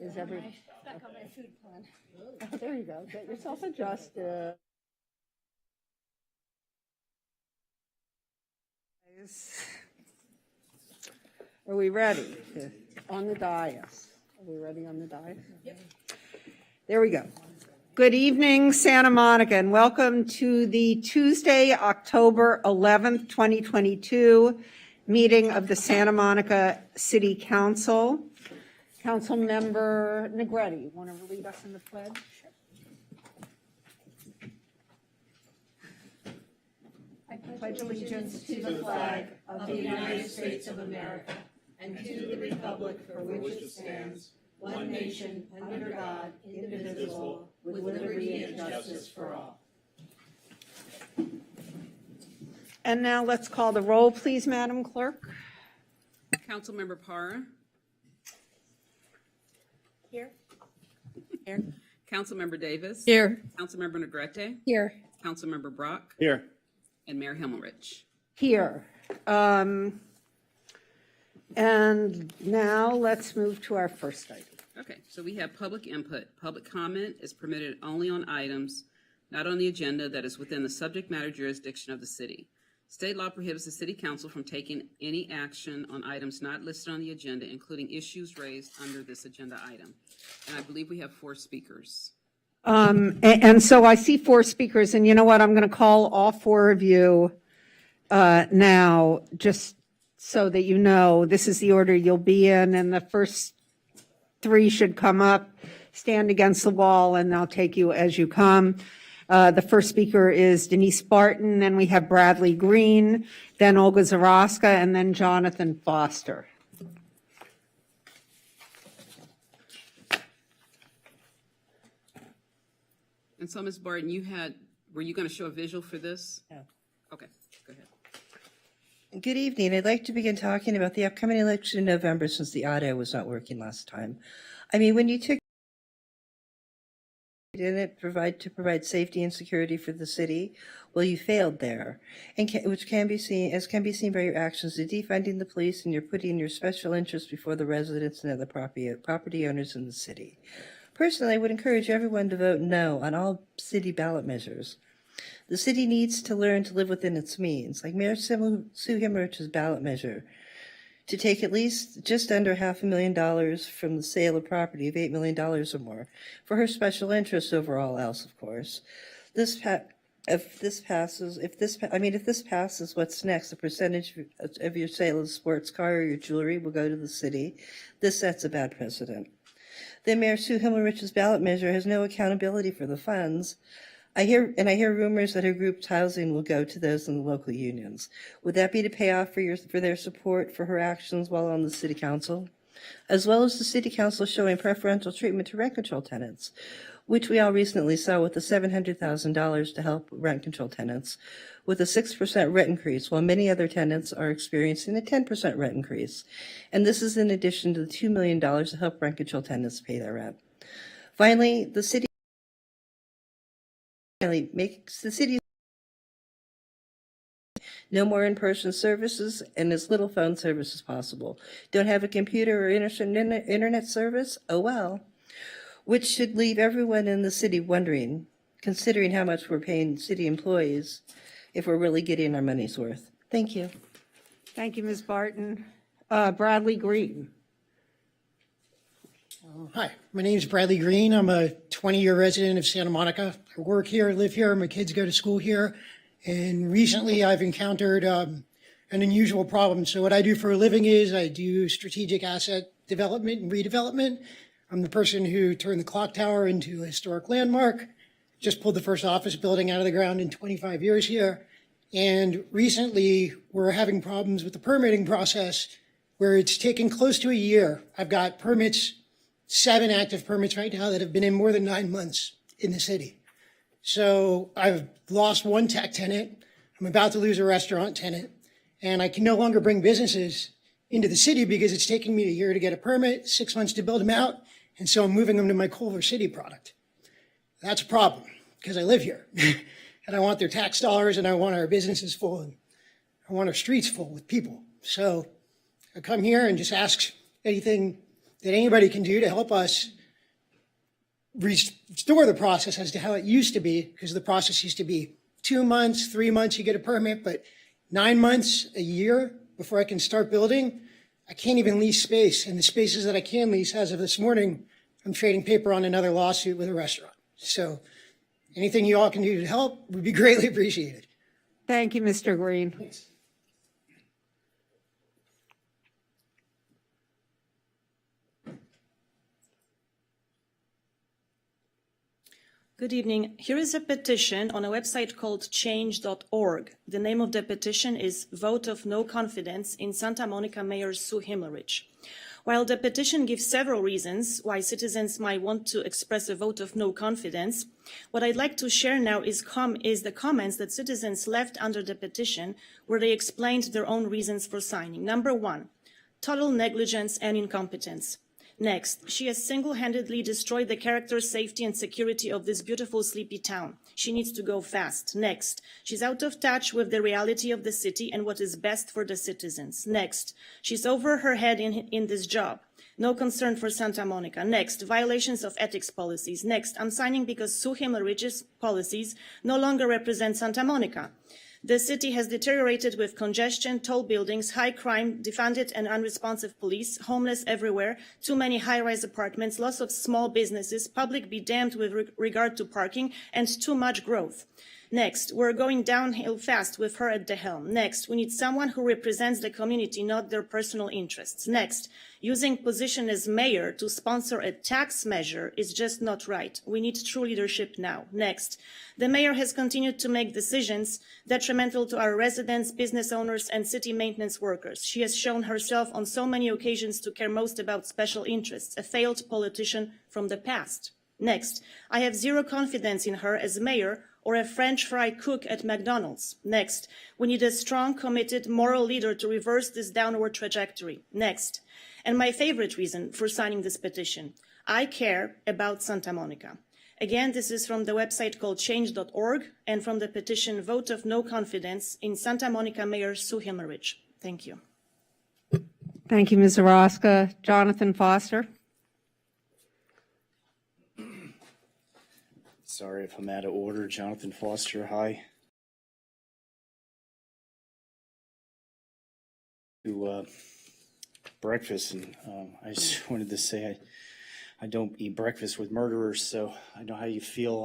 Is every Stuck on my food plan. oh, there you go. Get yourself adjusted. Are we ready? On the dais. Are we ready on the dais? Yep. There we go. Good evening, Santa Monica, and welcome to the Tuesday, October 11th, 2022 meeting of the Santa Monica City Council. Councilmember Negretti, want to lead us in the pledge? I pledge allegiance to the flag of the United States of America and to the republic for which it stands, one nation, under God, indivisible, with liberty and justice for all. And now let's call the roll, please, Madam Clerk. Councilmember Parra. Here. Here. Councilmember Davis. Here. Councilmember Negrete. Here. Councilmember Brock. Here. And Mayor Himmelrich. Here. And now let's move to our first item. Okay, so we have public input. Public comment is permitted only on items not on the agenda that is within the subject matter jurisdiction of the city. State law prohibits the city council from taking any action on items not listed on the agenda, including issues raised under this agenda item. And I believe we have 4 speakers. And so I see 4 speakers, and you know what? I'm going to call all 4 of you now, just so that you know this is the order you'll be in, and the first 3 should come up, stand against the wall, and I'll take you as you come. The first speaker is Denise Barton, then we have Bradley Green, then Olga Zaraska, and then Jonathan Foster. And so, Ms. Barton, were you going to show a visual for this? No. Okay, go ahead. Good evening. I'd like to begin talking about the upcoming election in November since the audio was not working last time. I mean, when you took it to provide safety and security for the city, well, you failed there, and which can be seen by your actions to defunding the police, and you're putting your special interests before the residents and other property owners in the city. Personally, I would encourage everyone to vote no on all city ballot measures. The city needs to learn to live within its means, like Mayor Sue Himmelrich's ballot measure, to take at least just under $500,000 from the sale of property of $8 million or more for her special interests over all else, of course. If this passes, what's next? The percentage of your sale of a sports car or your jewelry will go to the city. This sets a bad precedent. Then Mayor Sue Himmelrich's ballot measure has no accountability for the funds. I hear rumors that her group's housing will go to those in the local unions. Would that be to pay off for their support for her actions while on the city council? As well as the city council showing preferential treatment to rent control tenants, which we all recently saw with the $700,000 to help rent control tenants, with a 6% rent increase, while many other tenants are experiencing a 10% rent increase. And this is in addition to the $2 million to help rent control tenants pay their rent. Finally, the city makes the city no more in-person services and as little phone service as possible. Don't have a computer or internet service? Oh well. Which should leave everyone in the city wondering, considering how much we're paying city employees, if we're really getting our money's worth. Thank you. Thank you, Ms. Barton. Bradley Green. Hi, my name is Bradley Green. I'm a 20-year resident of Santa Monica. I work here, live here, my kids go to school here, and recently I've encountered an unusual problem. So what I do for a living is I do strategic asset development and redevelopment. I'm the person who turned the clock tower into a historic landmark, just pulled the first office building out of the ground in 25 years here, and recently we're having problems with the permitting process where it's taken close to a year. I've got permits, 7 active permits right now that have been in more than 9 months in the city. So I've lost 1 tech tenant. I'm about to lose a restaurant tenant, and I can no longer bring businesses into the city because it's taking me a year to get a permit, 6 months to build them out, and so I'm moving them to my Culver City product. That's a problem because I live here, and I want their tax dollars, and I want our businesses full, and I want our streets full with people. So I come here and just ask anything that anybody can do to help us restore the process as to how it used to be, because the process used to be 2 months, 3 months, you get a permit, but 9 months, a year before I can start building, I can't even lease space. And the spaces that I can lease, as of this morning, I'm trading paper on another lawsuit with a restaurant. So anything you all can do to help would be greatly appreciated. Thank you, Mr. Green. Thanks. Good evening. Here is a petition on a website called change.org. The name of the petition is Vote of No Confidence in Santa Monica Mayor Sue Himmelrich. While the petition gives several reasons why citizens might want to express a vote of no confidence, what I'd like to share now is the comments that citizens left under the petition, where they explained their own reasons for signing. Number 1, total negligence and incompetence. Next, she has single-handedly destroyed the character, safety, and security of this beautiful, sleepy town. She needs to go fast. Next, she's out of touch with the reality of the city and what is best for the citizens. Next, she's over her head in this job. No concern for Santa Monica. Next, violations of ethics policies. Next, I'm signing because Sue Himmelrich's policies no longer represent Santa Monica. The city has deteriorated with congestion, tall buildings, high crime, defunded and unresponsive police, homeless everywhere, too many high-rise apartments, lots of small businesses, public be damned with regard to parking, and too much growth. Next, we're going downhill fast with her at the helm. Next, we need someone who represents the community, not their personal interests. Next, using position as mayor to sponsor a tax measure is just not right. We need true leadership now. Next, the mayor has continued to make decisions detrimental to our residents, business owners, and city maintenance workers. She has shown herself on so many occasions to care most about special interests, a failed politician from the past. Next, I have zero confidence in her as mayor or a French fry cook at McDonald's. Next, we need a strong, committed, moral leader to reverse this downward trajectory. Next, and my favorite reason for signing this petition, I care about Santa Monica. Again, this is from the website called change.org and from the petition Vote of No Confidence in Santa Monica Mayor Sue Himmelrich. Thank you. Thank you, Ms. Zaraska. Jonathan Foster. Sorry if I'm out of order. Jonathan Foster, hi. To breakfast, and I just wanted to say I don't eat breakfast with murderers, so I know how you feel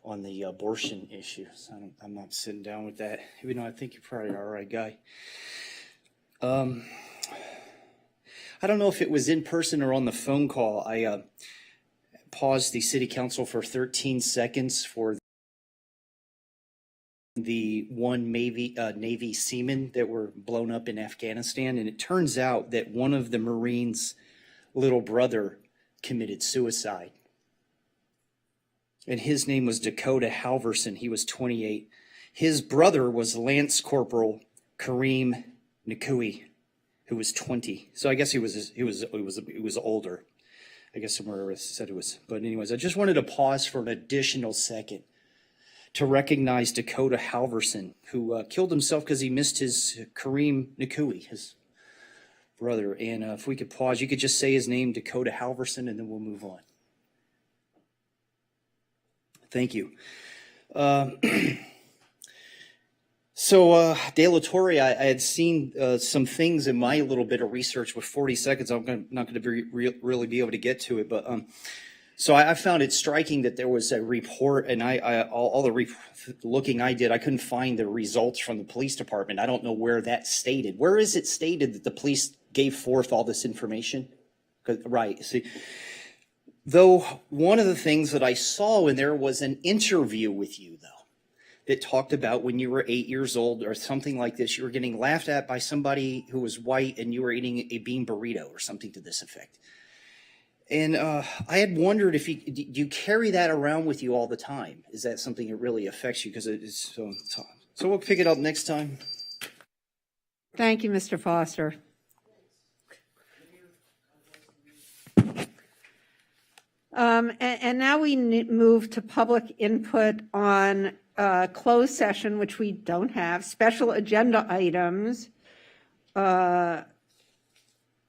on the abortion issue. So I'm not sitting down with that, even though I think you're probably an all right guy. I don't know if it was in person or on the phone call. I paused the city council for 13 seconds for the one Navy seamen that were blown up in Afghanistan. And it turns out that one of the Marines' little brother committed suicide. And his name was Dakota Halverson. He was 28. His brother was Lance Corporal Kareem Nakui, who was 20. So I guess he was older. I guess somewhere it said it was. But anyways, I just wanted to pause for an additional second to recognize Dakota Halverson, who killed himself because he missed his Kareem Nakui, his brother. And if we could pause, you could just say his name, Dakota Halverson, and then we'll move on. Thank you. So, De La Torre, I had seen some things in my little bit of research with 40 seconds. I'm not going to really be able to get to it, but so I found it striking that there was a report, and all the looking I did, I couldn't find the results from the police department. I don't know where that's stated. Where is it stated that the police gave forth all this information? Right. See, though one of the things that I saw in there was an interview with you, though, that talked about when you were 8 years old or something like this, you were getting laughed at by somebody who was white and you were eating a bean burrito or something to this effect. And I had wondered if do you carry that around with you all the time? Is that something that really affects you? Because it's so we'll pick it up next time. Thank you, Mr. Foster. And now we move to public input on closed session, which we don't have, special agenda items,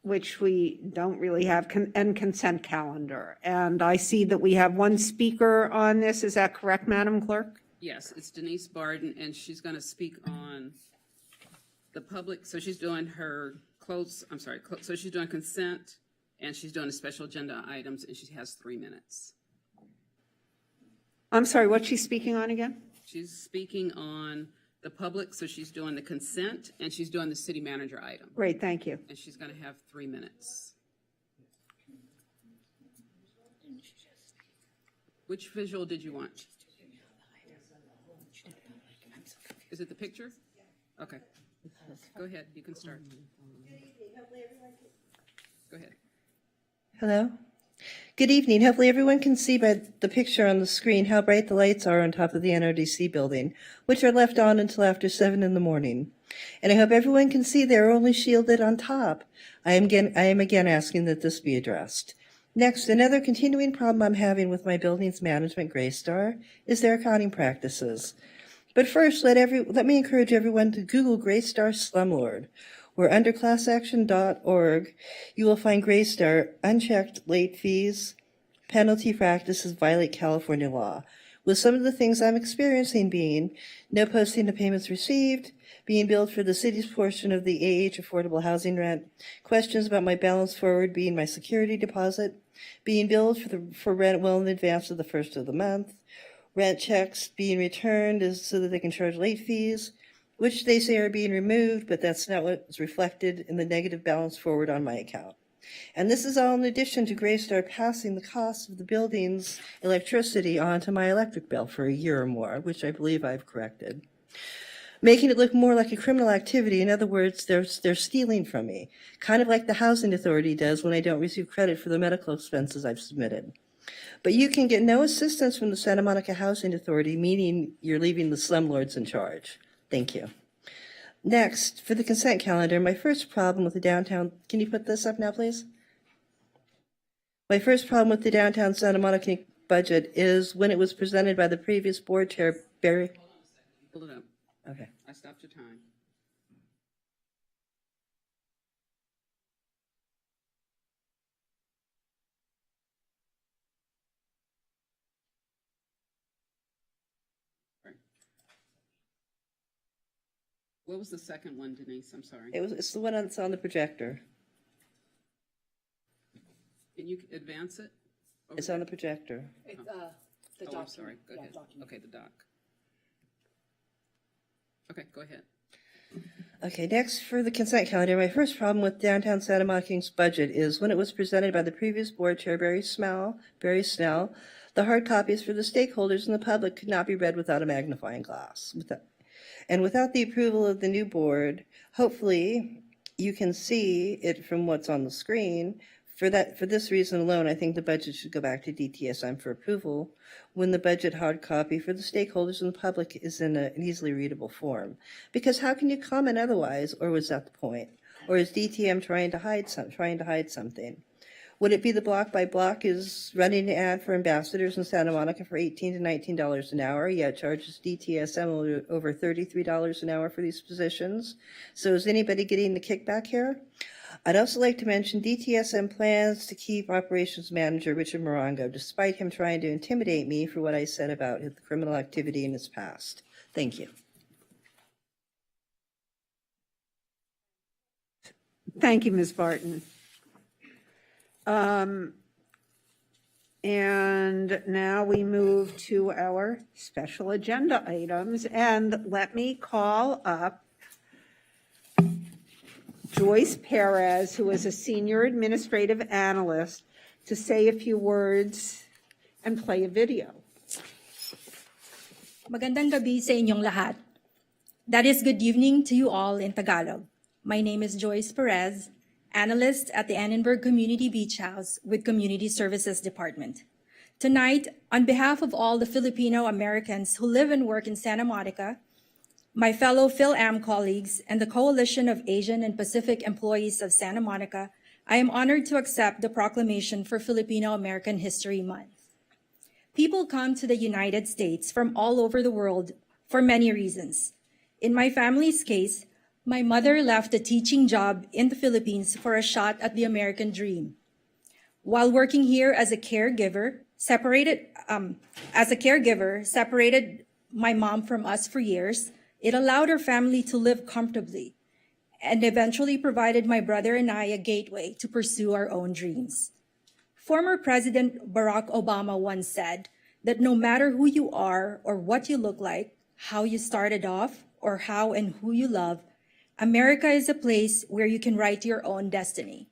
which we don't really have, and consent calendar. And I see that we have one speaker on this. Is that correct, Madam Clerk? Yes, it's Denise Barden, and she's going to speak on the public, so she's doing her so she's doing consent, and she's doing the special agenda items, and she has 3 minutes. I'm sorry, what's she speaking on again? She's speaking on the public, so she's doing the consent, and she's doing the city manager item, Great, thank you. and she's going to have 3 minutes. Which visual did you want? Is it the picture? Okay. Go ahead, you can start. Go ahead. Hello. Good evening. Hopefully everyone can see by the picture on the screen how bright the lights are on top of the NRDC building, which are left on until after 7 in the morning. And I hope everyone can see they're only shielded on top. I am again asking that this be addressed. Next, another continuing problem I'm having with my building's management, Greystar, is their accounting practices. But first, let me encourage everyone to Google Greystar Slumlord, where under ClassAction.org, you will find Greystar unchecked late fees, penalty practices violate California law, with some of the things I'm experiencing being no posting of payments received, being billed for the city's portion of the AH affordable housing rent, questions about my balance forward being my security deposit, being billed for rent well in advance of the first of the month, rent checks being returned so that they can charge late fees, which they say are being removed, but that's not what's reflected in the negative balance forward on my account. And this is all in addition to Greystar passing the cost of the building's electricity onto my electric bill for a year or more, which I believe I've corrected, making it look more like a criminal activity. In other words, they're stealing from me, kind of like the Housing Authority does when I don't receive credit for the medical expenses I've submitted. But you can get no assistance from the Santa Monica Housing Authority, meaning you're leaving the slumlords in charge. Thank you. Next, for the consent calendar, my first problem with the downtown, can you put this up now, please? My first problem with the downtown Santa Monica budget is when it was presented by the previous board chair, Barry. Pull it up. Okay. I stopped your time. Right. What was the second one, Denise? I'm sorry. It's the one that's on the projector. Can you advance it? over It's on the projector. It's, the Oh, I'm document. sorry. Go Yeah, ahead. document. Okay, the doc. Okay, go ahead. Okay, next for the consent calendar, my first problem with downtown Santa Monica's budget is when it was presented by the previous board chair, Barry Snell, the hard copies for the stakeholders and the public could not be read without a magnifying glass. And without the approval of the new board, hopefully you can see it from what's on the screen. For this reason alone, I think the budget should go back to DTSM for approval when the budget hard copy for the stakeholders and the public is in an easily readable form. Because how can you comment otherwise, or was that the point? Or is DTM trying to hide something? Would it be the block by block is running an ad for ambassadors in Santa Monica for $18 to $19 an hour, yet charges DTSM over $33 an hour for these positions? So is anybody getting the kickback here? I'd also like to mention DTSM plans to keep operations manager Richard Morongo, despite him trying to intimidate me for what I said about the criminal activity in his past. Thank you. Thank you, Ms. Barton. And now we move to our special agenda items. And let me call up Joyce Perez, who is a senior administrative analyst, to say a few words and play a video. Magandang gabi sa inyong lahat. That is good evening to you all in Tagalog. My name is Joyce Perez, analyst at the Annenberg Community Beach House with Community Services Department. Tonight, on behalf of all the Filipino Americans who live and work in Santa Monica, my fellow PhilAm colleagues, and the Coalition of Asian and Pacific Employees of Santa Monica, I am honored to accept the proclamation for Filipino American History Month. People come to the United States from all over the world for many reasons. In my family's case, My mother left a teaching job in the Philippines for a shot at the American dream. While working here as a caregiver, separated my mom from us for years, it allowed her family to live comfortably and eventually provided my brother and I a gateway to pursue our own dreams. Former President Barack Obama once said that no matter who you are or what you look like, how you started off, or how and who you love, America is a place where you can write your own destiny.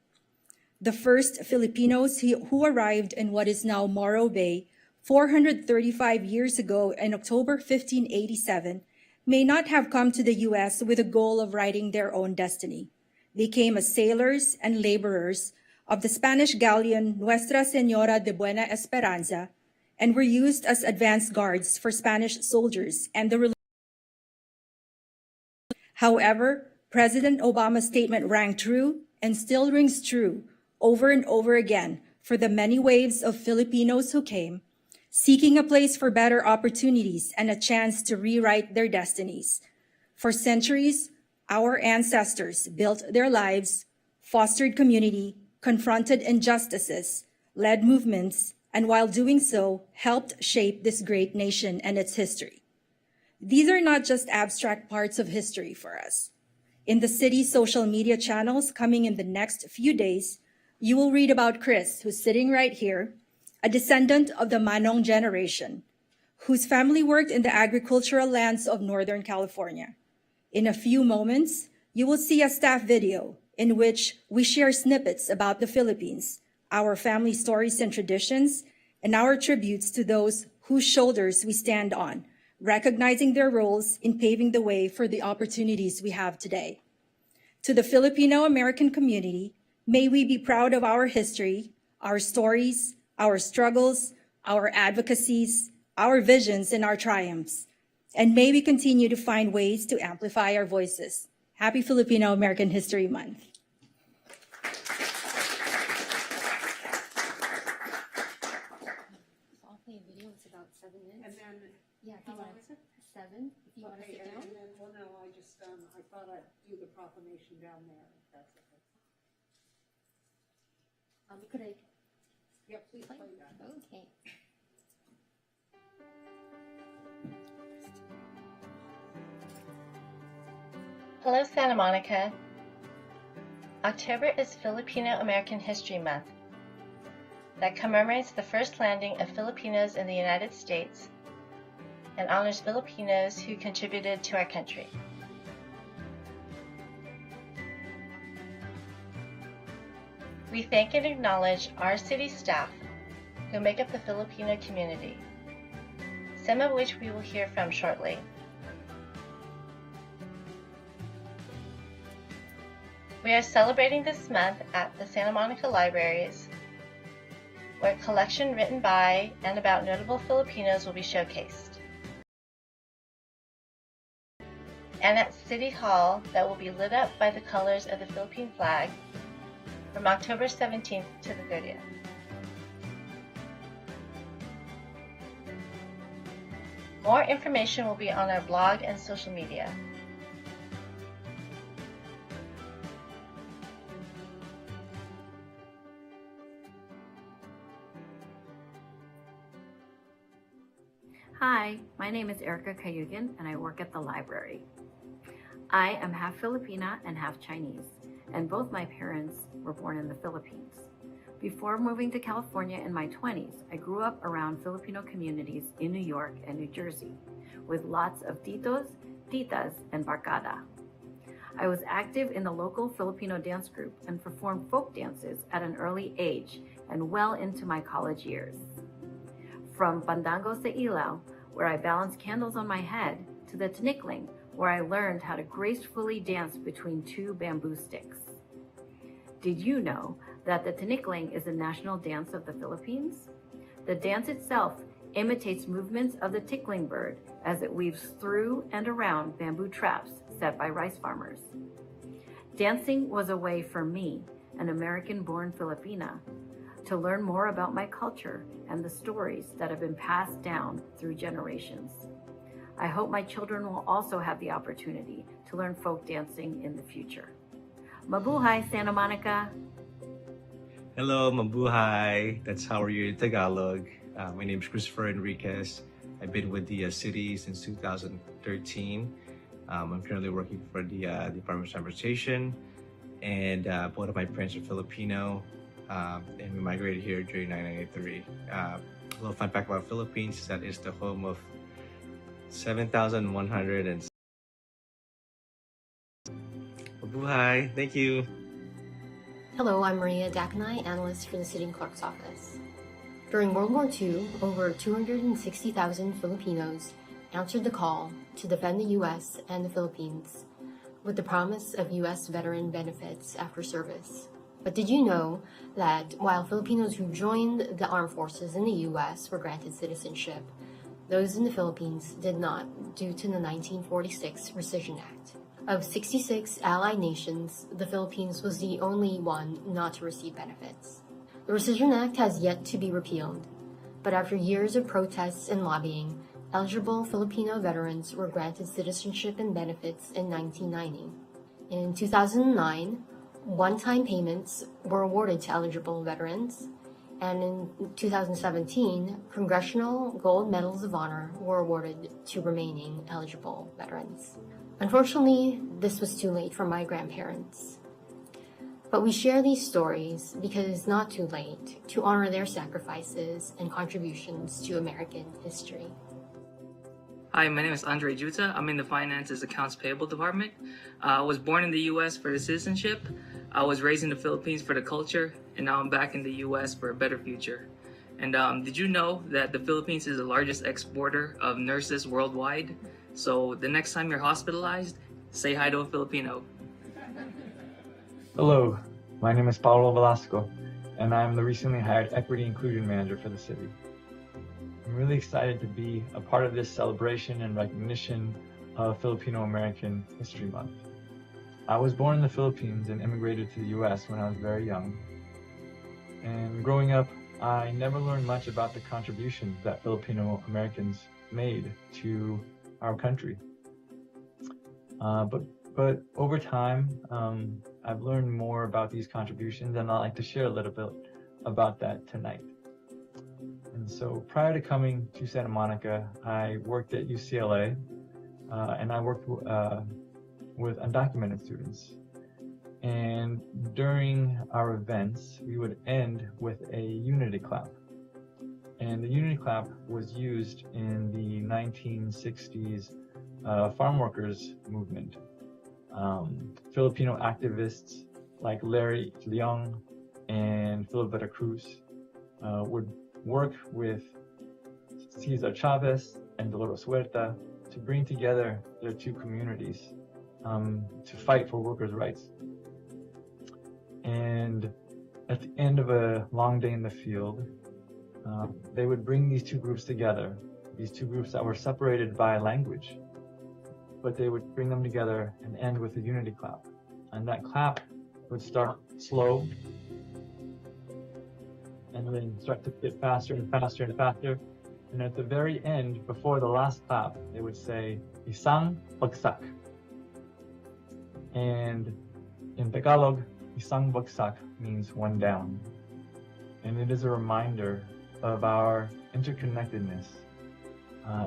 The first Filipinos who arrived in what is now Morro Bay 435 years ago in October 1587 may not have come to the U.S. with a goal of writing their own destiny. They came as sailors and laborers of the Spanish galleon Nuestra Señora de Buena Esperanza and were used as advance guards for Spanish soldiers and the However, President Obama's statement rang true and still rings true over and over again for the many waves of Filipinos who came, seeking a place for better opportunities and a chance to rewrite their destinies. For centuries, our ancestors built their lives, fostered community, confronted injustices, led movements, and while doing so, helped shape this great nation and its history. These are not just abstract parts of history for us. In the city's social media channels coming in the next few days, you will read about Chris, who's sitting right here, a descendant of the Manong generation, whose family worked in the agricultural lands of Northern California. In a few moments, you will see a staff video in which we share snippets about the Philippines, our family stories and traditions, and our tributes to those whose shoulders we stand on, recognizing their roles in paving the way for the opportunities we have today. To the Filipino-American community, may we be proud of our history, our stories, our struggles, our advocacies, our visions, and our triumphs. And may we continue to find ways to amplify our voices. Happy Filipino-American History Month. I'll play a video, it's about 7 minutes. And then, Yeah, if you how long want is it? 7, if you want to Okay, sit down. and then, well, no, I just, I thought I'd do the proclamation down there, if that's okay. Could I Yep, please play? play that. Okay. Hello, Santa Monica. October is Filipino American History Month that commemorates the first landing of Filipinos in the United States and honors Filipinos who contributed to our country. We thank and acknowledge our city staff who make up the Filipino community, some of which we will hear from shortly. We are celebrating this month at the Santa Monica Libraries, where a collection written by and about notable Filipinos will be showcased, and at City Hall that will be lit up by the colors of the Philippine flag from October 17th to the 30th. More information will be on our blog and social media. Hi, my name is Erica Cayugan and I work at the library. I am half Filipina and half Chinese, and both my parents were born in the Philippines. Before moving to California in my 20s, I grew up around Filipino communities in New York and New Jersey, with lots of titos, titas, and barkada. I was active in the local Filipino dance group and performed folk dances at an early age and well into my college years. From Pandango sa Ilaw, where I balanced candles on my head, to the Tinikling, where I learned how to gracefully dance between two bamboo sticks. Did you know that the Tinikling is a national dance of the Philippines? The dance itself imitates movements of the tickling bird as it weaves through and around bamboo traps set by rice farmers. Dancing was a way for me, an American-born Filipina, to learn more about my culture and the stories that have been passed down through generations. I hope my children will also have the opportunity to learn folk dancing in the future. Mabuhay, Santa Monica! Hello, mabuhay. That's how are you in Tagalog. My name is Christopher Enriquez. I've been with the city since 2013. I'm currently working for the Department of Transportation, and both of my parents are Filipino, and we migrated here during 1993. A little fun fact about Philippines is that it's the home of 7,100 and mabuhay. Thank you. Hello, I'm Maria Dakanai, analyst for the Sitting Clerk's Office. During World War II, over 260,000 Filipinos answered the call to defend the U.S. and the Philippines with the promise of U.S. veteran benefits after service. But did you know that while Filipinos who joined the armed forces in the U.S. were granted citizenship, those in the Philippines did not due to the 1946 Rescission Act? Of 66 allied nations, the Philippines was the only one not to receive benefits. The Rescission Act has yet to be repealed, but after years of protests and lobbying, eligible Filipino veterans were granted citizenship and benefits in 1990. In 2009, one-time payments were awarded to eligible veterans, and in 2017, Congressional Gold Medals of Honor were awarded to remaining eligible veterans. Unfortunately, this was too late for my grandparents. But we share these stories because it's not too late to honor their sacrifices and contributions to American history. Hi, my name is Andre Juta. I'm in the Finances Accounts Payable Department. I was born in the U.S. for the citizenship. I was raised in the Philippines for the culture, and now I'm back in the U.S. for a better future. And did you know that the Philippines is the largest exporter of nurses worldwide? So the next time you're hospitalized, say hi to a Filipino. Hello, my name is Paulo Velasco, and I'm the recently hired Equity Inclusion Manager for the city. I'm really excited to be a part of this celebration and recognition of Filipino American History Month. I was born in the Philippines and immigrated to the US when I was very young. And growing up, I never learned much about the contributions that Filipino Americans made to our country. But over time, I've learned more about these contributions, and I'd like to share a little bit about that tonight. And so prior to coming to Santa Monica, I worked at UCLA, and I worked with undocumented students. And during our events, we would end with a unity clap. And the unity clap was used in the 1960s farm workers movement. Filipino activists like Larry Leong and Philip Vera Cruz would work with Cesar Chavez and Dolores Huerta to bring together their two communities to fight for workers' rights. And at the end of a long day in the field, they would bring these two groups together, these two groups that were separated by language, but they would bring them together and end with a unity clap. And that clap would start slow and then start to get faster and faster and faster. And at the very end, before the last clap, they would say, Isang bagsak. And in Tagalog, Isang bagsak means one down. And it is a reminder of our interconnectedness.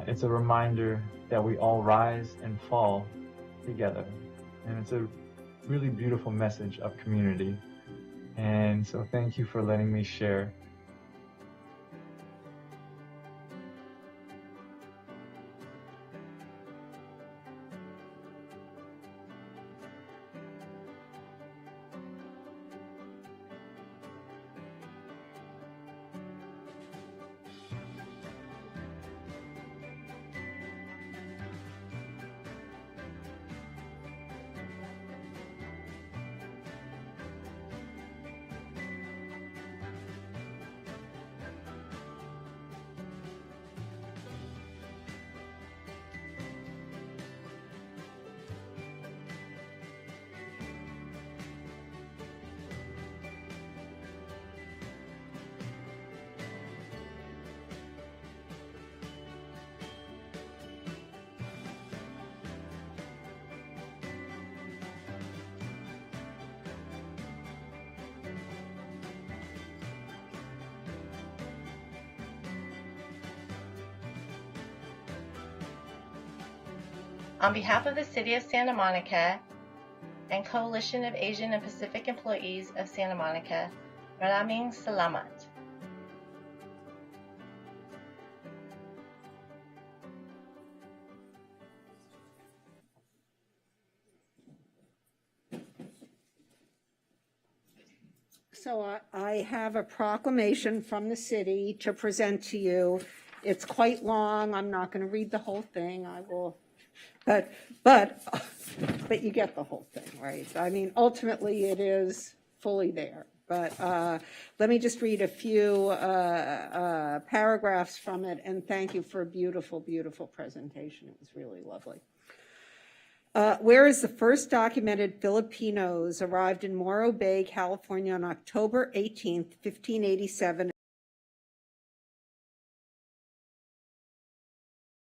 It's a reminder that we all rise and fall together. And it's a really beautiful message of community. And so thank you for letting me share. On behalf of the City of Santa Monica and Coalition of Asian and Pacific Employees of Santa Monica, Maraming Salamat. So I have a proclamation from the city to present to you. It's quite long. I'm not going to read the whole thing. I will, but you get the whole thing, right? I mean, ultimately, it is fully there. But let me just read a few paragraphs from it, and thank you for a beautiful, beautiful presentation. It was really lovely. Whereas the first documented Filipinos arrived in Morro Bay, California on October 18th, 1587,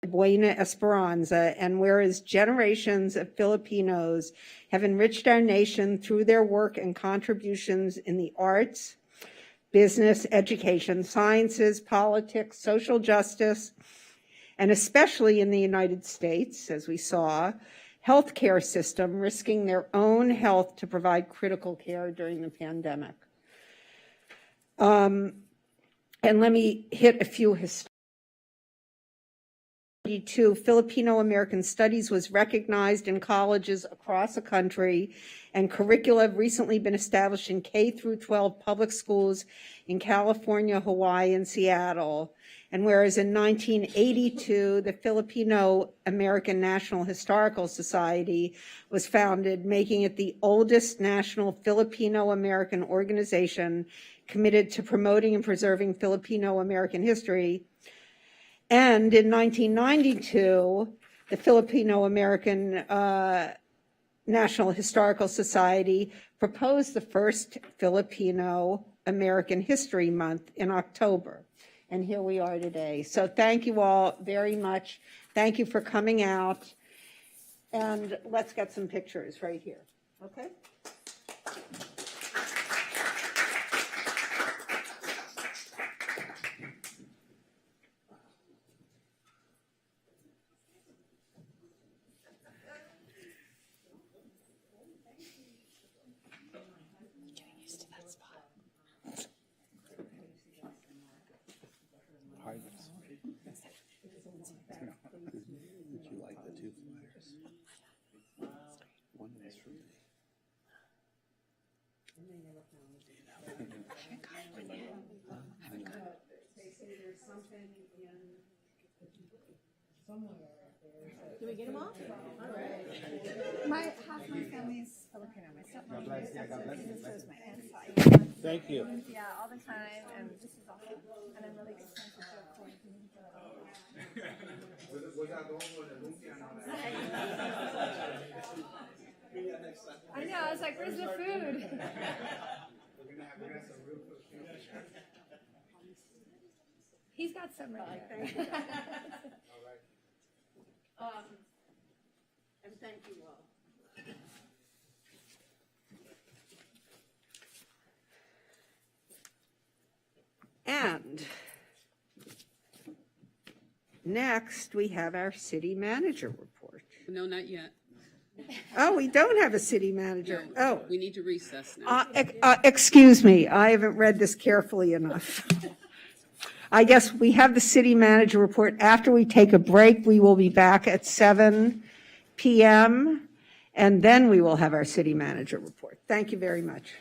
Buena Esperanza, and whereas generations of Filipinos have enriched our nation through their work and contributions in the arts, business, education, sciences, politics, social justice, and especially in the United States, as we saw, healthcare system, risking their own health to provide critical care during the pandemic. And let me hit a few historical. Filipino American Studies was recognized in colleges across the country, and curricula have recently been established in K through 12 public schools in California, Hawaii, and Seattle. And whereas in 1982, the Filipino American National Historical Society was founded, making it the oldest national Filipino American organization committed to promoting and preserving Filipino American history. And in 1992, the Filipino American National Historical Society proposed the first Filipino American History Month in October. And here we are today. So thank you all very much. Thank you for coming out. And let's get some pictures right here. Okay? Would you like the two flyers? One is for me. Do we get them all? All right. Half my family is Filipino. My stepmom is Filipino, so is my aunt side. Thank you. Yeah, all the time, and this is awesome. And I'm really excited to I know, I was like, where's the food? He's got some right there. And thank you all. And next, we have our city manager report. No, not yet. Oh, we don't have a city manager. Oh, We need to recess now. excuse me, I haven't read this carefully enough. I guess we have the city manager report. After we take a break, we will be back at 7 p.m., and then we will have our city manager report. Thank you very much.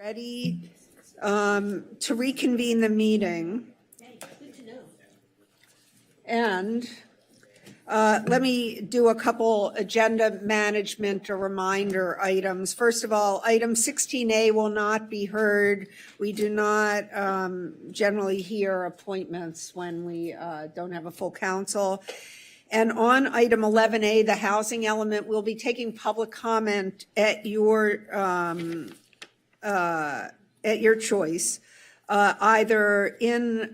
Ready to reconvene the meeting. And let me do a couple agenda management or reminder items. First of all, item 16A will not be heard. We do not generally hear appointments when we don't have a full council. And on item 11A, the housing element, we'll be taking public comment at your choice, either in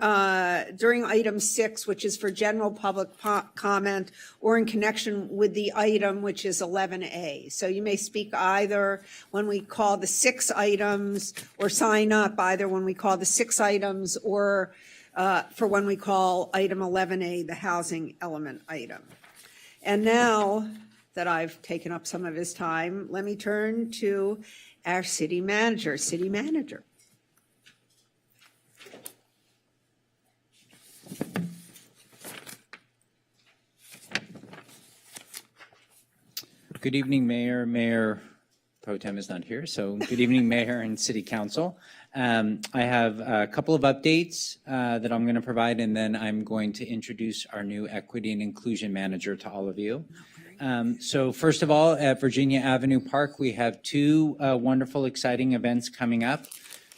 during item 6, which is for general public comment, or in connection with the item, which is 11A. So you may speak either when we call the 6 items, or sign up either when we call the 6 items, or for when we call item 11A, the housing element item. And now that I've taken up some of his time, let me turn to our city manager. City manager. Good evening, Mayor. Mayor Pro Tem is not here, so good evening, Mayor and City Council. I have a couple of updates that I'm going to provide, and then I'm going to introduce our new Equity and Inclusion Manager to all of you. So first of all, at Virginia Avenue Park, we have 2 wonderful, exciting events coming up.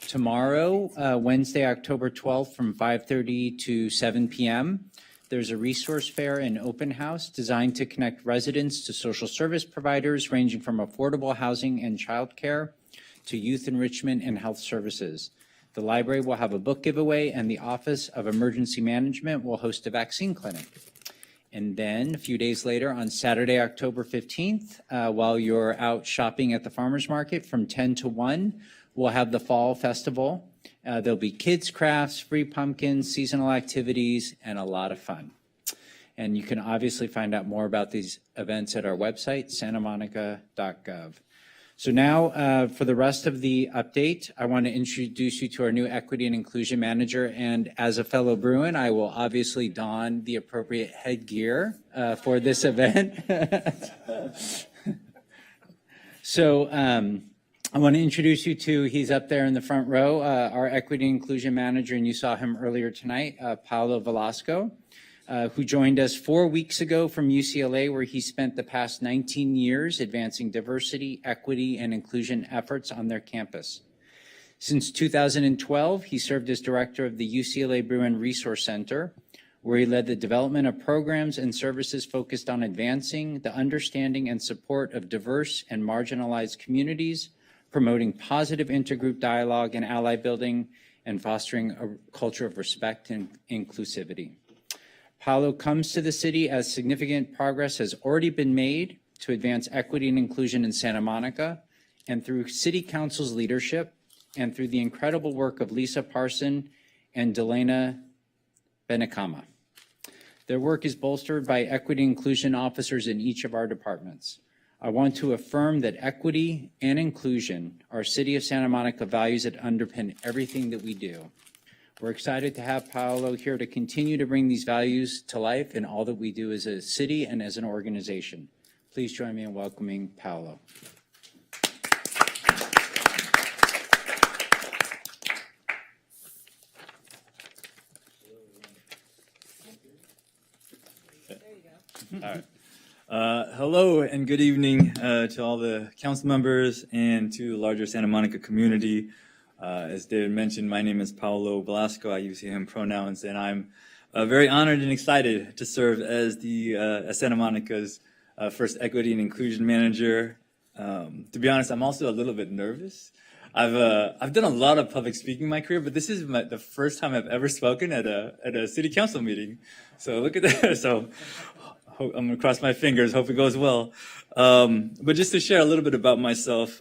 Tomorrow, Wednesday, October 12th, from 5:30 to 7 p.m., there's a resource fair and open house designed to connect residents to social service providers ranging from affordable housing and childcare to youth enrichment and health services. The library will have a book giveaway, and the Office of Emergency Management will host a vaccine clinic. And then a few days later, on Saturday, October 15th, while you're out shopping at the farmer's market from 10 to 1, we'll have the Fall Festival. There'll be kids' crafts, free pumpkins, seasonal activities, and a lot of fun. And you can obviously find out more about these events at our website, santamonica.gov. So now for the rest of the update, I want to introduce you to our new Equity and Inclusion Manager. And as a fellow Bruin, I will obviously don the appropriate headgear for this event. So I want to introduce you to, he's up there in the front row, our Equity and Inclusion Manager, and you saw him earlier tonight, Paulo Velasco, who joined us 4 weeks ago from UCLA, where he spent the past 19 years advancing diversity, equity, and inclusion efforts on their campus. Since 2012, he served as director of the UCLA Bruin Resource Center, where he led the development of programs and services focused on advancing the understanding and support of diverse and marginalized communities, promoting positive intergroup dialogue and ally building, and fostering a culture of respect and inclusivity. Paulo comes to the city as significant progress has already been made to advance equity and inclusion in Santa Monica, and through City Council's leadership, and through the incredible work of Lisa Parson and Delana Benacama. Their work is bolstered by equity and inclusion officers in each of our departments. I want to affirm that equity and inclusion are City of Santa Monica values that underpin everything that we do. We're excited to have Paulo here to continue to bring these values to life in all that we do as a city and as an organization. Please join me in welcoming Paulo. All right. Hello and good evening to all the council members and to the larger Santa Monica community. As David mentioned, my name is Paulo Velasco. I use him pronouns, and I'm very honored and excited to serve as the Santa Monica's first Equity and Inclusion Manager. To be honest, I'm also a little bit nervous. I've done a lot of public speaking in my career, but this is the first time I've ever spoken at a city council meeting. So look at that. So I'm going to cross my fingers, hope it goes well. But just to share a little bit about myself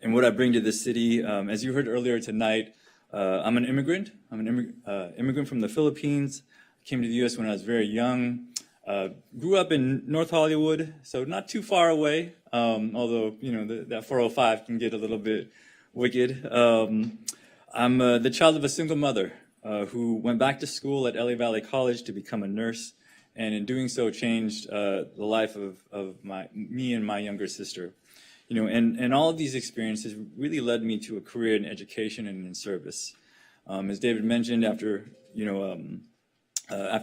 and what I bring to the city. As you heard earlier tonight, I'm an immigrant. I'm an immigrant from the Philippines. I came to the U.S. when I was very young. Grew up in North Hollywood, so not too far away, although, you know, that 405 can get a little bit wicked. I'm the child of a single mother who went back to school at LA Valley College to become a nurse, and in doing so changed the life of me and my younger sister. And all of these experiences really led me to a career in education and in service. As David mentioned, after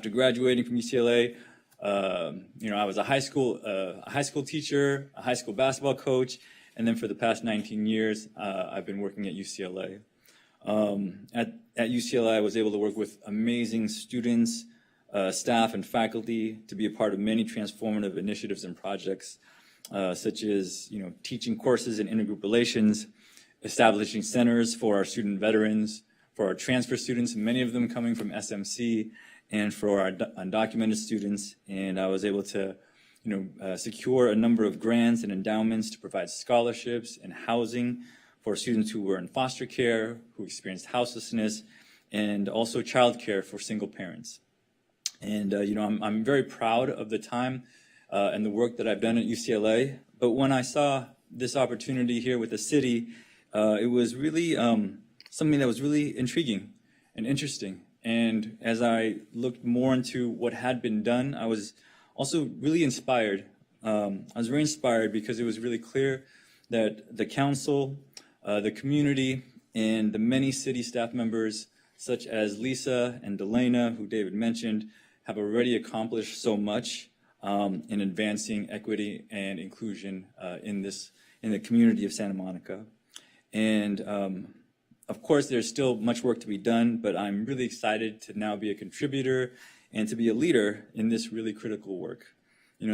graduating from UCLA, I was a high school teacher, a high school basketball coach, and then for the past 19 years, I've been working at UCLA. At UCLA, I was able to work with amazing students, staff, and faculty to be a part of many transformative initiatives and projects, such as teaching courses in intergroup relations, establishing centers for our student veterans, for our transfer students, many of them coming from SMC, and for our undocumented students. And I was able to secure a number of grants and endowments to provide scholarships and housing for students who were in foster care, who experienced houselessness, and also childcare for single parents. And I'm very proud of the time and the work that I've done at UCLA. But when I saw this opportunity here with the city, it was really something that was really intriguing and interesting. And as I looked more into what had been done, I was also really inspired. I was very inspired because it was really clear that the council, the community, and the many city staff members, such as Lisa and Delana, who David mentioned, have already accomplished so much in advancing equity and inclusion in the community of Santa Monica. And of course, there's still much work to be done, but I'm really excited to now be a contributor and to be a leader in this really critical work.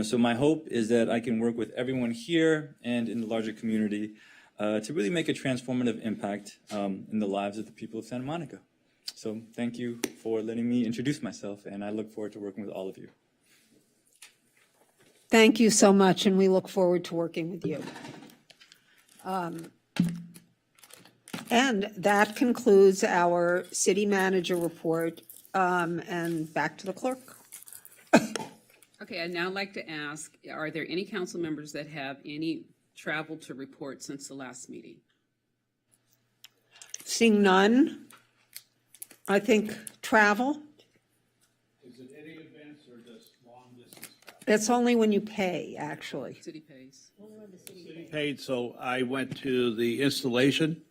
So my hope is that I can work with everyone here and in the larger community to really make a transformative impact in the lives of the people of Santa Monica. So thank you for letting me introduce myself, and I look forward to working with all of you. Thank you so much, and we look forward to working with you. And that concludes our city manager report, and back to the clerk. Okay, I'd now like to ask, are there any council members that have any travel to report since the last meeting? Seeing none, I think travel. Is it any events or just long distance travel? It's only when you pay, actually. City pays. Paid, so I went to the installation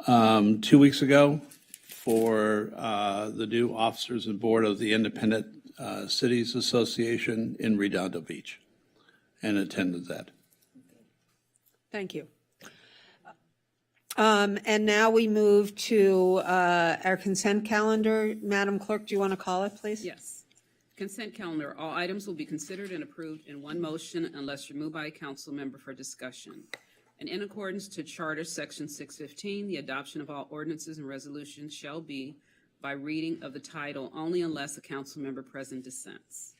2 weeks ago for the new officers and board of the Independent Cities Association in Redondo Beach, and attended that. Thank you. And now we move to our consent calendar. Madam Clerk, do you want to call it, please? Yes. Consent calendar. All items will be considered and approved in one motion unless removed by a council member for discussion. And in accordance to Charter Section 615, the adoption of all ordinances and resolutions shall be by reading of the title only unless a council member present dissents.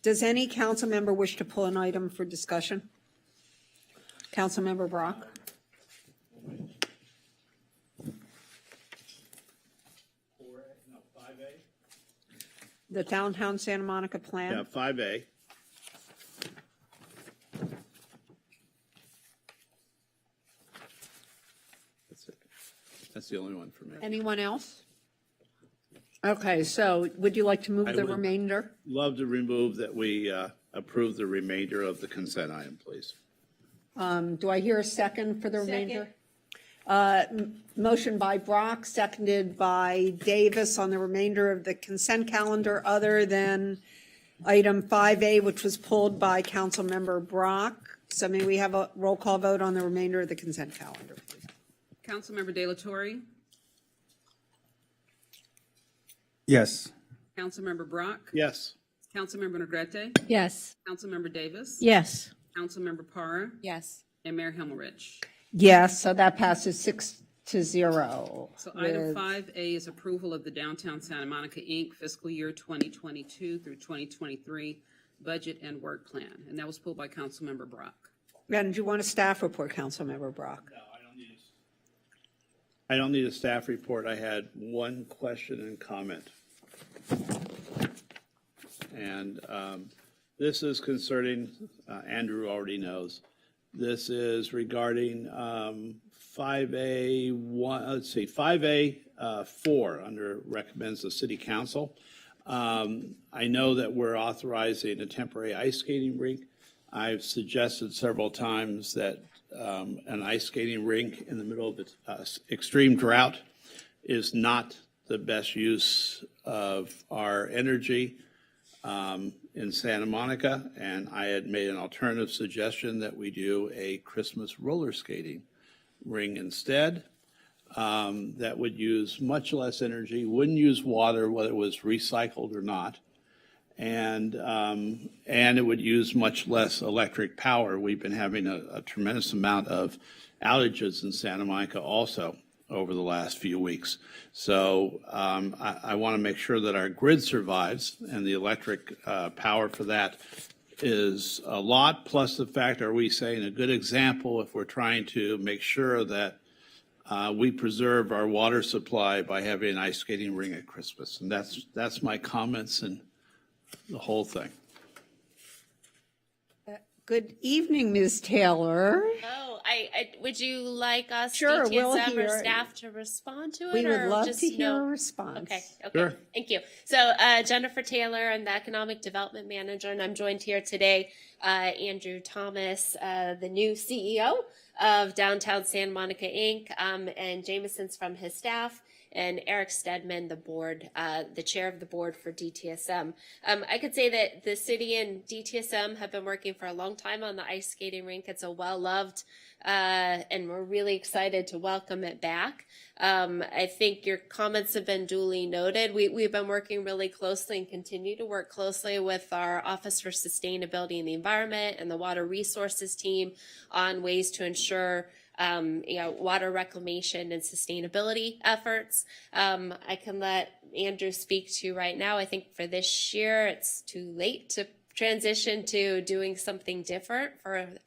Does any council member wish to pull an item for discussion? Councilmember Brock? The Downtown Santa Monica Plan? Yeah, 5A. That's it. That's the only one for me. Anyone else? Okay, so would you like to move I the would. remainder? Love to remove that we approve the remainder of the consent item, please. Do I hear a second for the remainder? Motion by Brock, seconded by Davis on the remainder of the consent calendar other than item 5A, which was pulled by Councilmember Brock. So may we have a roll call vote on the remainder of the consent calendar, please? Councilmember De La Torre, Yes. Councilmember Brock, Yes. Councilmember Negrete, Yes. Councilmember Davis, Yes. Councilmember Parra, Yes. and Mayor Himmelrich. Yes, so that passes 6-0. So item with- 5A is approval of the Downtown Santa Monica, Inc. fiscal year 2022 through 2023 budget and work plan. And that was pulled by Councilmember Brock. And do you want a staff report, Councilmember Brock? I don't need a staff report. I had one question and comment. And this is concerning, Andrew already knows, this is regarding 5A 4 under recommends the city council. I know that we're authorizing a temporary ice skating rink. I've suggested several times that an ice skating rink in the middle of extreme drought is not the best use of our energy in Santa Monica, and I had made an alternative suggestion that we do a Christmas roller skating ring instead. That would use much less energy, wouldn't use water, whether it was recycled or not, and it would use much less electric power. We've been having a tremendous amount of outages in Santa Monica also over the last few weeks. So I want to make sure that our grid survives, and the electric power for that is a lot, plus the fact, are we saying a good example if we're trying to make sure that we preserve our water supply by having an ice skating ring at Christmas. And that's my comments and the whole thing. Good evening, Ms. Taylor. Oh, would you like us, Sure, we'll DTSM or hear. staff, to respond to it? We would or love just to hear no? a response. Okay, Sure. thank you. So Jennifer Taylor, I'm the Economic Development Manager, and I'm joined here today, Andrew Thomas, the new CEO of Downtown Santa Monica, Inc., and Jameson's from his staff, and Eric Stedman, the board, the chair of the board for DTSM. I could say that the city and DTSM have been working for a long time on the ice skating rink. It's a well-loved, and we're really excited to welcome it back. I think your comments have been duly noted. We've been working really closely and continue to work closely with our Office for Sustainability and the Environment and the Water Resources team on ways to ensure water reclamation and sustainability efforts. I can let Andrew speak to right now. I think for this year, it's too late to transition to doing something different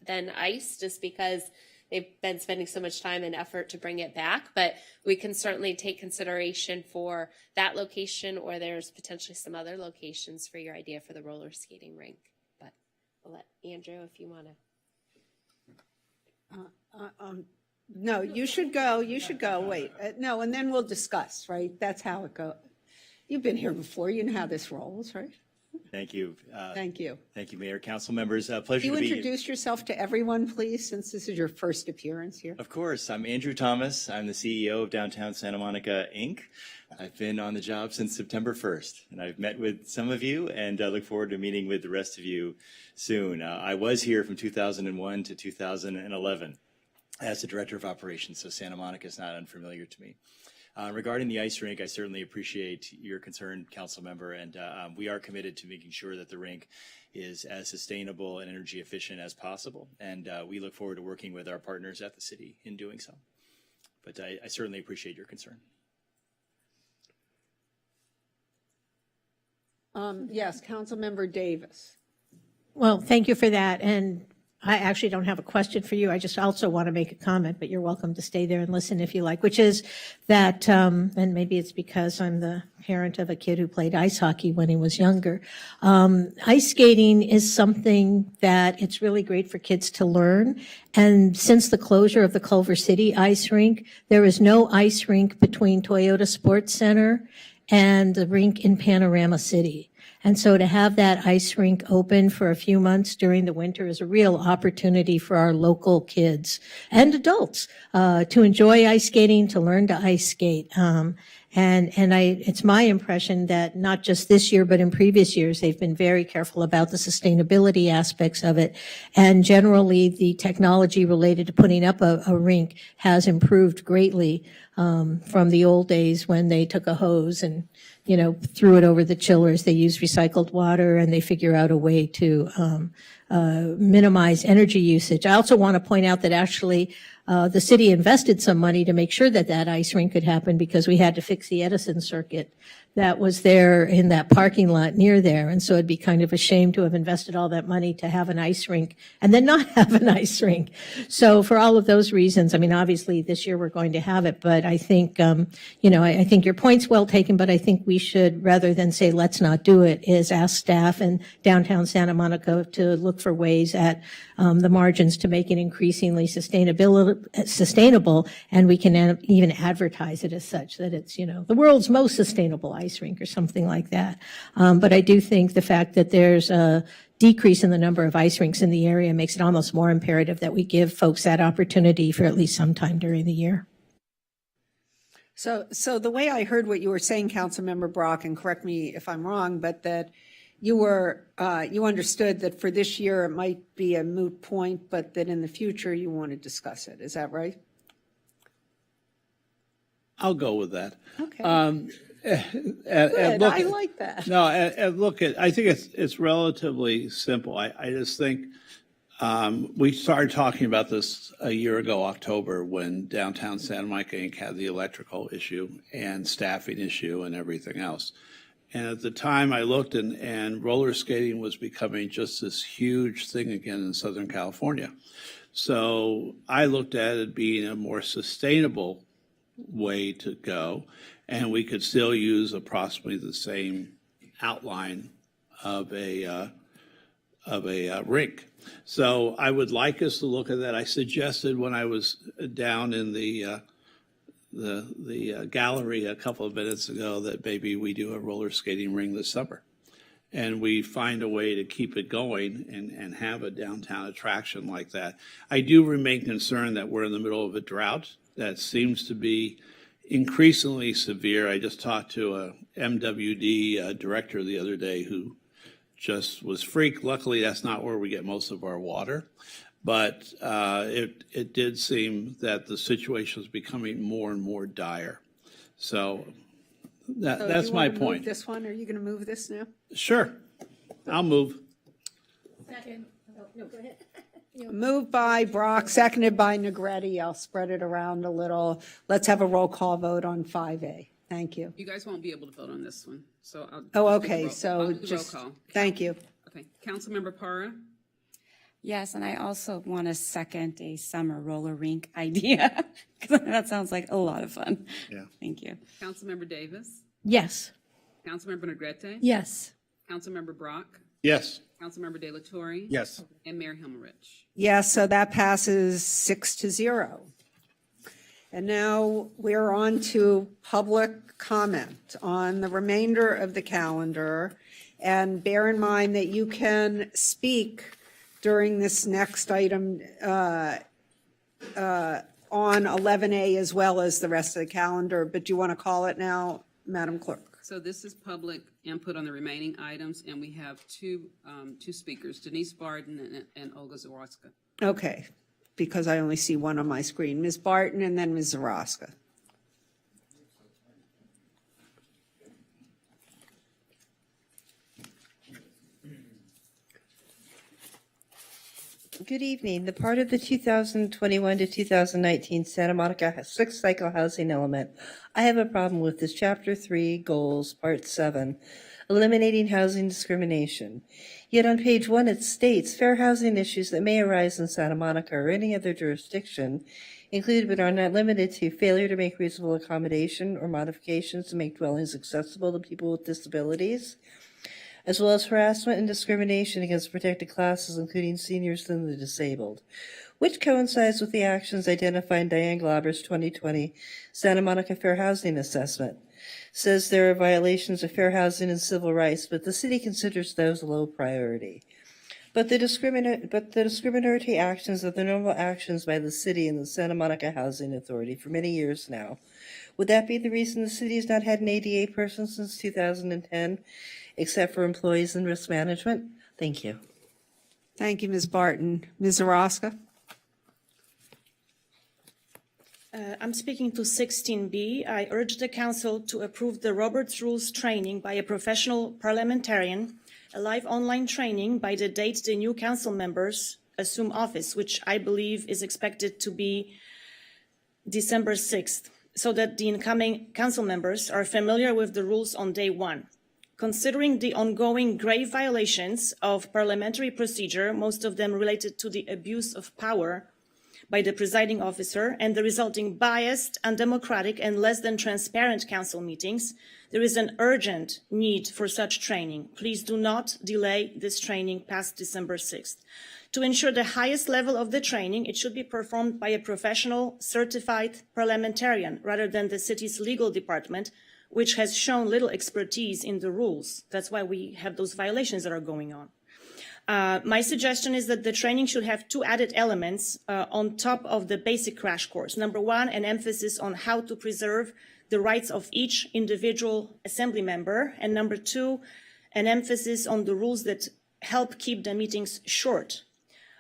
than ice, just because they've been spending so much time and effort to bring it back. But we can certainly take consideration for that location, or there's potentially some other locations for your idea for the roller skating rink. But I'll let Andrew, if you want to. No, you should go. You should go. Wait, no, and then we'll discuss, right? That's how it goes. You've been here before. You know how this rolls, right? Thank you. Thank you. Thank you, Mayor, council members. Can Pleasure you to be here. introduce yourself to everyone, please, since this is your first appearance here? Of course, I'm Andrew Thomas. I'm the CEO of Downtown Santa Monica, Inc. I've been on the job since September 1st, and I've met with some of you, and I look forward to meeting with the rest of you soon. I was here from 2001 to 2011 as the Director of Operations, so Santa Monica is not unfamiliar to me. Regarding the ice rink, I certainly appreciate your concern, council member, and we are committed to making sure that the rink is as sustainable and energy efficient as possible, and we look forward to working with our partners at the city in doing so. But I certainly appreciate your concern. Yes, Councilmember Davis. Well, thank you for that. And I actually don't have a question for you. I just also want to make a comment, but you're welcome to stay there and listen if you like, which is that, and maybe it's because I'm the parent of a kid who played ice hockey when he was younger. Ice skating is something that it's really great for kids to learn. And since the closure of the Culver City ice rink, there is no ice rink between Toyota Sports Center and the rink in Panorama City. And so to have that ice rink open for a few months during the winter is a real opportunity for our local kids and adults to enjoy ice skating, to learn to ice skate. It's my impression that not just this year, but in previous years, they've been very careful about the sustainability aspects of it. And generally, the technology related to putting up a rink has improved greatly from the old days when they took a hose and threw it over the chillers. They use recycled water, and they figure out a way to minimize energy usage. I also want to point out that actually the city invested some money to make sure that that ice rink could happen, because we had to fix the Edison circuit that was there in that parking lot near there. And so it'd be kind of a shame to have invested all that money to have an ice rink and then not have an ice rink. So for all of those reasons, I mean, obviously this year we're going to have it, but I think, I think your point's well taken, but I think we should, rather than say, let's not do it, is ask staff and downtown Santa Monica to look for ways at the margins to make it increasingly sustainable, and we can even advertise it as such, that it's, the world's most sustainable ice rink or something like that. But I do think the fact that there's decrease in the number of ice rinks in the area makes it almost more imperative that we give folks that opportunity for at least some time during the year. So the way I heard what you were saying, Councilmember Brock, and correct me if I'm wrong, but that you understood that for this year it might be a moot point, but that in the future you want to discuss it. Is that right? I'll go with that. Okay. Good, I like that. No, I think it's relatively simple. I just think we started talking about this a year ago, October, when downtown Santa Monica Inc. had the electrical issue and staffing issue and everything else. And at the time I looked and roller skating was becoming just this huge thing again in Southern California. So I looked at it being a more sustainable way to go, and we could still use approximately the same outline of a rink. So I would like us to look at that. I suggested when I was down in the gallery a couple of minutes ago that maybe we do a roller skating ring this summer, and we find a way to keep it going and have a downtown attraction like that. I do remain concerned that we're in the middle of a drought that seems to be increasingly severe. I just talked to a MWD director the other day who just was freaked. Luckily, that's not where we get most of our water. But it did seem that the situation was becoming more and more dire. So that's my point. Move this one? Are you going to move this now? Sure, I'll move. Second. No, go ahead. Moved by Brock, seconded by Negretti. I'll spread it around a little. Let's have a roll call vote on 5A. Thank you. You guys won't be able to vote on this one, so I'll. Oh, just do the okay, roll- so I'll do the just, roll call. thank you. Okay, Councilmember Para, Yes, and I also want to second a summer roller rink idea, because that sounds like a lot of fun. Yeah. Thank you. Councilmember Davis, Yes. Councilmember Negrete. Yes. Councilmember Brock, Yes. Councilmember De La Torre. Yes. And Mayor Himmerich. Yes, so that passes 6-0. And now we're on to public comment on the remainder of the calendar. And bear in mind that you can speak during this next item on 11A as well as the rest of the calendar. But do you want to call it now, Madam Clerk? So this is public input on the remaining items, and we have two speakers, Denise Barton and Olga Zawarska. Okay, because I only see one on my screen. Ms. Barton and then Ms. Zaraska. Good evening. The part of the 2021 to 2019 Santa Monica sixth cycle housing element I have a problem with is Chapter 3, Goals, Part 7, Eliminating Housing Discrimination. Yet on page 1 it states, fair housing issues that may arise in Santa Monica or any other jurisdiction include but are not limited to failure to make reasonable accommodation or modifications to make dwellings accessible to people with disabilities, as well as harassment and discrimination against protected classes, including seniors and the disabled, which coincides with the actions identified in Diane Glauber's 2020 Santa Monica Fair Housing Assessment. Says there are violations of fair housing and civil rights, but the city considers those a low priority. But the discriminatory actions are the normal actions by the city and the Santa Monica Housing Authority for many years now. Would that be the reason the city has not had an ADA person since 2010? Except for employees and risk management? Thank you. Thank you, Ms. Barton. Ms. Zaraska? I'm speaking to 16B. I urge the council to approve the Roberts Rules training by a professional parliamentarian, a live online training by the date the new council members assume office, which I believe is expected to be December 6th, so that the incoming council members are familiar with the rules on day one. Considering the ongoing grave violations of parliamentary procedure, most of them related to the abuse of power by the presiding officer and the resulting biased, undemocratic, and less than transparent council meetings, there is an urgent need for such training. Please do not delay this training past December 6th. To ensure the highest level of the training, it should be performed by a professional, certified parliamentarian rather than the city's legal department, which has shown little expertise in the rules. That's why we have those violations that are going on. My suggestion is that the training should have two added elements on top of the basic crash course. Number one, an emphasis on how to preserve the rights of each individual assembly member. And number two, an emphasis on the rules that help keep the meetings short.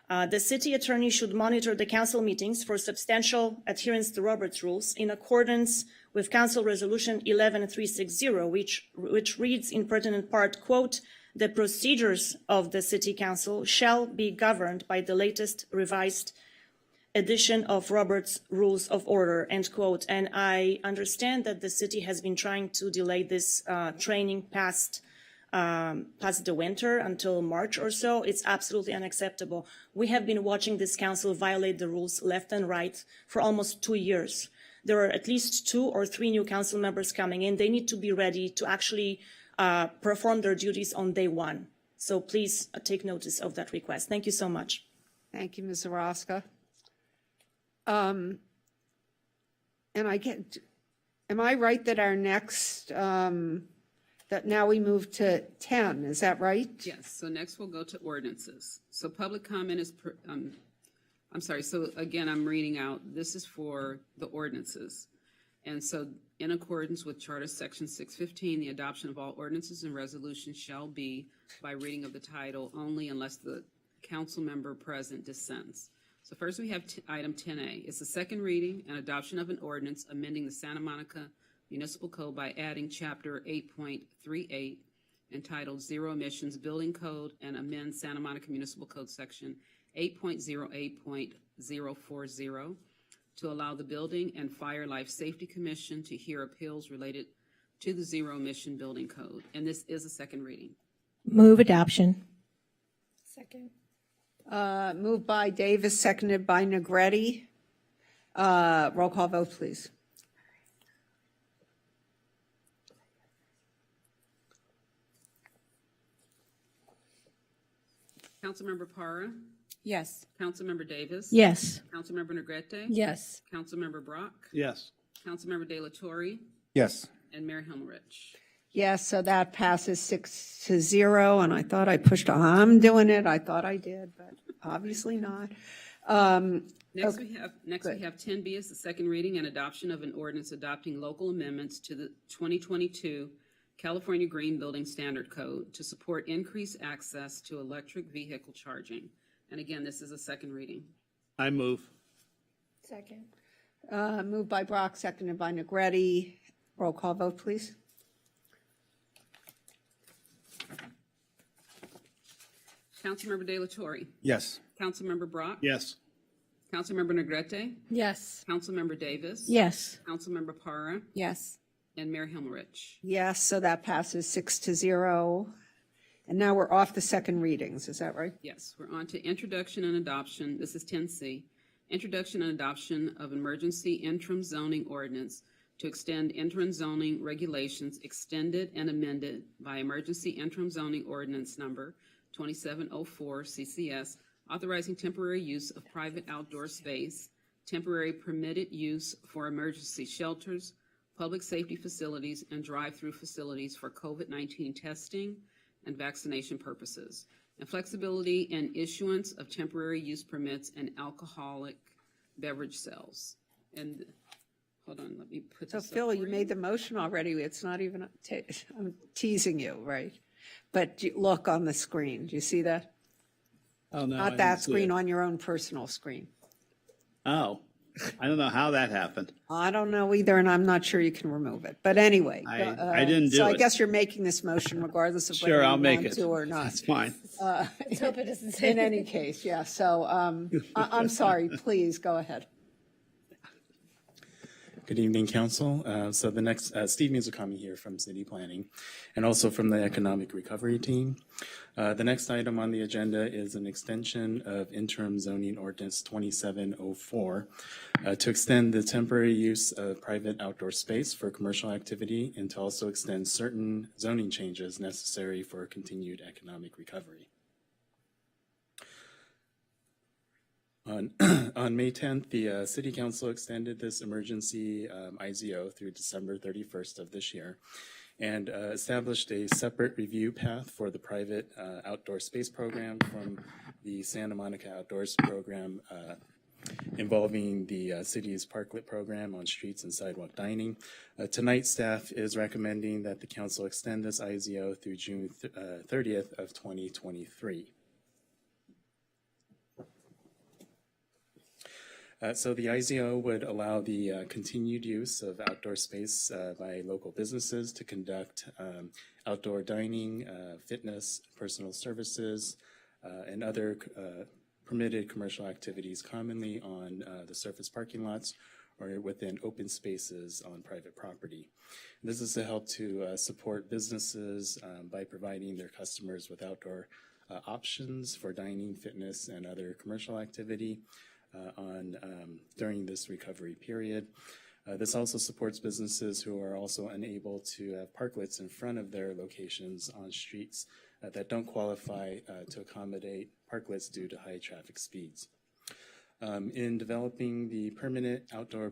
The city attorney should monitor the council meetings for substantial adherence to Robert's rules in accordance with Council Resolution 11360, which reads in pertinent part, quote, "The procedures of the City Council shall be governed by the latest revised edition of Robert's Rules of Order," end quote. And I understand that the city has been trying to delay this training past the winter until March or so. It's absolutely unacceptable. We have been watching this council violate the rules left and right for almost 2 years. There are at least 2 or 3 new council members coming in. They need to be ready to actually perform their duties on day one. So please take notice of that request. Thank you so much. Thank you, Ms. Zaraska. And am I right that our next, that now we move to 10, is that right? Yes, so next we'll go to ordinances. So public comment is, I'm sorry, so again, I'm reading out, this is for the ordinances. And so in accordance with Charter Section 615, the adoption of all ordinances and resolutions shall be by reading of the title only unless the council member present dissents. So first we have item 10A. It's the second reading and adoption of an ordinance amending the Santa Monica Municipal Code by adding Chapter 8.38 entitled Zero Emissions Building Code and amend Santa Monica Municipal Code Section 8.08.040 to allow the Building and Fire Life Safety Commission to hear appeals related to the Zero Emission Building Code. And this is a second reading. Move adoption. Second. Moved by Davis, seconded by Negretti. Roll call vote, please. Councilmember Parra? Yes. Councilmember Davis? Yes. Councilmember Negrete? Yes. Councilmember Brock? Yes. Councilmember De La Torre? Yes. And Mayor Himmerich. Yes, so that passes 6-0, and I thought I pushed, I'm doing it, I thought I did, but obviously not. Next we have 10B is the second reading and adoption of an ordinance adopting local amendments to the 2022 California Green Building Standard Code to support increased access to electric vehicle charging. And again, this is a second reading. I move. Second. Moved by Brock, seconded by Negretti. Roll call vote, please. Councilmember De La Torre? Yes. Councilmember Brock? Yes. Councilmember Negrete? Yes. Councilmember Davis? Yes. Councilmember Parra? Yes. And Mayor Himmerich. Yes, so that passes 6-0. And now we're off the second readings, is that right? Yes, we're on to introduction and adoption. This is 10C. Introduction and adoption of emergency interim zoning ordinance to extend interim zoning regulations extended and amended by emergency interim zoning ordinance number 2704 CCS, authorizing temporary use of private outdoor space, temporary permitted use for emergency shelters, public safety facilities, and drive-through facilities for COVID-19 testing and vaccination purposes, and flexibility in issuance of temporary use permits and alcoholic beverage sales. And hold on, let me put So this up Phil, for you made the motion already. It's not even, I'm teasing you, right? But look on the screen. Do you see that? Oh, no. I Not didn't that see screen, it. on your own personal screen. Oh, I don't know how that happened. I don't know either, and I'm not sure you can remove it. But anyway. I didn't do So I it. guess you're making this motion regardless of whether Sure, you I'll make want it. to or not. That's fine. Let's hope it doesn't say. In any case, yeah. So I'm sorry, please go ahead. Good evening, Council. So the next, Steve Mizukami here from City Planning and also from the Economic Recovery Team. The next item on the agenda is an extension of interim zoning ordinance 2704 to extend the temporary use of private outdoor space for commercial activity and to also extend certain zoning changes necessary for continued economic recovery. On May 10th, the City Council extended this emergency IZO through December 31st of this year. and established a separate review path for the private outdoor space program from the Santa Monica Outdoors program involving the city's parklet program on streets and sidewalk dining. Tonight, staff is recommending that the council extend this IZO through June 30th of 2023. So the IZO would allow the continued use of outdoor space by local businesses to conduct outdoor dining, fitness, personal services, and other permitted commercial activities commonly on the surface parking lots or within open spaces on private property. This is to help to support businesses by providing their customers with outdoor options for dining, fitness, and other commercial activity during this recovery period. This also supports businesses who are also unable to have parklets in front of their locations on streets that don't qualify to accommodate parklets due to high traffic speeds. In developing the permanent outdoor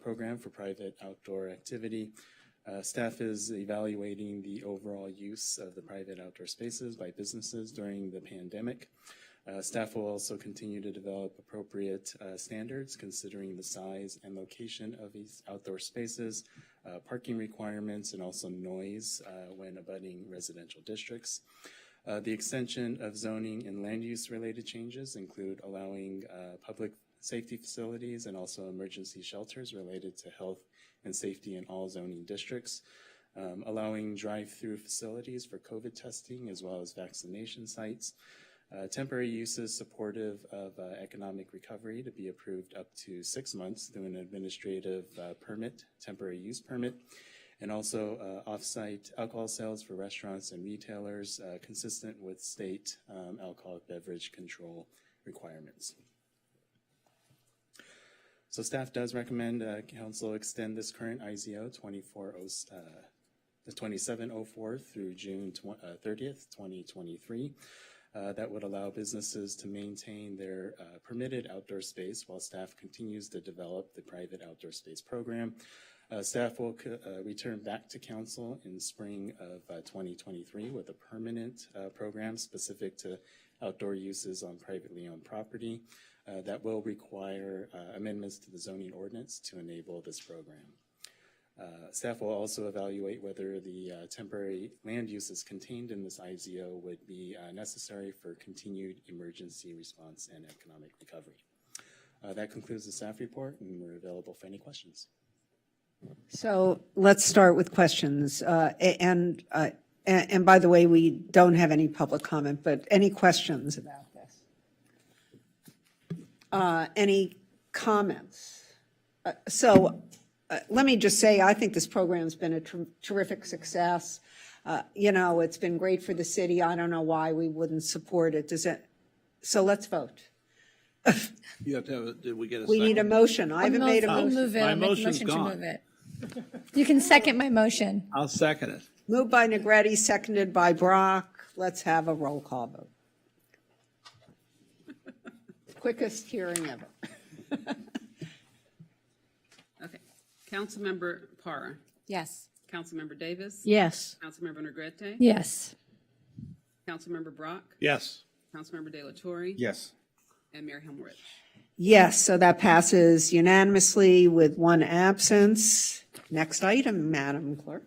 program for private outdoor activity, staff is evaluating the overall use of the private outdoor spaces by businesses during the pandemic. Staff will also continue to develop appropriate standards considering the size and location of these outdoor spaces, parking requirements, and also noise when abutting residential districts. The extension of zoning and land use related changes include allowing public safety facilities and also emergency shelters related to health and safety in all zoning districts, allowing drive-through facilities for COVID testing as well as vaccination sites, temporary uses supportive of economic recovery to be approved up to 6 months through an administrative permit, temporary use permit, and also off-site alcohol sales for restaurants and retailers consistent with state alcoholic beverage control requirements. So staff does recommend council extend this current IZO 2704 through June 30th, 2023. That would allow businesses to maintain their permitted outdoor space while staff continues to develop the private outdoor space program. Staff will return back to council in spring of 2023 with a permanent program specific to outdoor uses on privately owned property that will require amendments to the zoning ordinance to enable this program. Staff will also evaluate whether the temporary land uses contained in this IZO would be necessary for continued emergency response and economic recovery. That concludes the staff report, and we're available for any questions. So let's start with questions. And by the way, we don't have any public comment, but any questions about this? Any comments? Let me just say, I think this program's been a terrific success. You know, it's been great for the city. I don't know why we wouldn't support it. So let's vote. You have to have did we get a We second? need a motion. I haven't made a I'll motion. move it. My I'll make a motion's motion to gone. move it. You can second my motion. I'll second it. Moved by Negretti, seconded by Brock. Let's have a roll call vote. Quickest hearing ever. Okay. Councilmember Parra. Yes. Councilmember Davis. Yes. Councilmember Negrete. Yes. Councilmember Brock. Yes. Councilmember De La Torre. Yes. And Mayor Himmelrich. Yes, so that passes unanimously with one absence. Next item, Madam Clerk.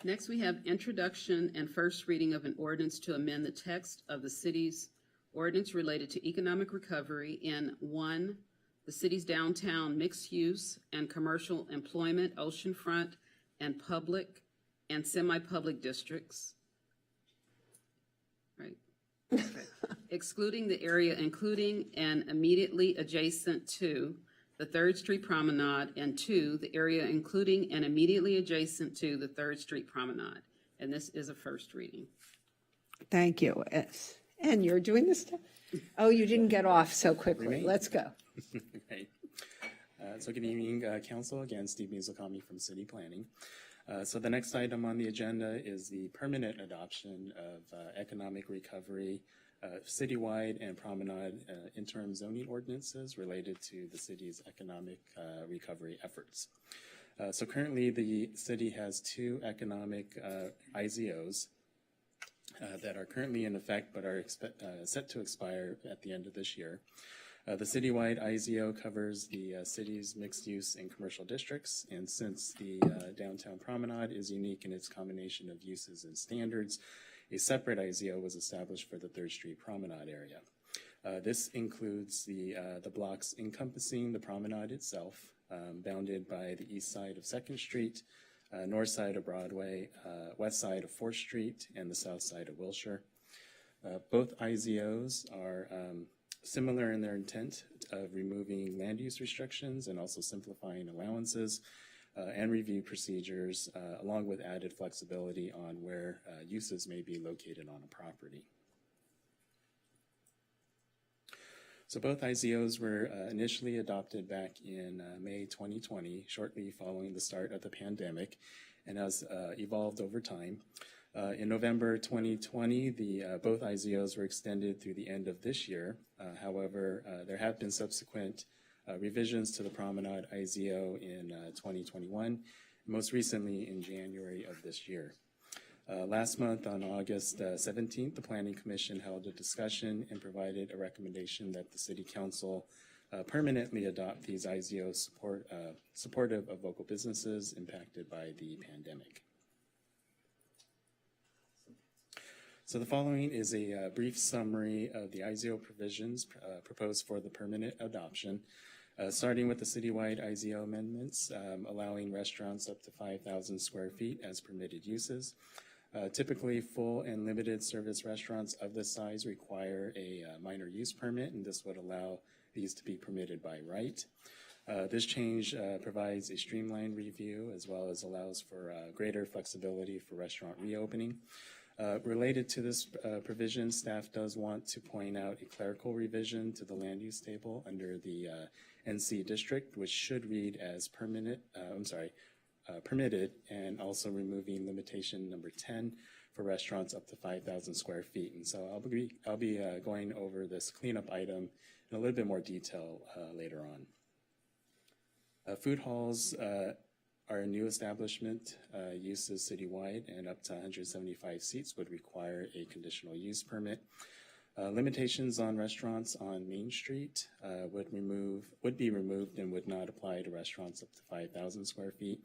Next, we have introduction and first reading of an ordinance to amend the text of the city's ordinance related to economic recovery in 1, the city's downtown mixed use and commercial employment, oceanfront, and public and semi-public districts. Right. Excluding the area including and immediately adjacent to the 3rd Street Promenade, and 2, the area including and immediately adjacent to the 3rd Street Promenade. And this is a first reading. Thank you. Yes. And you're doing this stuff? Oh, you didn't get off so quickly. Remain. Let's go. Right. So good evening, Council. Again, Steve Mizukami from City Planning. So the next item on the agenda is the permanent adoption of economic recovery citywide and promenade interim zoning ordinances related to the city's economic recovery efforts. So currently, the city has 2 economic IZOs that are currently in effect but are set to expire at the end of this year. The citywide IZO covers the city's mixed-use and commercial districts, and since the downtown promenade is unique in its combination of uses and standards, a separate IZO was established for the 3rd Street Promenade area. This includes the blocks encompassing the promenade itself, bounded by the east side of 2nd Street, north side of Broadway, west side of 4th Street, and the south side of Wilshire. Both IZOs are similar in their intent of removing land use restrictions and also simplifying allowances and review procedures, along with added flexibility on where uses may be located on a property. So both IZOs were initially adopted back in May 2020, shortly following the start of the pandemic, and has evolved over time. In November 2020, both IZOs were extended through the end of this year. However, there have been subsequent revisions to the Promenade IZO in 2021, most recently in January of this year. Last month, on August 17th, the Planning Commission held a discussion and provided a recommendation that the City Council permanently adopt these IZOs supportive of local businesses impacted by the pandemic. So the following is a brief summary of the IZO provisions proposed for the permanent adoption, starting with the citywide IZO amendments, allowing restaurants up to 5,000 square feet as permitted uses. Typically, full and limited service restaurants of this size require a minor use permit, and this would allow these to be permitted by right. This change provides a streamlined review as well as allows for greater flexibility for restaurant reopening. Related to this provision, staff does want to point out a clerical revision to the land use table under the NC district, which should read as permitted, and also removing limitation number 10 for restaurants up to 5,000 square feet. And so I'll be going over this cleanup item in a little bit more detail later on. Food halls are a new establishment, uses citywide, and up to 175 seats would require a conditional use permit. Limitations on restaurants on Main Street would be removed and would not apply to restaurants up to 5,000 square feet.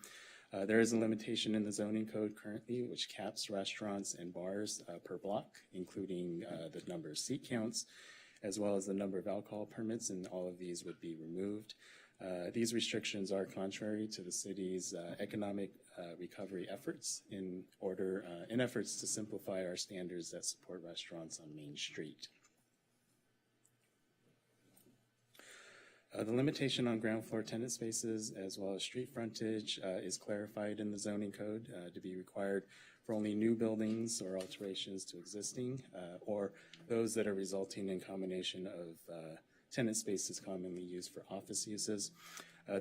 There is a limitation in the zoning code currently which caps restaurants and bars per block, including the number of seat counts, as well as the number of alcohol permits, and all of these would be removed. These restrictions are contrary to the city's economic recovery efforts in efforts to simplify our standards that support restaurants on Main Street. The limitation on ground floor tenant spaces as well as street frontage is clarified in the zoning code to be required for only new buildings or alterations to existing or those that are resulting in combination of tenant spaces commonly used for office uses.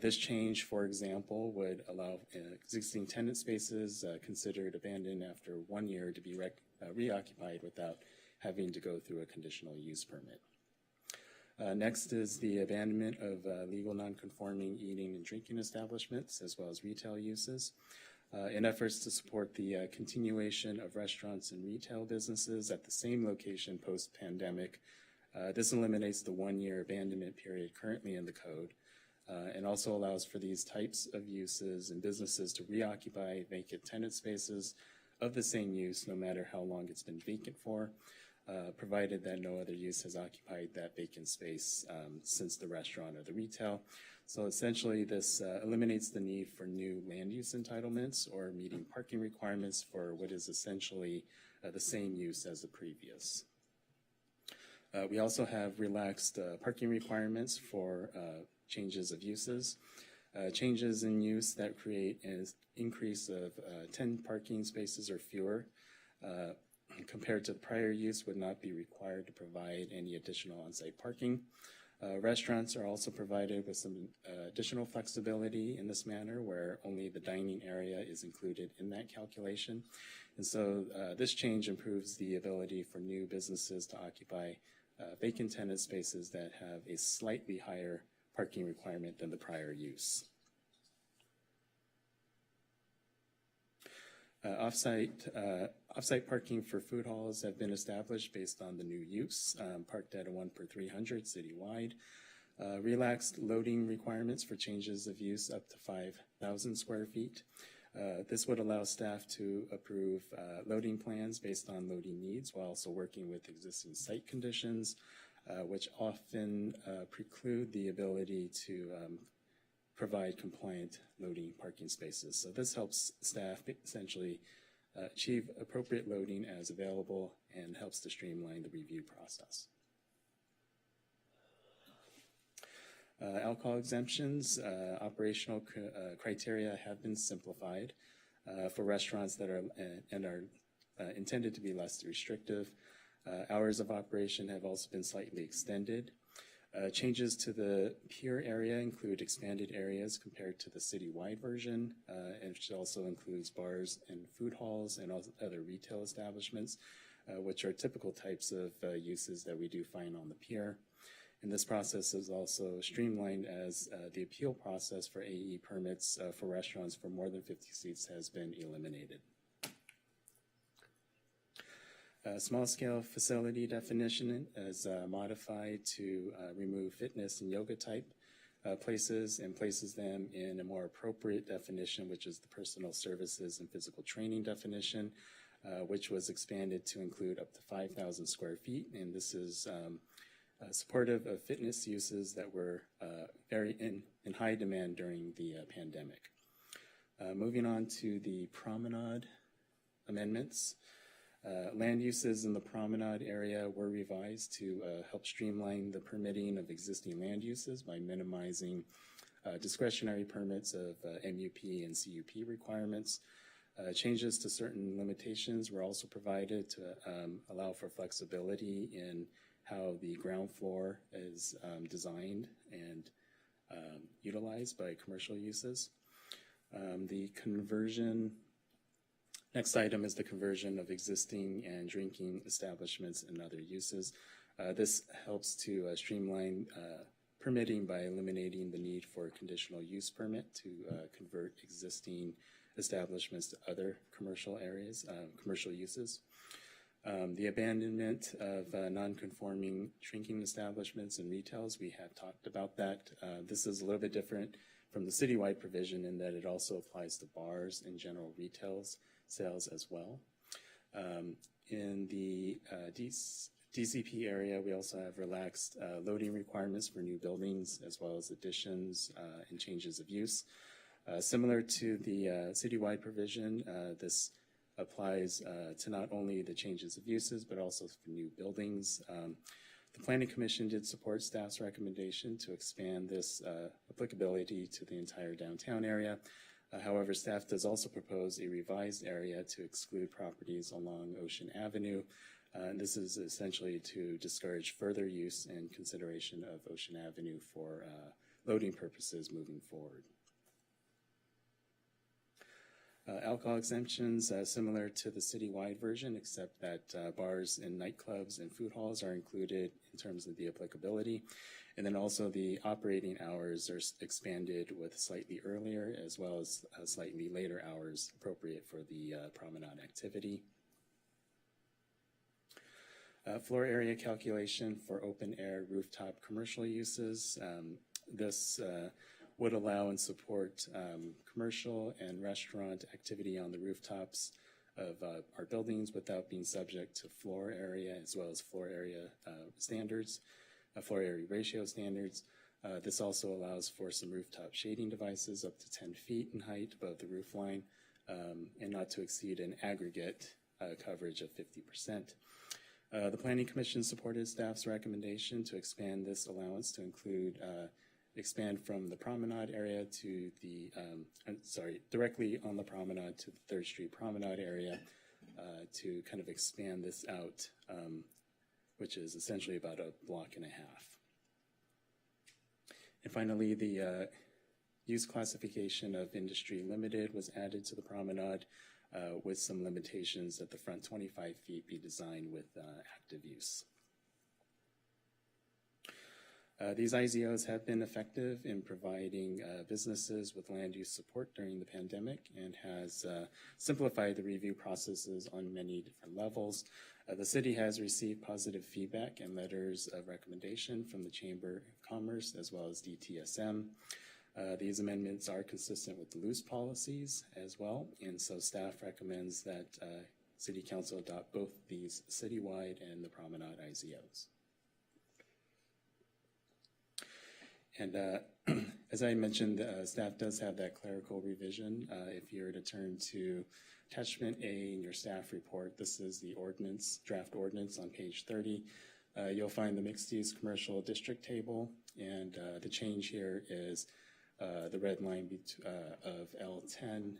This change, for example, would allow existing tenant spaces considered abandoned after 1 year to be reoccupied without having to go through a conditional use permit. Next is the abandonment of legal nonconforming eating and drinking establishments as well as retail uses. In efforts to support the continuation of restaurants and retail businesses at the same location post-pandemic, this eliminates the 1 year abandonment period currently in the code and also allows for these types of uses and businesses to reoccupy vacant tenant spaces of the same use no matter how long it's been vacant for, provided that no other use has occupied that vacant space since the restaurant or the retail. So essentially this eliminates the need for new land use entitlements or meeting parking requirements for what is essentially the same use as the previous. We also have relaxed parking requirements for changes of uses. Changes in use that create an increase of 10 parking spaces or fewer compared to the prior use would not be required to provide any additional on-site parking. Restaurants are also provided with some additional flexibility in this manner where only the dining area is included in that calculation. And so this change improves the ability for new businesses to occupy vacant tenant spaces that have a slightly higher parking requirement than the prior use. Off-site parking for food halls have been established based on the new use, parked at a 1 per 300 citywide. Relaxed loading requirements for changes of use up to 5,000 square feet. This would allow staff to approve loading plans based on loading needs while also working with existing site conditions, which often preclude the ability to provide compliant loading parking spaces. So this helps staff essentially achieve appropriate loading as available and helps to streamline the review process. Alcohol exemptions, operational criteria have been simplified for restaurants that are intended to be less restrictive. Hours of operation have also been slightly extended. Changes to the pier area include expanded areas compared to the citywide version, and which also includes bars and food halls and other retail establishments, which are typical types of uses that we do find on the pier. And this process is also streamlined as the appeal process for AE permits for restaurants for more than 50 seats has been eliminated. Small-scale facility definition is modified to remove fitness and yoga type places and places them in a more appropriate definition, which is the personal services and physical training definition, which was expanded to include up to 5,000 square feet. And this is supportive of fitness uses that were very in high demand during the pandemic. Moving on to the promenade amendments. Land uses in the promenade area were revised to help streamline the permitting of existing land uses by minimizing discretionary permits of MUP and CUP requirements. Changes to certain limitations were also provided to allow for flexibility in how the ground floor is designed and utilized by commercial uses. Next item is the conversion of existing and drinking establishments and other uses. This helps to streamline permitting by eliminating the need for a conditional use permit to convert existing establishments to other commercial areas, commercial uses. The abandonment of non-conforming drinking establishments and retails, we have talked about that. This is a little bit different from the citywide provision in that it also applies to bars and general retails sales as well. In the DCP area, we also have relaxed loading requirements for new buildings as well as additions and changes of use. Similar to the citywide provision, this applies to not only the changes of uses, but also for new buildings. The Planning Commission did support staff's recommendation to expand this applicability to the entire downtown area. However, staff does also propose a revised area to exclude properties along Ocean Avenue. And this is essentially to discourage further use and consideration of Ocean Avenue for loading purposes moving forward. Alcohol exemptions, similar to the citywide version, except that bars and nightclubs and food halls are included in terms of the applicability. And then also the operating hours are expanded with slightly earlier as well as slightly later hours appropriate for the promenade activity. Floor area calculation for open air rooftop commercial uses. This would allow and support commercial and restaurant activity on the rooftops of our buildings without being subject to floor area as well as floor area standards, floor area ratio standards. This also allows for some rooftop shading devices up to 10 feet in height above the roof line and not to exceed an aggregate coverage of 50%. The Planning Commission supported staff's recommendation to expand this allowance to include expand from the promenade area to the, directly on the promenade to the 3rd Street Promenade area to kind of expand this out, which is essentially about a block and a half. And finally, the use classification of industry limited was added to the promenade with some limitations that the front 25 feet be designed with active use. These IZOs have been effective in providing businesses with land use support during the pandemic and has simplified the review processes on many different levels. The city has received positive feedback and letters of recommendation from the Chamber of Commerce as well as DTSM. These amendments are consistent with the loose policies as well, and so staff recommends that City Council adopt both these citywide and the Promenade IZOs. And as I mentioned, staff does have that clerical revision. If you were to turn to attachment A in your staff report, this is the ordinance, draft ordinance on page 30. You'll find the mixed-use commercial district table, and the change here is the red line of L10.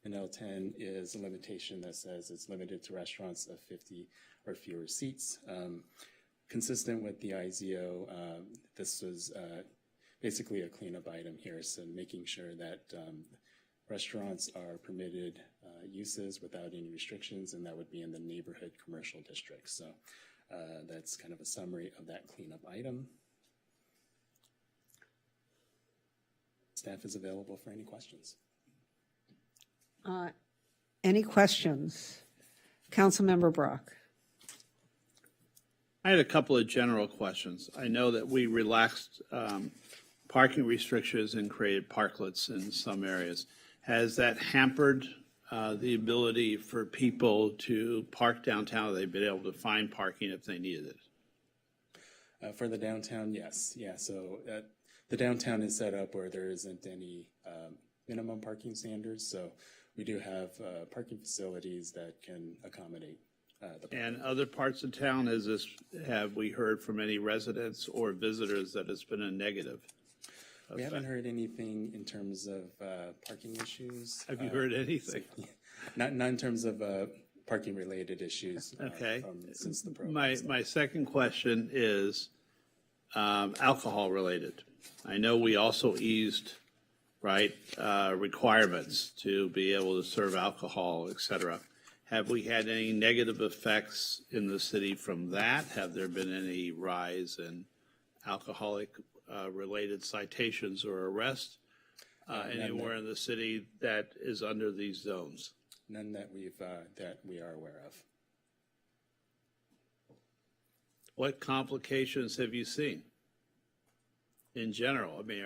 And L10 is a limitation that says it's limited to restaurants of 50 or fewer seats. Consistent with the IZO, this was basically a cleanup item here, so making sure that restaurants are permitted uses without any restrictions, and that would be in the neighborhood commercial district. So that's kind of a summary of that cleanup item. Staff is available for any questions. Any questions? Councilmember Brock. I had a couple of general questions. I know that we relaxed parking restrictions and created parklets in some areas. Has that hampered the ability for people to park downtown? Have they been able to find parking if they needed it? For the downtown, yes. Yeah, so the downtown is set up where there isn't any minimum parking standards, so we do have parking facilities that can accommodate and other parts of town, have we heard from any residents or visitors that it's been a negative? We haven't heard anything in terms of parking issues. Have you heard anything? Not in terms of parking-related issues. Okay. Since the program. My second question is alcohol-related. I know we also eased, requirements to be able to serve alcohol, et cetera. Have we had any negative effects in the city from that? Have there been any rise in alcoholic related citations or arrests anywhere in the city that is under these zones? None that we are aware of. What complications have you seen in general? I mean,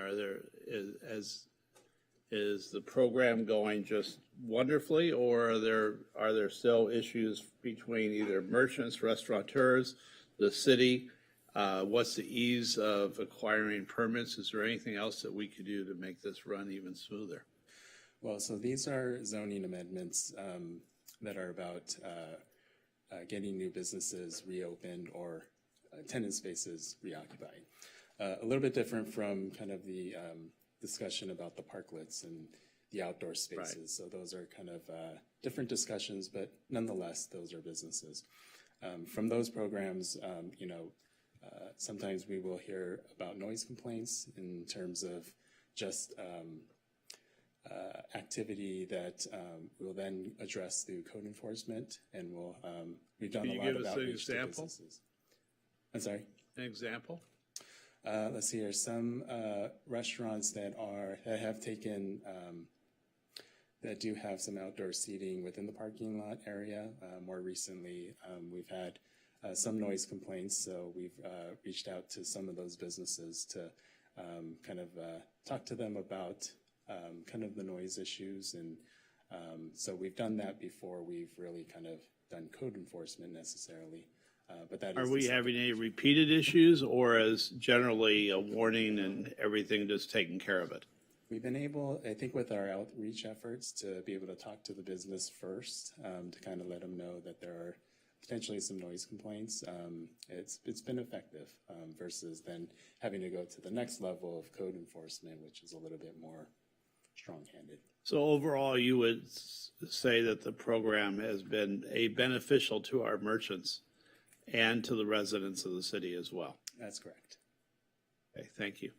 is the program going just wonderfully, or are there still issues between either merchants, restaurateurs, the city? What's the ease of acquiring permits? Is there anything else that we could do to make this run even smoother? Well, so these are zoning amendments that are about getting new businesses reopened or tenant spaces reoccupied. A little bit different from kind of the discussion about the parklets and the outdoor spaces. Right. So those are kind of different discussions, but nonetheless, those are businesses. From those programs, sometimes we will hear about noise complaints in terms of just activity that we'll then address through code enforcement, and we've done a lot of outreach to businesses. I'm sorry? An example? Let's see here. Some restaurants that have taken that do have some outdoor seating within the parking lot area. More recently, we've had some noise complaints, so we've reached out to some of those businesses to kind of talk to them about kind of the noise issues, and so we've done that before we've really kind of done code enforcement necessarily. But that are we having any repeated issues, or is generally a warning and everything just taken care of it? We've been able, I think, with our outreach efforts to be able to talk to the business first to kind of let them know that there are potentially some noise complaints. It's been effective versus then having to go to the next level of code enforcement, which is a little bit more strong-handed. So overall, you would say that the program has been beneficial to our merchants and to the residents of the city as well. That's correct. Okay, thank you.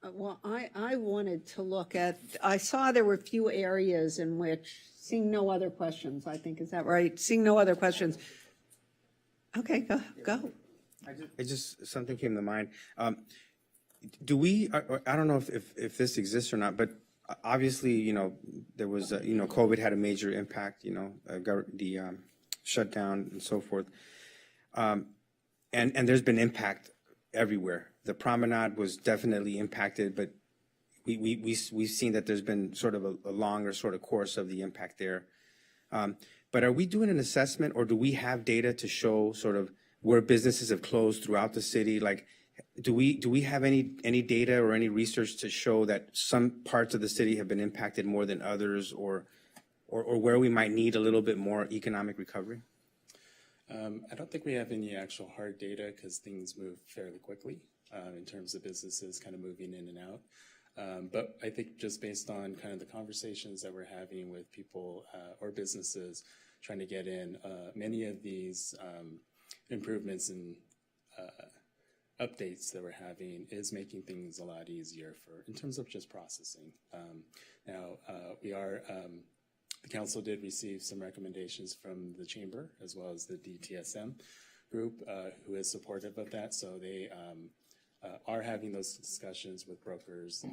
Well, I wanted to look at, I saw there were a few areas in which, seeing no other questions, I think, is that right? Seeing no other questions. Okay, go. Something came to mind. Do we, I don't know if this exists or not, but obviously, there was, COVID had a major impact, the shutdown and so forth. And there's been impact everywhere. The promenade was definitely impacted, but we've seen that there's been sort of a longer sort of course of the impact there. But are we doing an assessment, or do we have data to show sort of where businesses have closed throughout the city? Like, do we have any data or any research to show that some parts of the city have been impacted more than others, or where we might need a little bit more economic recovery? I don't think we have any actual hard data because things move fairly quickly in terms of businesses kind of moving in and out. But I think just based on kind of the conversations that we're having with people or businesses trying to get in, many of these improvements and updates that we're having is making things a lot easier in terms of just processing. Now, the council did receive some recommendations from the chamber as well as the DTSM group who is supportive of that. So they are having those discussions with brokers,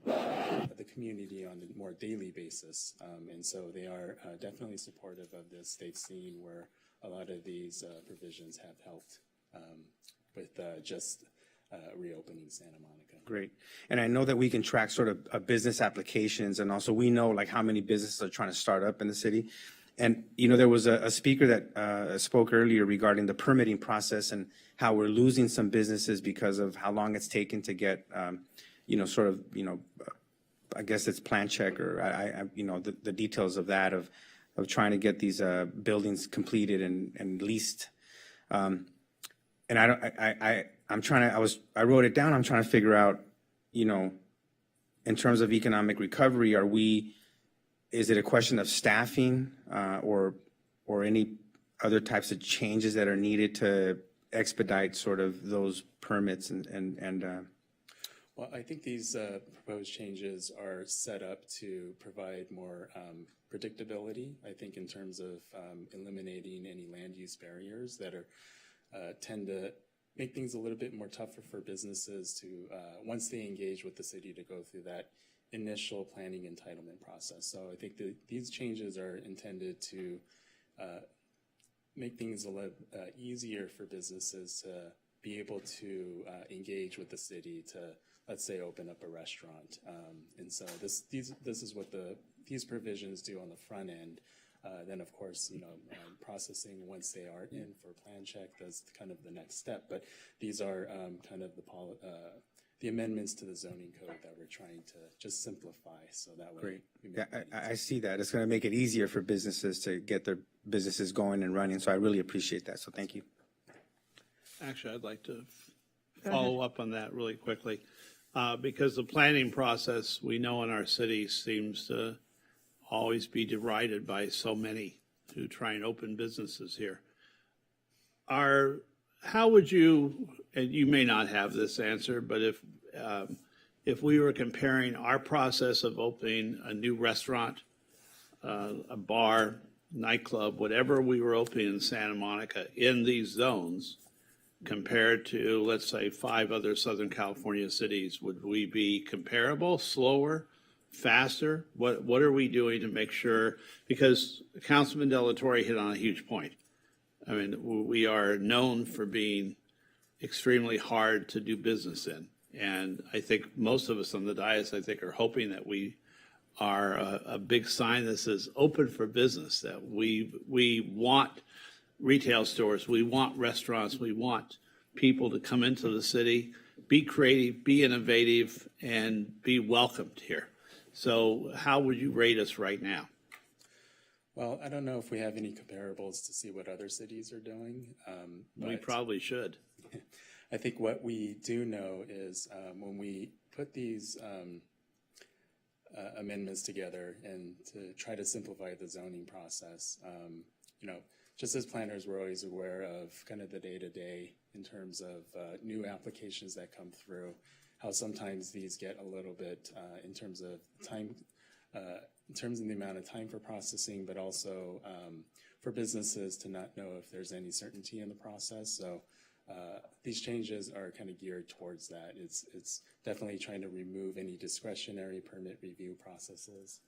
the community on a more daily basis. And so they are definitely supportive of this. They've seen where a lot of these provisions have helped with just reopening Santa Monica. Great. And I know that we can track sort of business applications, and also we know like how many businesses are trying to start up in the city. And, there was a speaker that spoke earlier regarding the permitting process and how we're losing some businesses because of how long it's taken to get, I guess it's plan check or, the details of that, of trying to get these buildings completed and leased. And I wrote it down. I'm trying to figure out, in terms of economic recovery, is it a question of staffing or any other types of changes that are needed to expedite sort of those permits Well, I think these proposed changes are set up to provide more predictability, I think, in terms of eliminating any land use barriers that tend to make things a little bit more tougher for businesses to, once they engage with the city, to go through that initial planning entitlement process. So I think these changes are intended to make things a little easier for businesses to be able to engage with the city to, let's say, open up a restaurant. And so this is what these provisions do on the front end. Then, of course, processing once they are in for plan check, that's kind of the next step. But these are kind of the amendments to the zoning code that we're trying to just simplify, so that way. Great. Yeah, I see that. It's going to make it easier for businesses to get their businesses going and running. So I really appreciate that. So thank you. Actually, I'd like to follow up on that really quickly, because the planning process we know in our city seems to always be derided by so many who try and open businesses here. How would you, and you may not have this answer, but if we were comparing our process of opening a new restaurant, a bar, nightclub, whatever we were opening in Santa Monica in these zones, compared to, let's say, 5 other Southern California cities, would we be comparable, slower, faster? What are we doing to make sure? Because Councilman Delatorre hit on a huge point. I mean, we are known for being extremely hard to do business in. And I think most of us on the dais, I think, are hoping that we are a big sign that says open for business, that we want retail stores, we want restaurants, we want people to come into the city, be creative, be innovative, and be welcomed here. So how would you rate us right now? Well, I don't know if we have any comparables to see what other cities are doing. We probably should. I think what we do know is when we put these amendments together and to try to simplify the zoning process, just as planners, we're always aware of kind of the day-to-day in terms of new applications that come through, how sometimes these get a little bit in terms of time, in terms of the amount of time for processing, but also for businesses to not know if there's any certainty in the process. So these changes are kind of geared towards that. It's definitely trying to remove any discretionary permit review processes.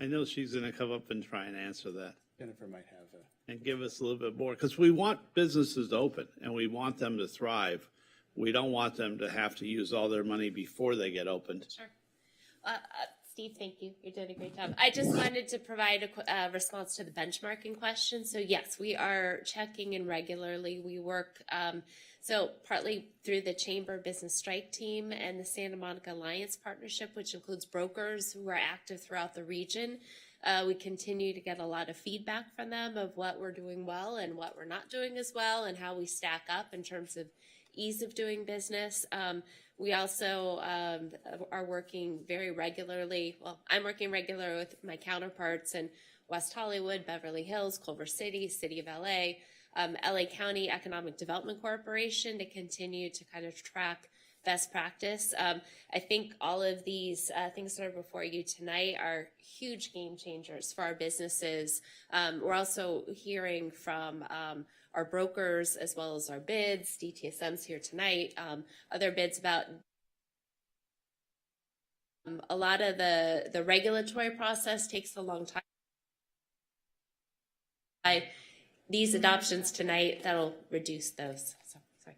I know she's going to come up and try and answer that Jennifer might have and give us a little bit more, because we want businesses to open and we want them to thrive. We don't want them to have to use all their money before they get opened. Sure. Steve, thank you. You're doing a great job. I just wanted to provide a response to the benchmarking question. So yes, we are checking in regularly. We work so partly through the Chamber Business Strike Team and the Santa Monica Alliance Partnership, which includes brokers who are active throughout the region. We continue to get a lot of feedback from them of what we're doing well and what we're not doing as well, and how we stack up in terms of ease of doing business. We also are working very regularly. Well, I'm working regularly with my counterparts in West Hollywood, Beverly Hills, Culver City, City of LA, LA County Economic Development Corporation, to continue to kind of track best practice. I think all of these things that are before you tonight are huge game changers for our businesses. We're also hearing from our brokers as well as our bids. DTSM's here tonight. Other bids about a lot of the regulatory process takes a long time. These adoptions tonight, that'll reduce those. So, sorry.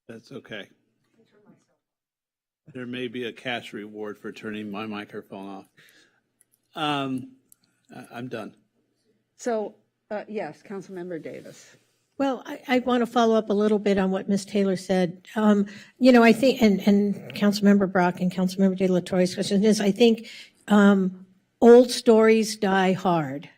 That's okay. There may be a cash reward for turning my microphone off. I'm done. So, yes, Councilmember Davis. Well, I want to follow up a little bit on what Ms. Taylor said. I think, and Councilmember Brock and Councilmember De La Torre's question is, I think old stories die hard.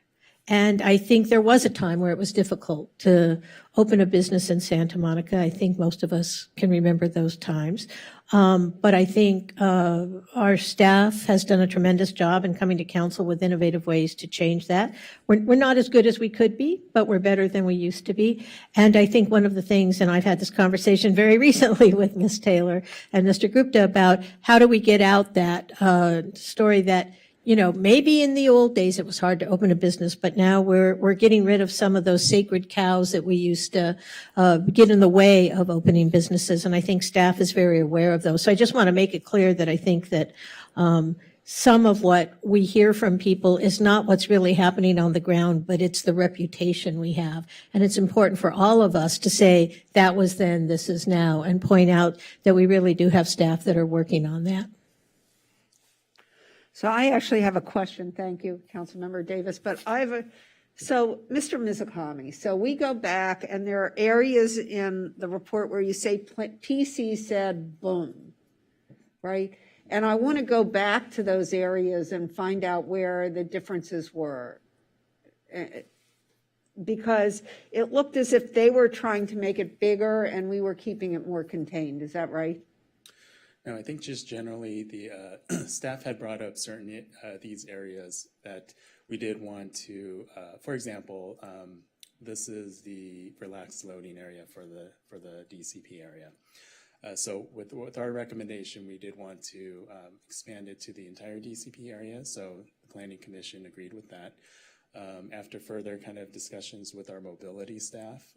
And I think there was a time where it was difficult to open a business in Santa Monica. I think most of us can remember those times. But I think our staff has done a tremendous job in coming to council with innovative ways to change that. We're not as good as we could be, but we're better than we used to be. And I think one of the things, and I've had this conversation very recently with Ms. Taylor and Mr. Gupta about how do we get out that story that, maybe in the old days it was hard to open a business, but now we're getting rid of some of those sacred cows that we used to get in the way of opening businesses. And I think staff is very aware of those. So I just want to make it clear that I think that some of what we hear from people is not what's really happening on the ground, but it's the reputation we have. And it's important for all of us to say that was then, this is now, and point out that we really do have staff that are working on that. So I actually have a question. Thank you, Councilmember Davis. But so Mr. Mizukami, so we go back and there are areas in the report where you say PC said boom, right? And I want to go back to those areas and find out where the differences were. Because it looked as if they were trying to make it bigger and we were keeping it more contained. Is that right? No, I think just generally the staff had brought up certain these areas that we did want to, for example, this is the relaxed loading area for the DCP area. So with our recommendation, we did want to expand it to the entire DCP area. So the Planning Commission agreed with that. After further kind of discussions with our mobility staff,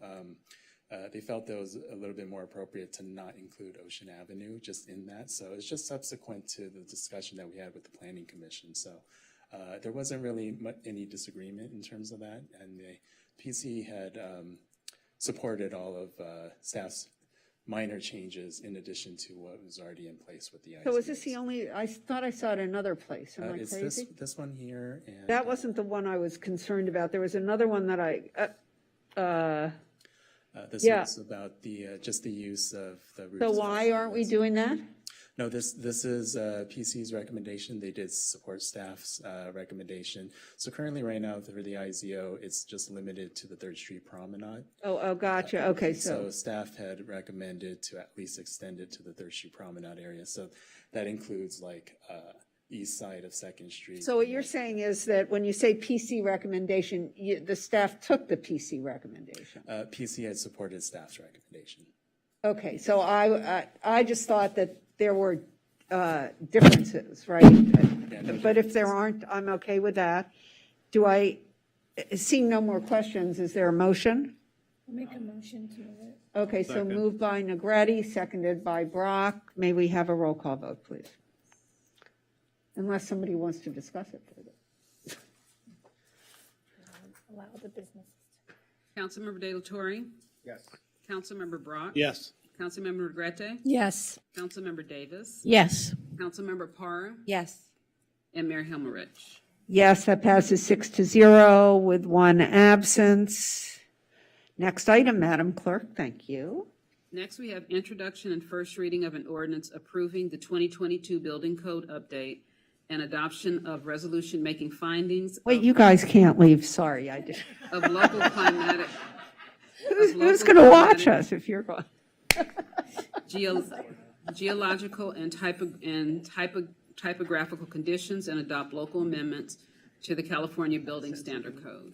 they felt that it was a little bit more appropriate to not include Ocean Avenue just in that. So it's just subsequent to the discussion that we had with the Planning Commission. So there wasn't really any disagreement in terms of that. And the PC had supported all of staff's minor changes in addition to what was already in place with the ICAs. So is this the only, I thought I saw it another place. Am I it's crazy? this one here. And, That wasn't the one I was concerned about. There was another one that this yeah. was about the just the use of the roofs. So why aren't we doing that? No, this is PC's recommendation. They did support staff's recommendation. So currently, right now, for the IZO, it's just limited to the 3rd Street Promenade. Oh, gotcha. Okay, so staff had recommended to at least extend it to the 3rd Street Promenade area. So that includes like east side of Second Street. So what you're saying is that when you say PC recommendation, the staff took the PC recommendation? PC had supported staff's recommendation. Okay, so I just thought that there were differences, right? But if there aren't, I'm okay with that. Seeing no more questions, is there a motion? Make a motion to. Okay, so moved by Negretti, seconded by Brock. May we have a roll call vote, please? Unless somebody wants to discuss it further. Allow the business. Councilmember De La Torre? Yes. Councilmember Brock? Yes. Councilmember Negrete? Yes. Councilmember Davis? Yes. Councilmember Parra? Yes. And Mayor Himmerich. Yes, that passes 6-0 with one absence. Next item, Madam Clerk, thank you. Next, we have introduction and first reading of an ordinance approving the 2022 Building Code update and adoption of resolution making findings Wait, you guys can't leave, sorry, I did. of local climatic. Who's going to watch us if you're going? Geological and typographical conditions and adopt local amendments to the California Building Standard Code.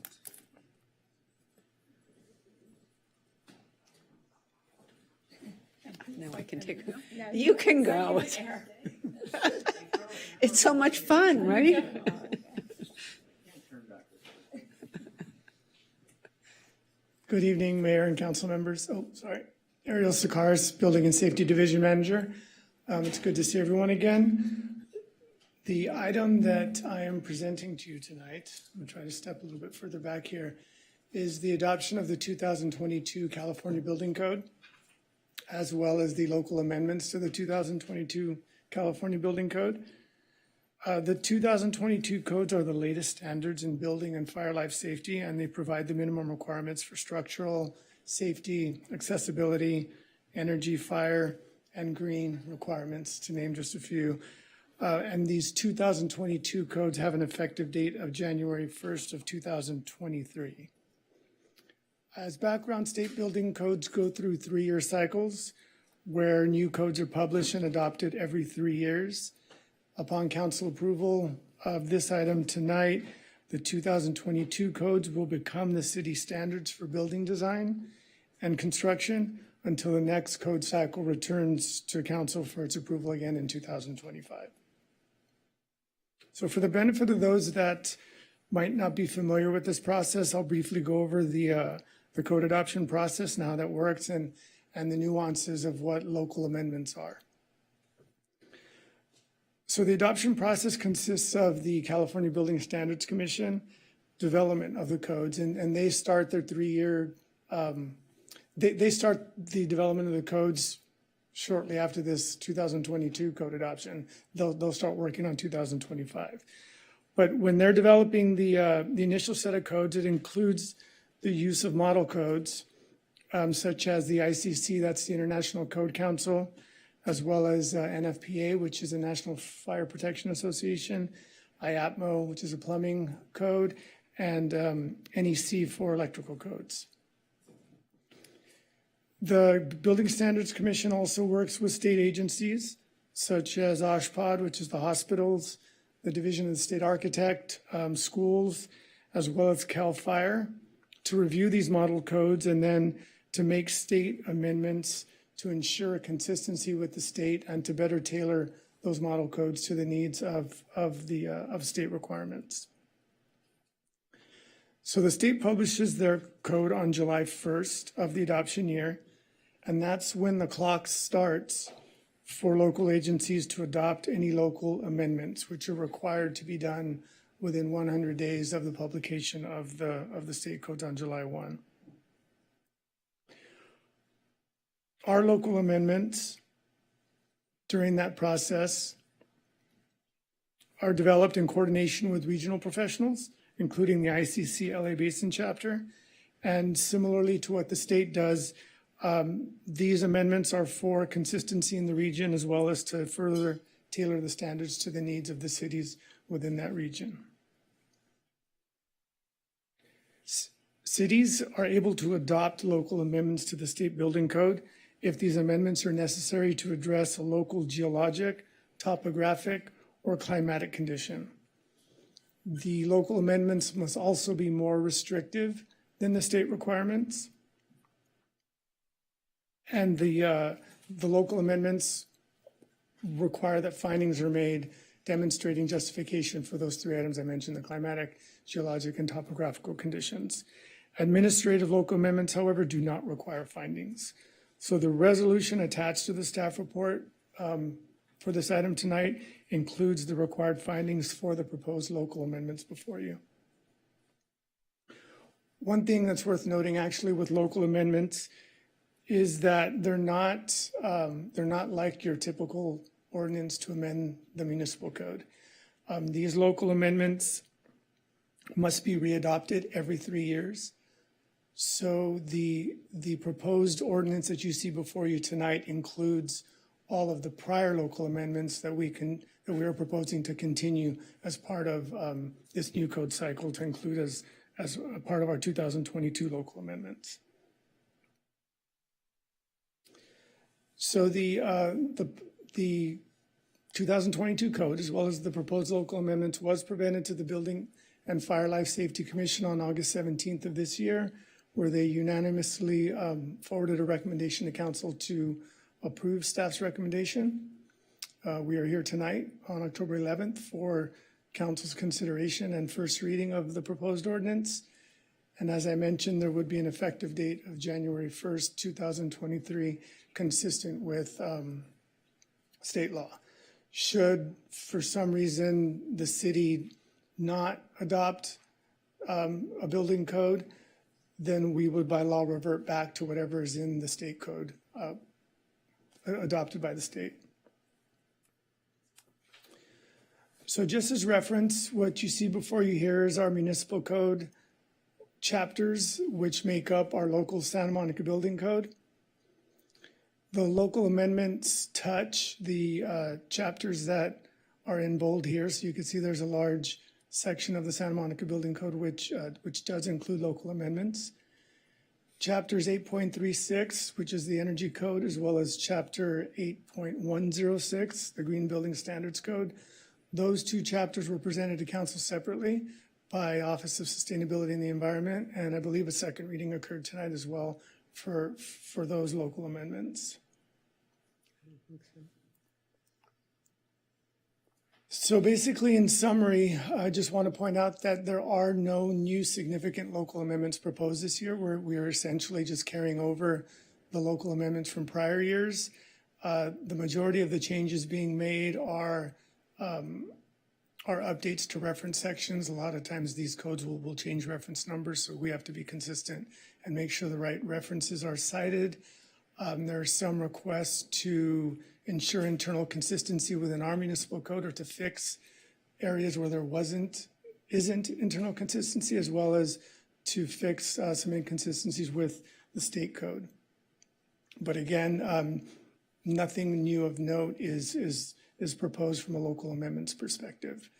Now I can take, you can go. It's so much fun, right? Good evening, Mayor and council members. Oh, sorry. Ariel Sakaris, Building and Safety Division Manager. It's good to see everyone again. The item that I am presenting to you tonight, I'm going to try to step a little bit further back here, is the adoption of the 2022 California Building Code, as well as the local amendments to the 2022 California Building Code. The 2022 codes are the latest standards in building and fire life safety, and they provide the minimum requirements for structural safety, accessibility, energy, fire, and green requirements, to name just a few. And these 2022 codes have an effective date of January 1st of 2023. As background, state building codes go through 3-year cycles where new codes are published and adopted every 3 years. Upon council approval of this item tonight, the 2022 codes will become the city standards for building design and construction until the next code cycle returns to council for its approval again in 2025. So for the benefit of those that might not be familiar with this process, I'll briefly go over the code adoption process and how that works and the nuances of what local amendments are. So the adoption process consists of the California Building Standards Commission development of the codes, and they start their 3-year, they start the development of the codes shortly after this 2022 code adoption. They'll start working on 2025. But when they're developing the initial set of codes, it includes the use of model codes, such as the ICC, that's the International Code Council, as well as NFPA, which is the National Fire Protection Association, IAPMO, which is a plumbing code, and NEC for electrical codes. The Building Standards Commission also works with state agencies, such as OSHPD, which is the hospitals, the Division of the State Architect, schools, as well as CAL FIRE, to review these model codes and then to make state amendments to ensure consistency with the state and to better tailor those model codes to the needs of state requirements. So the state publishes their code on July 1st of the adoption year, and that's when the clock starts for local agencies to adopt any local amendments, which are required to be done within 100 days of the publication of the state codes on July 1. Our local amendments during that process are developed in coordination with regional professionals, including the ICC LA Basin chapter. And similarly to what the state does, these amendments are for consistency in the region as well as to further tailor the standards to the needs of the cities within that region. Cities are able to adopt local amendments to the state building code if these amendments are necessary to address a local geologic, topographic, or climatic condition. The local amendments must also be more restrictive than the state requirements. And the local amendments require that findings are made demonstrating justification for those three items I mentioned, the climatic, geologic, and topographical conditions. Administrative local amendments, however, do not require findings. So the resolution attached to the staff report for this item tonight includes the required findings for the proposed local amendments before you. One thing that's worth noting actually with local amendments is that they're not like your typical ordinance to amend the municipal code. These local amendments must be readopted every 3 years. So the proposed ordinance that you see before you tonight includes all of the prior local amendments that we are proposing to continue as part of this new code cycle to include as a part of our 2022 local amendments. So the 2022 code, as well as the proposed local amendments, was presented to the Building and Fire Life Safety Commission on August 17th of this year, where they unanimously forwarded a recommendation to council to approve staff's recommendation. We are here tonight on October 11th for council's consideration and first reading of the proposed ordinance. And as I mentioned, there would be an effective date of January 1st, 2023, consistent with state law. Should, for some reason, the city not adopt a building code, then we would by law revert back to whatever is in the state code adopted by the state. So just as reference, what you see before you here is our municipal code chapters, which make up our local Santa Monica Building Code. The local amendments touch the chapters that are in bold here. So you can see there's a large section of the Santa Monica Building Code which does include local amendments. Chapters 8.36, which is the Energy Code, as well as Chapter 8.106, the Green Building Standards Code. Those two chapters were presented to council separately by Office of Sustainability and the Environment, and I believe a second reading occurred tonight as well for those local amendments. So basically, in summary, I just want to point out that there are no new significant local amendments proposed this year. We are essentially just carrying over the local amendments from prior years. The majority of the changes being made are updates to reference sections. A lot of times these codes will change reference numbers, so we have to be consistent and make sure the right references are cited. There are some requests to ensure internal consistency within our municipal code or to fix areas where there isn't internal consistency, as well as to fix some inconsistencies with the state code. But again, nothing new of note is proposed from a local amendments perspective.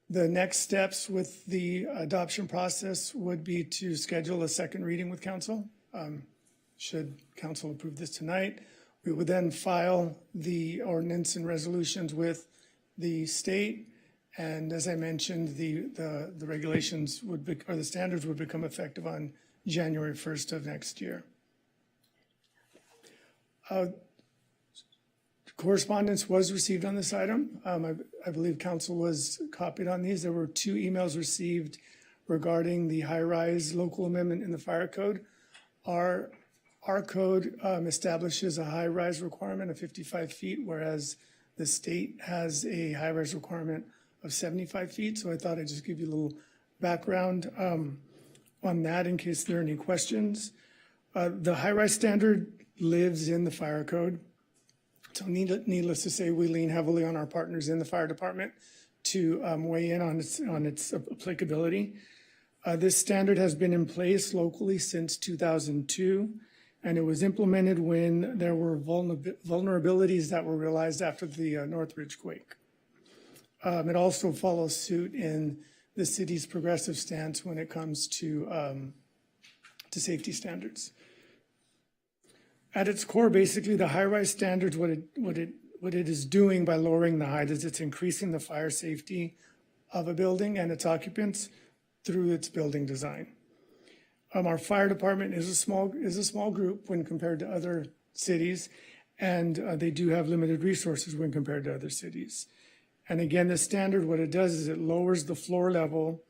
The next steps with the adoption process would be to schedule a second reading with council. Should council approve this tonight, we would then file the ordinance and resolutions with the state. And as I mentioned, the regulations or the standards would become effective on January 1st of next year. Correspondence was received on this item. I believe council was copied on these. There were 2 emails received regarding the high-rise local amendment in the fire code. Our code establishes a high-rise requirement of 55 feet, whereas the state has a high-rise requirement of 75 feet. So I thought I'd just give you a little background on that in case there are any questions. The high-rise standard lives in the fire code. So needless to say, we lean heavily on our partners in the fire department to weigh in on its applicability. This standard has been in place locally since 2002, and it was implemented when there were vulnerabilities that were realized after the Northridge quake. It also follows suit in the city's progressive stance when it comes to safety standards. At its core, basically, the high-rise standards, what what it is doing by lowering the height is it's increasing the fire safety of a building and its occupants through its building design. Our fire department is a small group when compared to other cities, and they do have limited resources when compared to other cities. And again, the standard, what it does is it lowers the floor level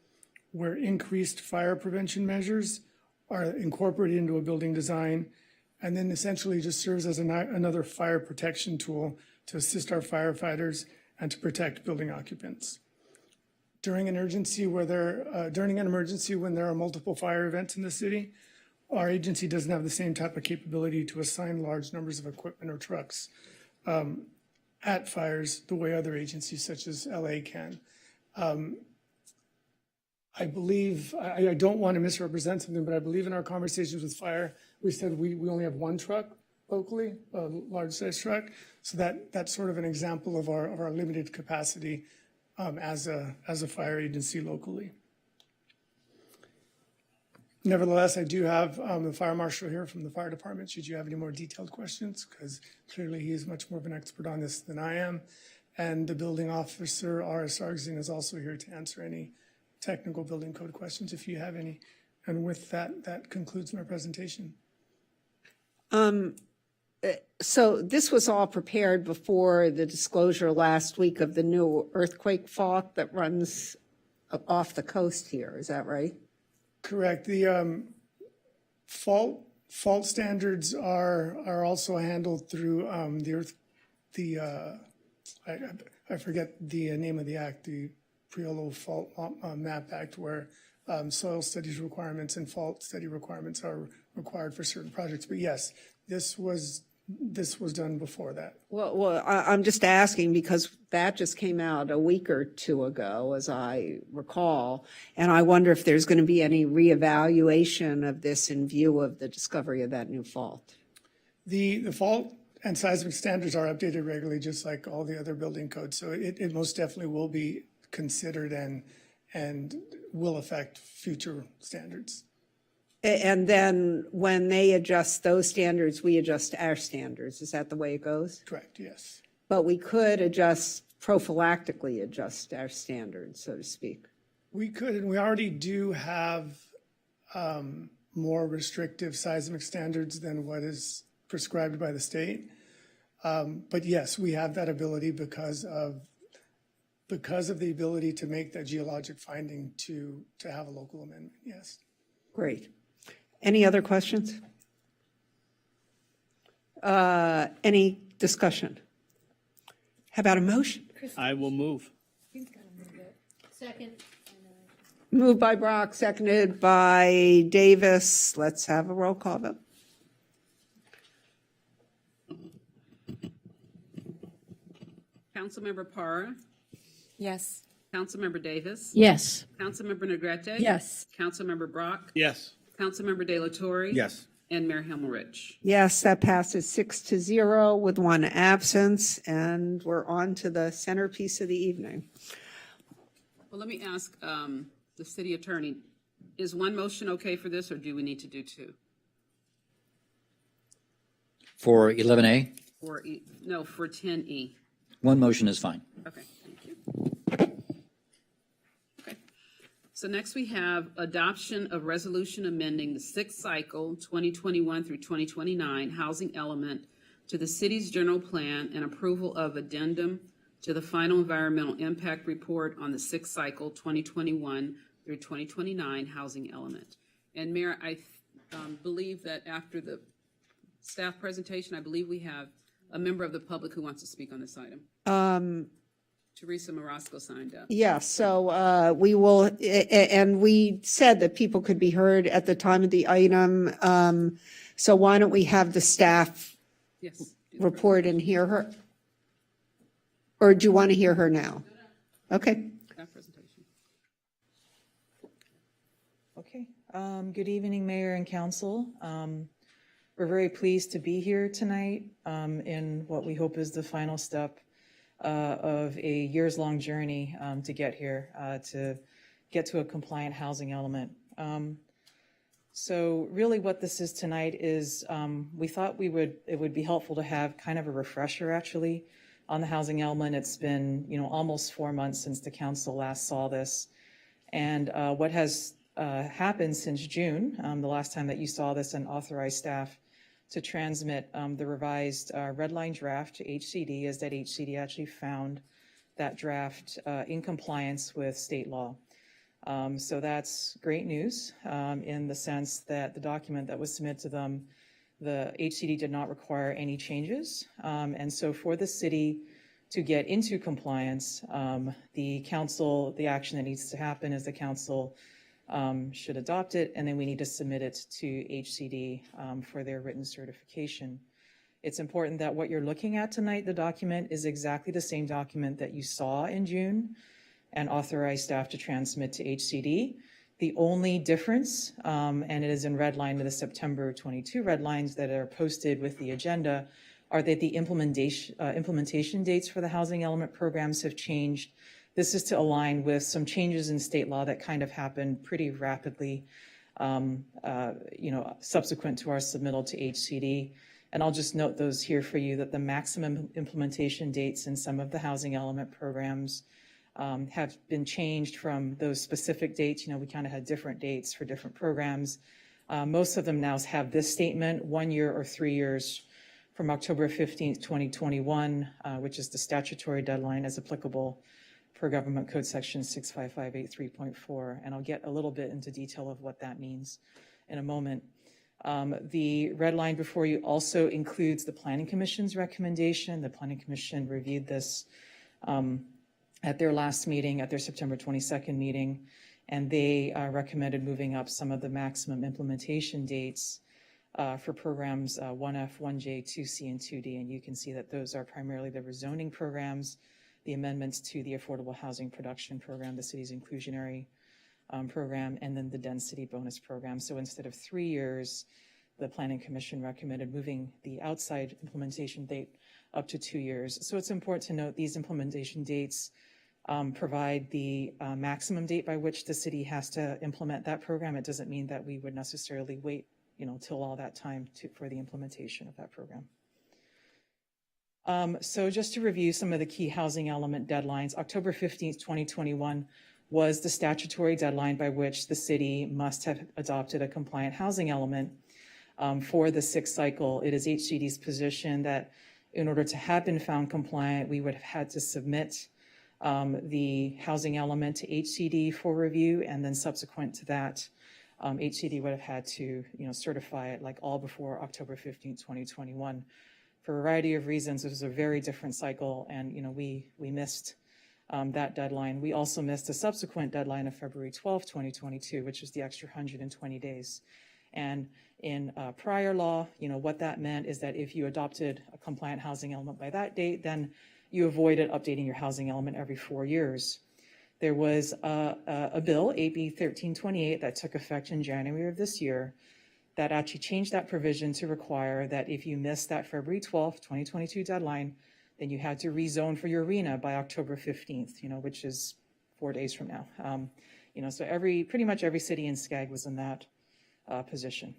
where increased fire prevention measures are incorporated into a building design, and then essentially just serves as another fire protection tool to assist our firefighters and to protect building occupants. During an emergency when there are multiple fire events in the city, our agency doesn't have the same type of capability to assign large numbers of equipment or trucks at fires the way other agencies such as LA can. I believe, I don't want to misrepresent something, but I believe in our conversations with fire, we said we only have one truck locally, a large size truck. So that's sort of an example of our limited capacity as a fire agency locally. Nevertheless, I do have the fire marshal here from the fire department, should you have any more detailed questions, because clearly he is much more of an expert on this than I am. And the building officer, R.S. Argzin, is also here to answer any technical building code questions if you have any. And with that, that concludes my presentation. So this was all prepared before the disclosure last week of the new earthquake fault that runs off the coast here, is that right? Correct. The fault standards are also handled through I forget the name of the act, the Priolo Fault Map Act, where soil studies requirements and fault study requirements are required for certain projects. But yes, this was done before that. Well, I'm just asking because that just came out a week or two ago, as I recall, and I wonder if there's going to be any reevaluation of this in view of the discovery of that new fault. The fault and seismic standards are updated regularly, just like all the other building codes. So it most definitely will be considered and will affect future standards. And then when they adjust those standards, we adjust our standards. Is that the way it goes? Correct, yes. But we could prophylactically adjust our standards, so to speak. We could, and we already do have more restrictive seismic standards than what is prescribed by the state. But yes, we have that ability because of the ability to make that geologic finding to have a local amendment, yes. Great. Any other questions? Any discussion? How about a motion? I will move. Second. Moved by Brock, seconded by Davis. Let's have a roll call vote. Councilmember Parra? Yes. Councilmember Davis? Yes. Councilmember Negrete? Yes. Councilmember Brock? Yes. Councilmember De La Torre? Yes. And Mayor Himmelrich. Yes, that passes 6-0 with one absence, and we're on to the centerpiece of the evening. Well, let me ask the city attorney, is one motion okay for this, or do we need to do two? For 11A, For, no, for 10E. one motion is fine. Okay, thank you. Okay. So next we have adoption of resolution amending the sixth cycle 2021 through 2029 housing element to the city's general plan and approval of addendum to the final environmental impact report on the sixth cycle 2021 through 2029 housing element. And Mayor, I believe that after the staff presentation, I believe we have a member of the public who wants to speak on this item. Teresa Marasco signed up. Yes, so we will, and we said that people could be heard at the time of the item. So why don't we have the staff Yes. report and hear her? Or do you want to hear her now? Okay. Staff presentation. Okay. Good evening, Mayor and Council. We're very pleased to be here tonight in what we hope is the final step of a years-long journey to get here, to get to a compliant housing element. So really what this is tonight is we thought it would be helpful to have kind of a refresher actually on the housing element. It's been, almost 4 months since the council last saw this. And what has happened since June, the last time that you saw this, and authorized staff to transmit the revised red line draft to HCD, is that HCD actually found that draft in compliance with state law. So that's great news in the sense that the document that was submitted to them, the HCD did not require any changes. And so for the city to get into compliance, the action that needs to happen is the council should adopt it, and then we need to submit it to HCD for their written certification. It's important that what you're looking at tonight, the document, is exactly the same document that you saw in June and authorized staff to transmit to HCD. The only difference, and it is in red line to the September 22 red lines that are posted with the agenda, are that the implementation dates for the housing element programs have changed. This is to align with some changes in state law that kind of happened pretty rapidly, subsequent to our submittal to HCD. And I'll just note those here for you, that the maximum implementation dates in some of the housing element programs have been changed from those specific dates. We kind of had different dates for different programs. Most of them now have this statement, 1 year or 3 years from October 15th, 2021, which is the statutory deadline as applicable per Government Code Section 65583.4. And I'll get a little bit into detail of what that means in a moment. The red line before you also includes the Planning Commission's recommendation. The Planning Commission reviewed this at their last meeting, at their September 22nd meeting, and they recommended moving up some of the maximum implementation dates for programs 1F, 1J, 2C, and 2D. And you can see that those are primarily the rezoning programs, the amendments to the Affordable Housing Production Program, the city's inclusionary program, and then the density bonus program. So instead of 3 years, the Planning Commission recommended moving the outside implementation date up to 2 years. So it's important to note these implementation dates provide the maximum date by which the city has to implement that program. It doesn't mean that we would necessarily wait, till all that time for the implementation of that program. So just to review some of the key housing element deadlines, October 15th, 2021 was the statutory deadline by which the city must have adopted a compliant housing element for the sixth cycle. It is HCD's position that in order to have been found compliant, we would have had to submit the housing element to HCD for review, and then subsequent to that, HCD would have had to, certify it like all before October 15th, 2021. For a variety of reasons, it was a very different cycle, and we missed that deadline. We also missed a subsequent deadline of February 12th, 2022, which was the extra 120 days. And in prior law, what that meant is that if you adopted a compliant housing element by that date, then you avoided updating your housing element every 4 years. There was a bill, AB 1328, that took effect in January of this year that actually changed that provision to require that if you missed that February 12th, 2022 deadline, then you had to rezone for your RHNA by October 15th, which is 4 days from now. So pretty much every city in SCAG was in that position.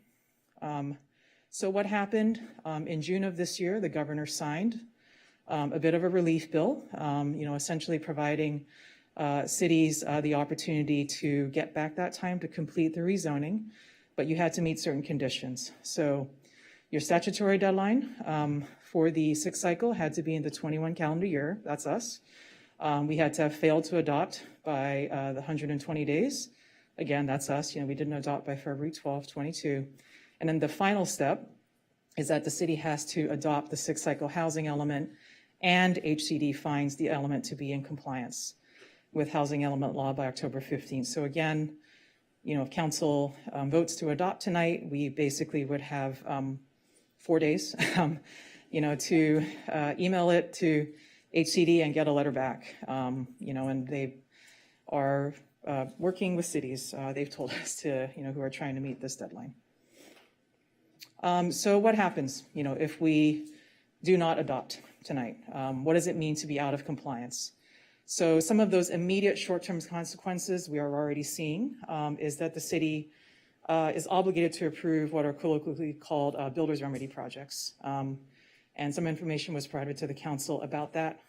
So what happened in June of this year, the governor signed a bit of a relief bill, essentially providing cities the opportunity to get back that time to complete the rezoning, but you had to meet certain conditions. So your statutory deadline for the sixth cycle had to be in the 21 calendar year. That's us. We had to have failed to adopt by the 120 days. Again, that's us. We didn't adopt by February 12th, 22. And then the final step is that the city has to adopt the sixth cycle housing element, and HCD finds the element to be in compliance with housing element law by October 15th. So again, if council votes to adopt tonight, we basically would have 4 days, to email it to HCD and get a letter back. And they are working with cities. They've told us to, who are trying to meet this deadline. So what happens, if we do not adopt tonight? What does it mean to be out of compliance? So some of those immediate short-term consequences we are already seeing is that the city is obligated to approve what are colloquially called builder's remedy projects. And some information was provided to the council about that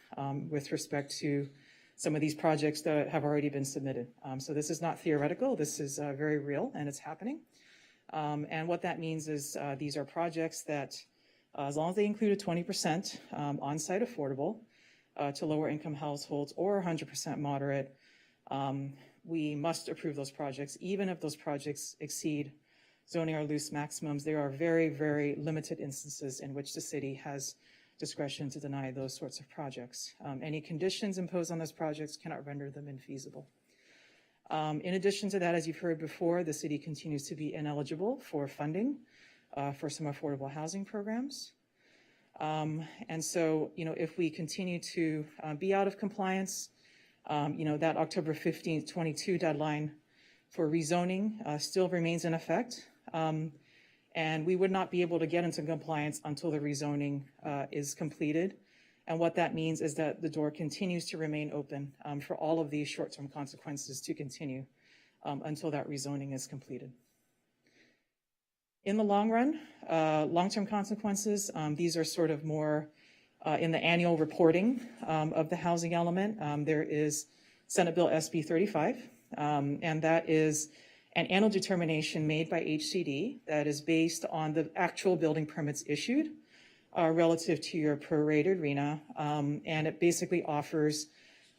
with respect to some of these projects that have already been submitted. So this is not theoretical. This is very real, and it's happening. And what that means is these are projects that, as long as they include a 20% on-site affordable to lower income households or 100% moderate, we must approve those projects, even if those projects exceed zoning or loose maximums. There are very, very limited instances in which the city has discretion to deny those sorts of projects. Any conditions imposed on those projects cannot render them infeasible. In addition to that, as you've heard before, the city continues to be ineligible for funding for some affordable housing programs. And so, if we continue to be out of compliance, that October 15th, 22 deadline for rezoning still remains in effect. And we would not be able to get into compliance until the rezoning is completed. And what that means is that the door continues to remain open for all of these short-term consequences to continue until that rezoning is completed. In the long run, long-term consequences, these are sort of more in the annual reporting of the housing element. There is Senate Bill SB 35, and that is an annual determination made by HCD that is based on the actual building permits issued relative to your prorated RHNA, and it basically offers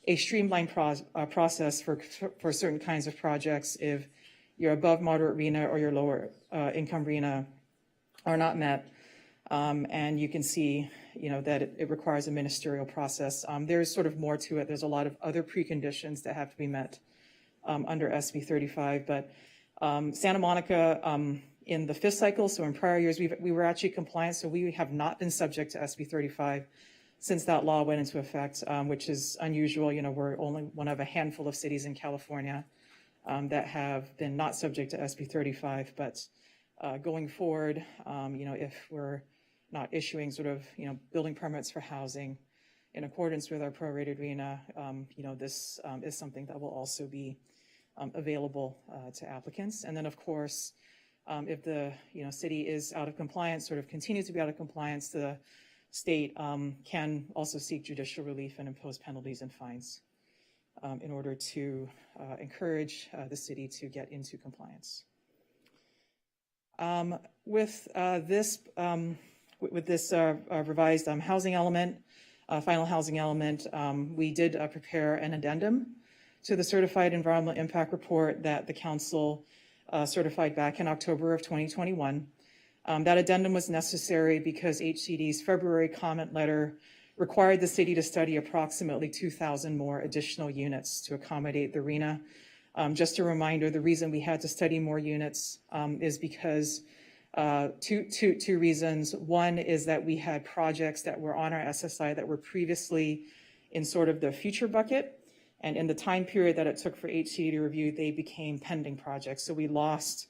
a streamlined process for certain kinds of projects if your above moderate RHNA or your lower income RHNA are not met. And you can see, that it requires a ministerial process. There's sort of more to it. There's a lot of other preconditions that have to be met under SB 35, but Santa Monica in the fifth cycle, so in prior years, we were actually compliant, so we have not been subject to SB 35 since that law went into effect, which is unusual. We're only one of a handful of cities in California that have been not subject to SB 35, but going forward, if we're not issuing sort of, building permits for housing in accordance with our prorated RHNA, this is something that will also be available to applicants. And then, of course, if the city is out of compliance, sort of continues to be out of compliance, the state can also seek judicial relief and impose penalties and fines in order to encourage the city to get into compliance. With this revised housing element, final housing element, we did prepare an addendum to the Certified Environmental Impact Report that the Council certified back in October of 2021. That addendum was necessary because HCD's February comment letter required the city to study approximately 2,000 more additional units to accommodate the RHNA. Just a reminder, the reason we had to study more units is because two reasons. One is that we had projects that were on our SSI that were previously in sort of the future bucket. And in the time period that it took for HCD to review, they became pending projects. So we lost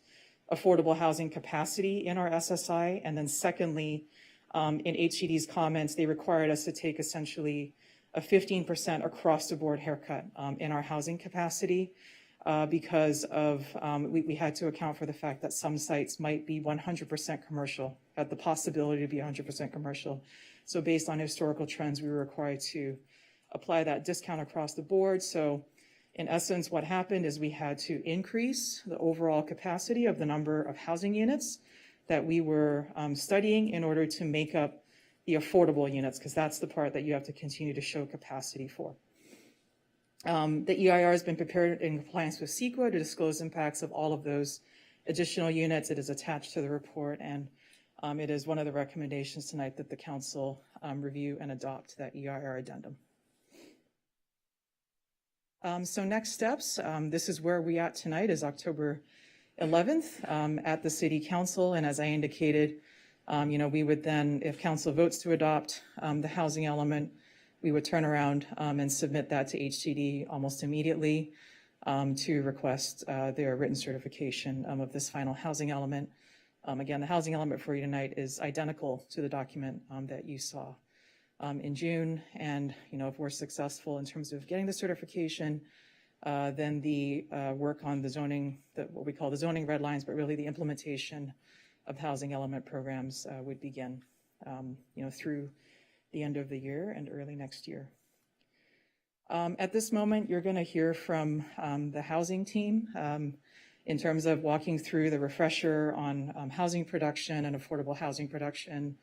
affordable housing capacity in our SSI. And then secondly, in HCD's comments, they required us to take essentially a 15% across the board haircut in our housing capacity because of, we had to account for the fact that some sites might be 100% commercial, had the possibility to be 100% commercial. So based on historical trends, we were required to apply that discount across the board. So in essence, what happened is we had to increase the overall capacity of the number of housing units that we were studying in order to make up the affordable units, because that's the part that you have to continue to show capacity for. The EIR has been prepared in compliance with CEQA to disclose impacts of all of those additional units. It is attached to the report, and it is one of the recommendations tonight that the council review and adopt that EIR addendum. So next steps, this is where we at tonight is October 11th at the City Council. And as I indicated, we would then, if council votes to adopt the housing element, we would turn around and submit that to HCD almost immediately to request their written certification of this final housing element. Again, the housing element for you tonight is identical to the document that you saw in June. And, if we're successful in terms of getting the certification, then the work on the zoning, what we call the zoning red lines, but really the implementation of housing element programs would begin. through the end of the year and early next year. At this moment, you're going to hear from the housing team in terms of walking through the refresher on housing production and affordable housing production,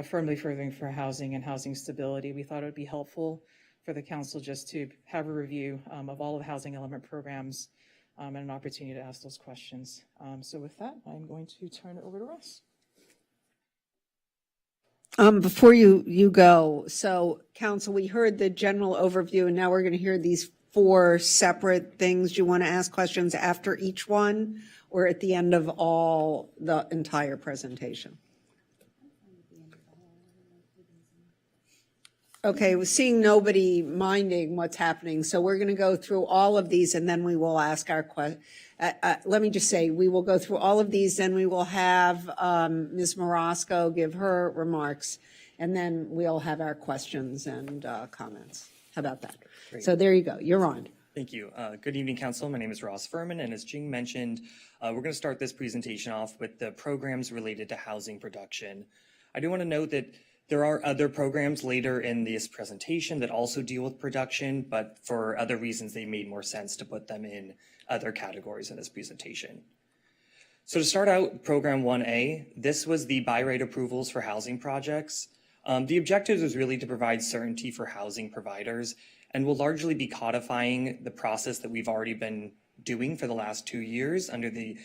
firmly furthering for housing and housing stability. We thought it would be helpful for the council just to have a review of all of the housing element programs and an opportunity to ask those questions. So with that, I'm going to turn it over to Ross. Before you go, so council, we heard the general overview, and now we're going to hear these 4 separate things. You want to ask questions after each one or at the end of the entire presentation? Okay, seeing nobody minding what's happening, so we're going to go through all of these and then we will ask our question. Let me just say, we will go through all of these, then we will have Ms. Marasco give her remarks, and then we'll have our questions and comments. How about that? Great. So there you go. You're on. Thank you. Good evening, Council. My name is Ross Furman, and as Jing mentioned, we're going to start this presentation off with the programs related to housing production. I do want to note that there are other programs later in this presentation that also deal with production, but for other reasons, they made more sense to put them in other categories in this presentation. So to start out, Program 1A, this was the by right approvals for housing projects. The objective was really to provide certainty for housing providers and will largely be codifying the process that we've already been doing for the last 2 years under the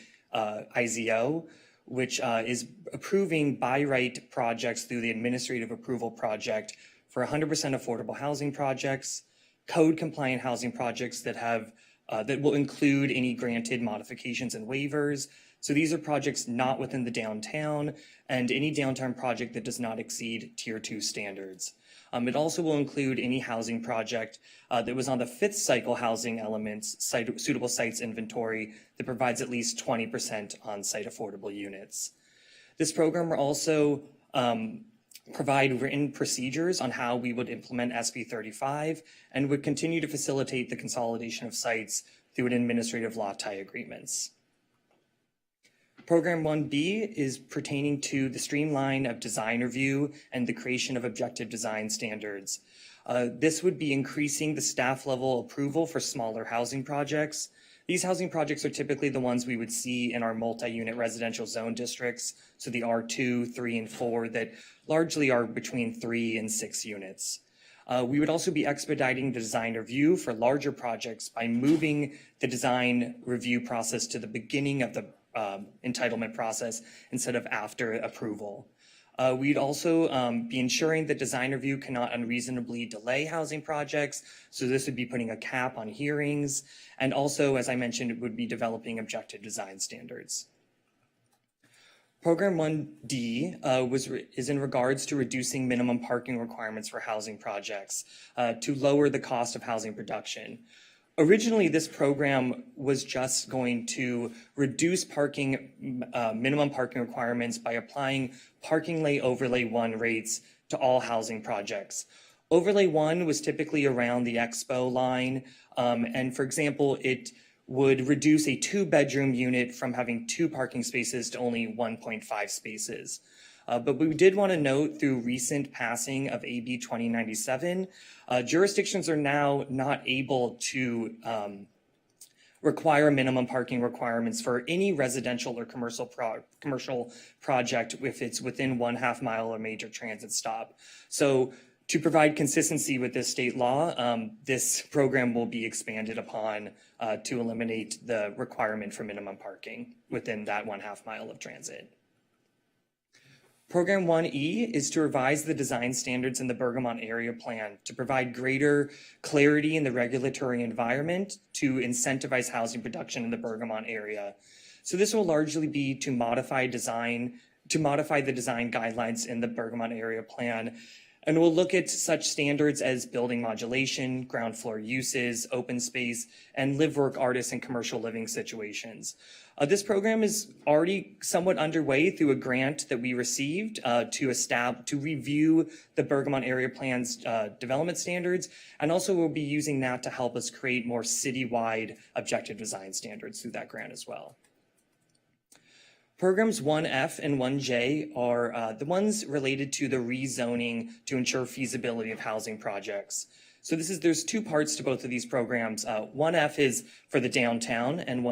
IZO, which is approving by right projects through the administrative approval project for 100% affordable housing projects, code compliant housing projects that have that will include any granted modifications and waivers. So these are projects not within the downtown and any downtown project that does not exceed Tier 2 standards. It also will include any housing project that was on the 5th cycle housing elements suitable sites inventory that provides at least 20% on-site affordable units. This program will also provide written procedures on how we would implement SB 35 and would continue to facilitate the consolidation of sites through an administrative lot tie agreements. Program 1B is pertaining to the streamline of design review and the creation of objective design standards. This would be increasing the staff level approval for smaller housing projects. These housing projects are typically the ones we would see in our multi-unit residential zone districts, so the R2, 3, and 4 that largely are between 3 and 6 units. We would also be expediting the design review for larger projects by moving the design review process to the beginning of the entitlement process instead of after approval. We'd also be ensuring that design review cannot unreasonably delay housing projects. So this would be putting a cap on hearings. And also, as I mentioned, it would be developing objective design standards. Program 1D is in regards to reducing minimum parking requirements for housing projects to lower the cost of housing production. Originally, this program was just going to reduce minimum parking requirements by applying parking lay overlay 1 rates to all housing projects. Overlay 1 was typically around the Expo line, and for example, it would reduce a 2-bedroom unit from having 2 parking spaces to only 1.5 spaces. But we did want to note through recent passing of AB 2097, jurisdictions are now not able to require minimum parking requirements for any residential or commercial project if it's within 1/2 mile or major transit stop. So to provide consistency with this state law, this program will be expanded upon to eliminate the requirement for minimum parking within that 1/2 mile of transit. Program 1E is to revise the design standards in the Bergamot Area Plan to provide greater clarity in the regulatory environment to incentivize housing production in the Bergamot area. So this will largely be to modify the design guidelines in the Bergamot Area Plan. And we'll look at such standards as building modulation, ground floor uses, open space, and live, work, artist, and commercial living situations. This program is already somewhat underway through a grant that we received to review the Bergamot Area Plan's development standards, and also we'll be using that to help us create more citywide objective design standards through that grant as well. Programs 1F and 1J are the ones related to the rezoning to ensure feasibility of housing projects. So there's two parts to both of these programs. 1F is for the downtown and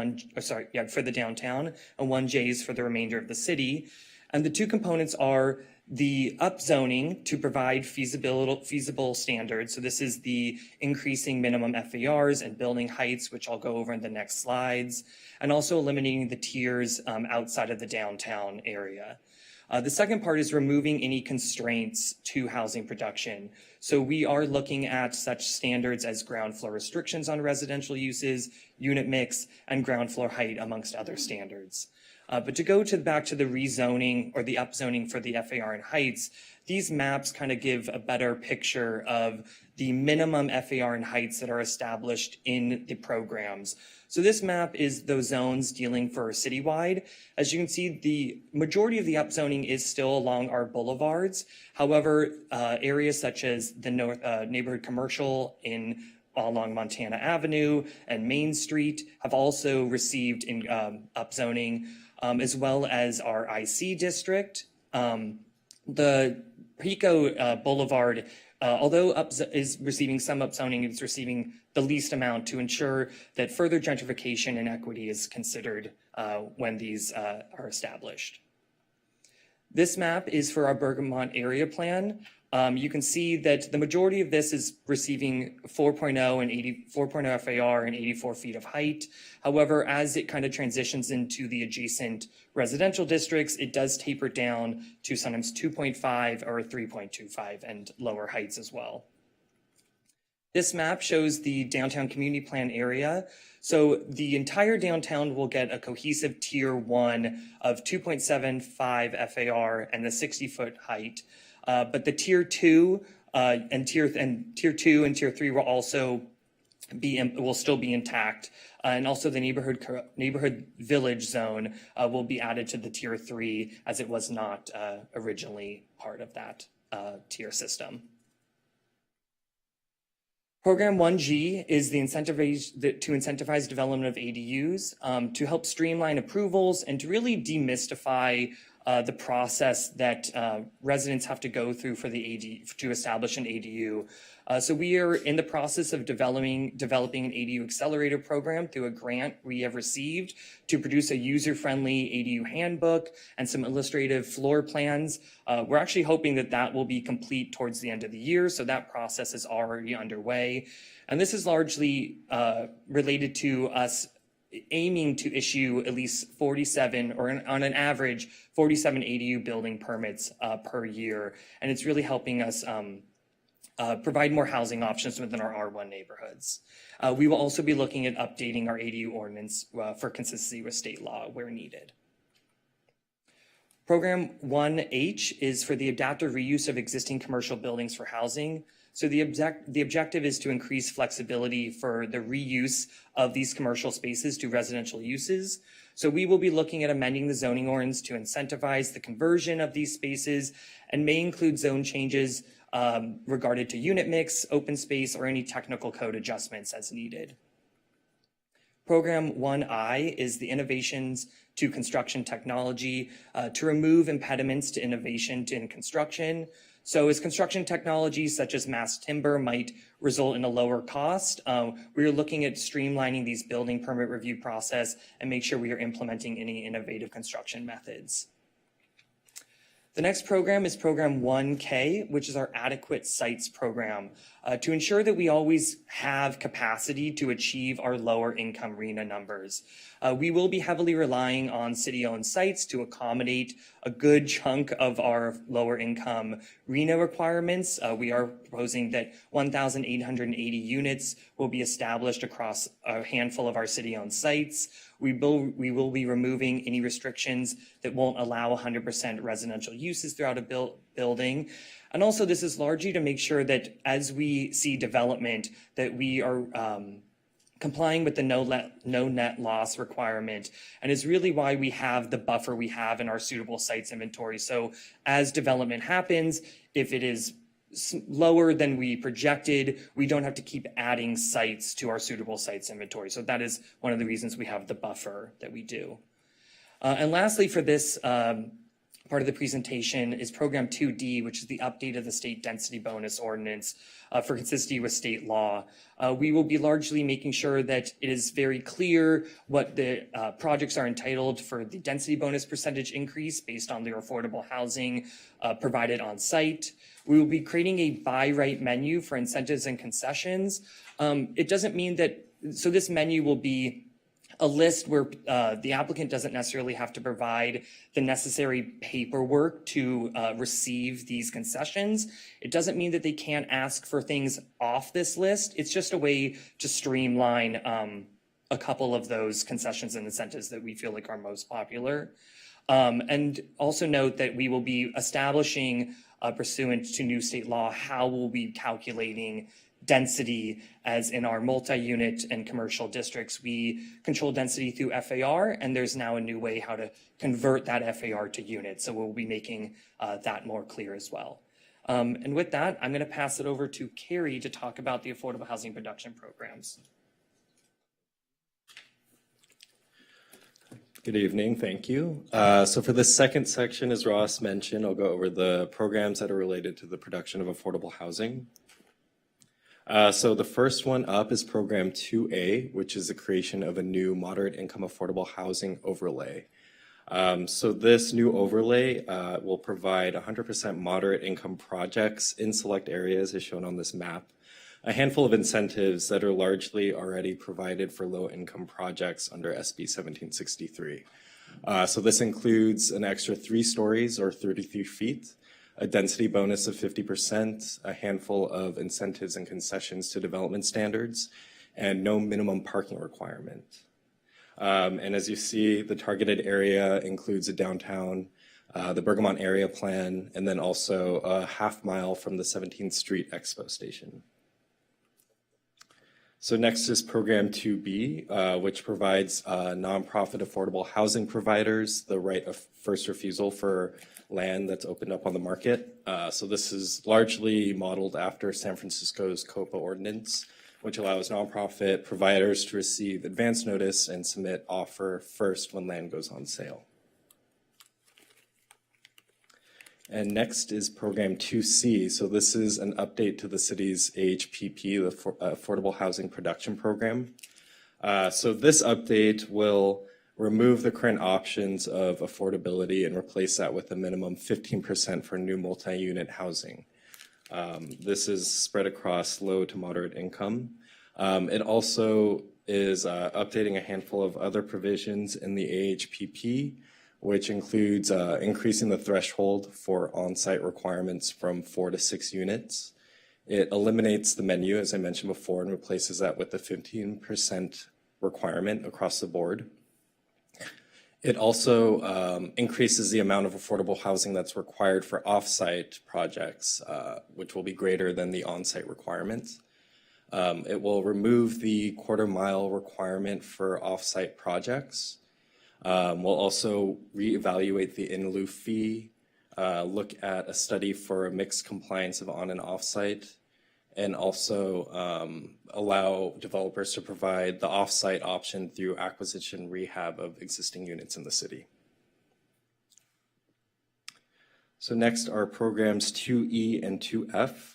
for the downtown, and 1J is for the remainder of the city. And the two components are the upzoning to provide feasible standards. So this is the increasing minimum FARs and building heights, which I'll go over in the next slides, and also eliminating the tiers outside of the downtown area. The second part is removing any constraints to housing production. So we are looking at such standards as ground floor restrictions on residential uses, unit mix, and ground floor height, amongst other standards. But to go back to the rezoning or the upzoning for the FAR and heights, these maps kind of give a better picture of the minimum FAR and heights that are established in the programs. So this map is those zones dealing for citywide. As you can see, the majority of the upzoning is still along our boulevards. However, areas such as the neighborhood commercial along Montana Avenue and Main Street have also received upzoning, as well as our IC district. The Pico Boulevard, although is receiving some upzoning, it's receiving the least amount to ensure that further gentrification and equity is considered when these are established. This map is for our Bergamot area plan. You can see that the majority of this is receiving 4.0 and 4.0 FAR and 84 feet of height. However, as it kind of transitions into the adjacent residential districts, it does taper down to sometimes 2.5 or 3.25 and lower heights as well. This map shows the downtown community plan area. So the entire downtown will get a cohesive tier 1 of 2.75 FAR and the 60-foot height. But the tier 2 and tier 2 and tier 3 will also will still be intact, and also the neighborhood village zone will be added to the tier 3 as it was not originally part of that tier system. Program 1G is to incentivize development of ADUs to help streamline approvals and to really demystify the process that residents have to go through for to establish an ADU. So we are in the process of developing an ADU accelerator program through a grant we have received to produce a user-friendly ADU handbook and some illustrative floor plans. We're actually hoping that will be complete towards the end of the year, so that process is already underway. And this is largely related to us aiming to issue at least 47, or on an average, 47 ADU building permits per year. And it's really helping us provide more housing options within our R1 neighborhoods. We will also be looking at updating our ADU ordinance for consistency with state law where needed. Program 1H is for the adaptive reuse of existing commercial buildings for housing. So the objective is to increase flexibility for the reuse of these commercial spaces to residential uses. So we will be looking at amending the zoning ordinance to incentivize the conversion of these spaces and may include zone changes regarding to unit mix, open space, or any technical code adjustments as needed. Program 1I is the innovations to construction technology to remove impediments to innovation in construction. So as construction technologies such as mass timber might result in a lower cost, we are looking at streamlining these building permit review process and make sure we are implementing any innovative construction methods. The next program is Program 1K, which is our Adequate Sites program, to ensure that we always have capacity to achieve our lower income RHNA numbers. We will be heavily relying on city-owned sites to accommodate a good chunk of our lower income RHNA requirements. We are proposing that 1,880 units will be established across a handful of our city-owned sites. We will be removing any restrictions that won't allow 100% residential uses throughout a building. And also this is largely to make sure that as we see development, that we are complying with the no net loss requirement, and is really why we have the buffer we have in our suitable sites inventory. So as development happens, if it is lower than we projected, we don't have to keep adding sites to our suitable sites inventory. So that is one of the reasons we have the buffer that we do. And lastly, for this part of the presentation is Program 2D, which is the update of the state density bonus ordinance for consistency with state law. We will be largely making sure that it is very clear what the projects are entitled for the density bonus percentage increase based on their affordable housing provided on site. We will be creating a buy right menu for incentives and concessions. It doesn't mean that, so this menu will be a list where the applicant doesn't necessarily have to provide the necessary paperwork to receive these concessions. It doesn't mean that they can't ask for things off this list. It's just a way to streamline a couple of those concessions and incentives that we feel like are most popular. And also note that we will be establishing, pursuant to new state law, how we'll be calculating density, as in our multi-unit and commercial districts. We control density through FAR, and there's now a new way how to convert that FAR to units. So we'll be making that more clear as well. And with that, I'm going to pass it over to Carrie to talk about the affordable housing production programs. Good evening, thank you. So for the second section, as Ross mentioned, I'll go over the programs that are related to the production of affordable housing. So the first one up is Program 2A, which is the creation of a new moderate income affordable housing overlay. So this new overlay will provide 100% moderate income projects in select areas as shown on this map. A handful of incentives that are largely already provided for low income projects under SB 1763. So this includes an extra 3 stories or 33 feet, a density bonus of 50%, a handful of incentives and concessions to development standards, and no minimum parking requirement. And as you see, the targeted area includes a downtown, the Bergamot area plan, and then also a half mile from the 17th Street Expo station. So next is Program 2B, which provides nonprofit affordable housing providers the right of first refusal for land that's opened up on the market. So this is largely modeled after San Francisco's COPA ordinance, which allows nonprofit providers to receive advance notice and submit offer first when land goes on sale. And next is Program 2C. So this is an update to the city's AHPP, the Affordable Housing Production Program. So this update will remove the current options of affordability and replace that with a minimum 15% for new multi-unit housing. This is spread across low to moderate income. It also is updating a handful of other provisions in the AHPP, which includes increasing the threshold for on-site requirements from 4 to 6 units. It eliminates the menu, as I mentioned before, and replaces that with the 15% requirement across the board. It also increases the amount of affordable housing that's required for off-site projects, which will be greater than the on-site requirements. It will remove the quarter-mile requirement for off-site projects. We'll also reevaluate the in lieu fee, look at a study for a mixed compliance of on and off-site, and also allow developers to provide the off-site option through acquisition rehab of existing units in the city. So next are programs 2E and 2F.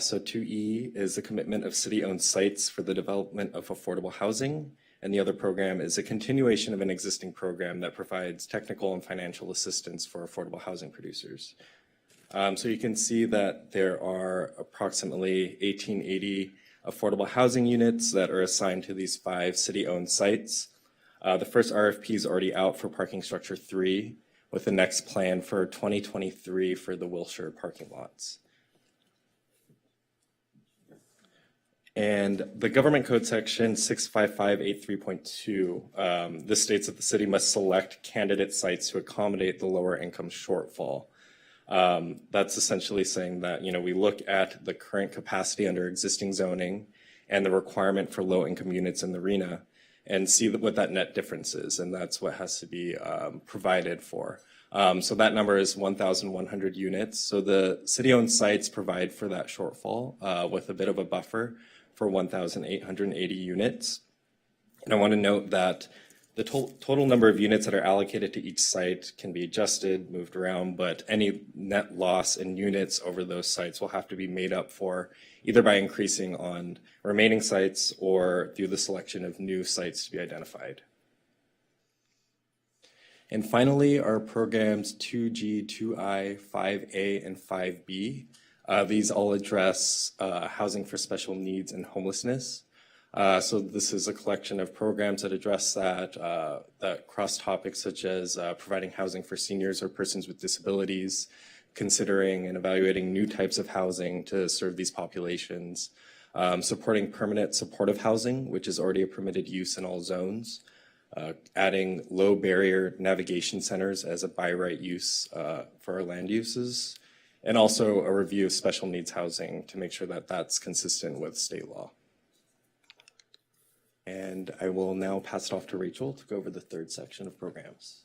So 2E is a commitment of city-owned sites for the development of affordable housing, and the other program is a continuation of an existing program that provides technical and financial assistance for affordable housing producers. So you can see that there are approximately 1,880 affordable housing units that are assigned to these 5 city-owned sites. The first RFP is already out for parking structure 3, with the next plan for 2023 for the Wilshire parking lots. And the government code section 65583.2, this states that the city must select candidate sites to accommodate the lower income shortfall. That's essentially saying that, we look at the current capacity under existing zoning and the requirement for low income units in the RHNA and see what that net difference is. And that's what has to be provided for. So that number is 1,100 units. So the city-owned sites provide for that shortfall with a bit of a buffer for 1,880 units. And I want to note that The total number of units that are allocated to each site can be adjusted, moved around, but any net loss in units over those sites will have to be made up for either by increasing on remaining sites or through the selection of new sites to be identified. And finally, our programs 2G, 2I, 5A, and 5B. These all address housing for special needs and homelessness. So this is a collection of programs that address that cross topics such as providing housing for seniors or persons with disabilities, considering and evaluating new types of housing to serve these populations, supporting permanent supportive housing, which is already a permitted use in all zones, adding low barrier navigation centers as a by right use for our land uses, and also a review of special needs housing to make sure that that's consistent with state law. And I will now pass it off to Rachel to go over the third section of programs.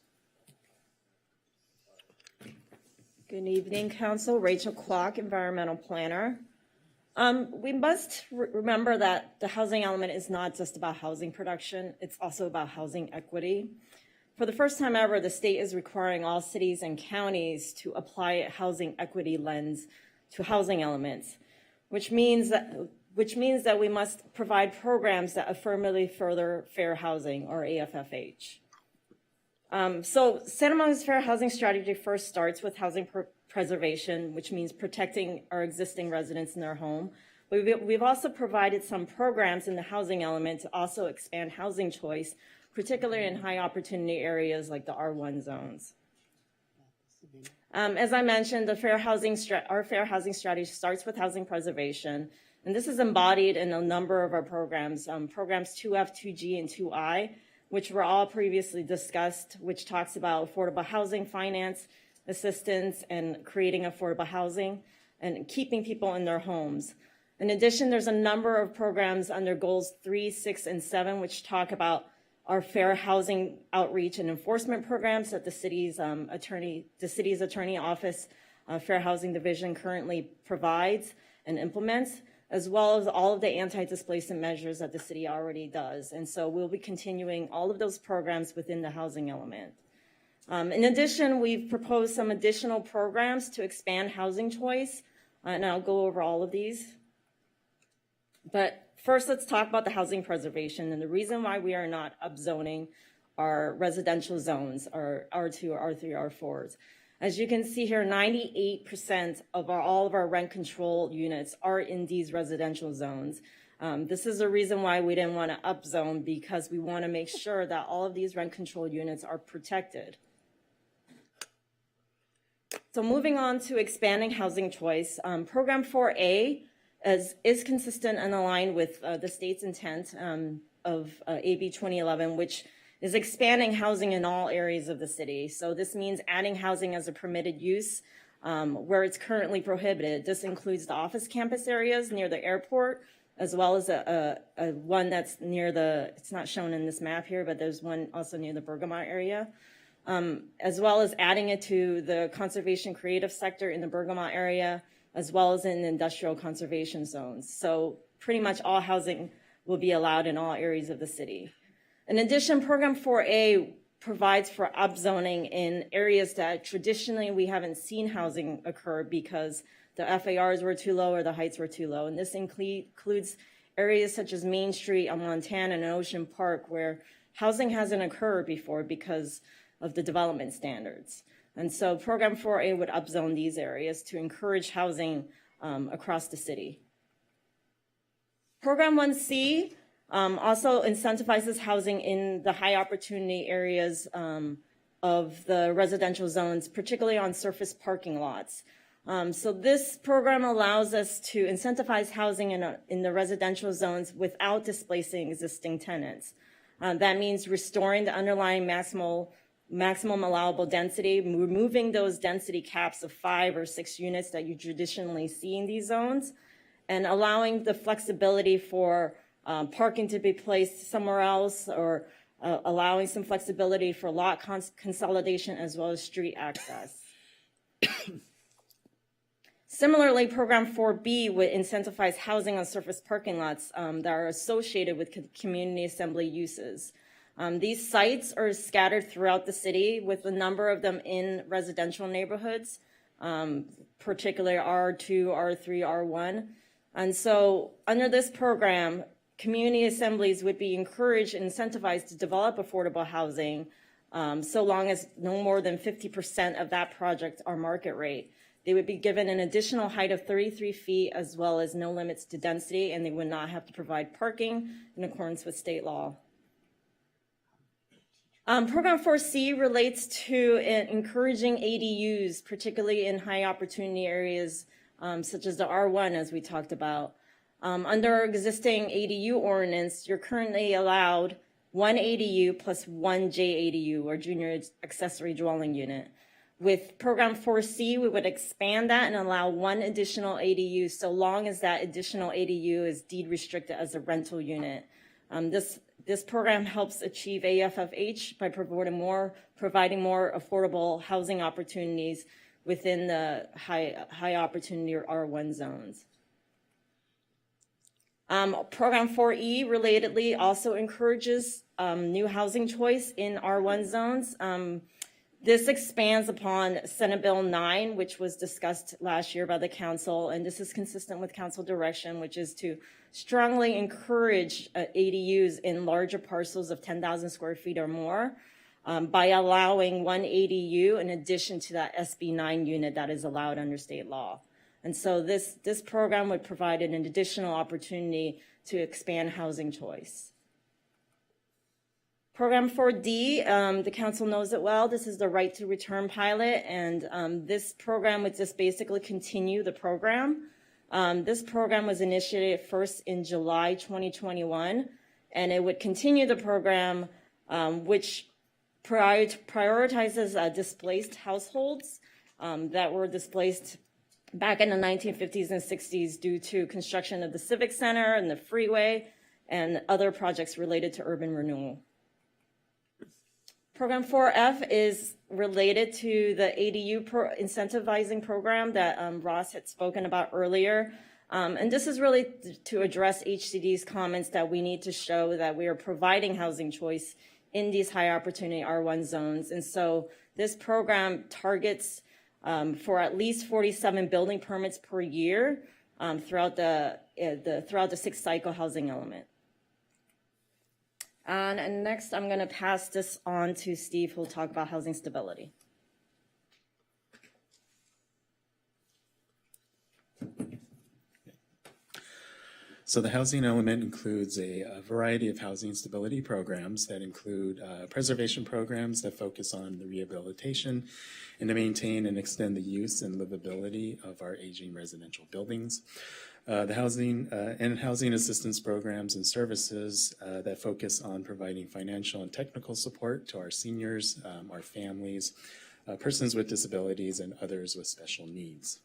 Good evening, Council. Rachel Clark, Environmental Planner. We must remember that the housing element is not just about housing production, it's also about housing equity. For the first time ever, the state is requiring all cities and counties to apply a housing equity lens to housing elements, which means that we must provide programs that affirmatively further fair housing, or AFFH. So Santa Monica's fair housing strategy first starts with housing preservation, which means protecting our existing residents in their home. We've also provided some programs in the housing element to also expand housing choice, particularly in high opportunity areas like the R1 zones. As I mentioned, our fair housing strategy starts with housing preservation. And this is embodied in a number of our programs, programs 2F, 2G, and 2I, which were all previously discussed, which talks about affordable housing finance assistance and creating affordable housing and keeping people in their homes. In addition, there's a number of programs under goals 3, 6, and 7, which talk about our fair housing outreach and enforcement programs that the city's attorney office, Fair Housing Division currently provides and implements, as well as all of the anti-displacement measures that the city already does. And so we'll be continuing all of those programs within the housing element. In addition, we've proposed some additional programs to expand housing choice, and I'll go over all of these. But first, let's talk about the housing preservation and the reason why we are not upzoning our residential zones, our R2, R3, R4s. As you can see here, 98% of all of our rent control units are in these residential zones. This is the reason why we didn't want to upzone, because we want to make sure that all of these rent control units are protected. So moving on to expanding housing choice, Program 4A is consistent and aligned with the state's intent of AB 2011, which is expanding housing in all areas of the city. So this means adding housing as a permitted use where it's currently prohibited. This includes the office campus areas near the airport, as well as a one that's near it's not shown in this map here, but there's one also near the Bergamot area, as well as adding it to the conservation creative sector in the Bergamot area, as well as in industrial conservation zones. So pretty much all housing will be allowed in all areas of the city. In addition, Program 4A provides for upzoning in areas that traditionally we haven't seen housing occur because the FARs were too low or the heights were too low. And this includes areas such as Main Street on Montana and Ocean Park, where housing hasn't occurred before because of the development standards. And so Program 4A would upzone these areas to encourage housing across the city. Program 1C also incentivizes housing in the high opportunity areas of the residential zones, particularly on surface parking lots. So this program allows us to incentivize housing in the residential zones without displacing existing tenants. That means restoring the underlying maximum allowable density, removing those density caps of 5 or 6 units that you traditionally see in these zones, and allowing the flexibility for parking to be placed somewhere else, or allowing some flexibility for lot consolidation as well as street access. Similarly, Program 4B would incentivize housing on surface parking lots that are associated with community assembly uses. These sites are scattered throughout the city, with a number of them in residential neighborhoods, particularly R2, R3, R1. And so under this program, community assemblies would be encouraged and incentivized to develop affordable housing, so long as no more than 50% of that project are market rate. They would be given an additional height of 33 feet, as well as no limits to density, and they would not have to provide parking in accordance with state law. Program 4C relates to encouraging ADUs, particularly in high opportunity areas such as the R1, as we talked about. Under our existing ADU ordinance, you're currently allowed 1 ADU plus 1 JADU, or junior accessory dwelling unit. With Program 4C, we would expand that and allow 1 additional ADU, so long as that additional ADU is deed restricted as a rental unit. This program helps achieve AFFH by providing more affordable housing opportunities within the high opportunity or R1 zones. Program 4E, relatedly, also encourages new housing choice in R1 zones. This expands upon Senate Bill 9, which was discussed last year by the council, and this is consistent with council direction, which is to strongly encourage ADUs in larger parcels of 10,000 square feet or more by allowing 1 ADU in addition to that SB 9 unit that is allowed under state law. And so this program would provide an additional opportunity to expand housing choice. Program 4D, the council knows it well. This is the right to return pilot, and this program would just basically continue the program. This program was initiated first in July 2021, and it would continue the program, which prioritizes displaced households that were displaced back in the 1950s and 60s due to construction of the Civic Center and the freeway and other projects related to urban renewal. Program 4F is related to the ADU incentivizing program that Ross had spoken about earlier. And this is really to address HCD's comments that we need to show that we are providing housing choice in these high opportunity R1 zones. And so this program targets for at least 47 building permits per year throughout the 6th cycle housing element. And next, I'm going to pass this on to Steve, who will talk about housing stability. So the housing element includes a variety of housing stability programs that include preservation programs that focus on the rehabilitation and to maintain and extend the use and livability of our aging residential buildings. The housing and housing assistance programs and services that focus on providing financial and technical support to our seniors, our families, persons with disabilities, and others with special needs.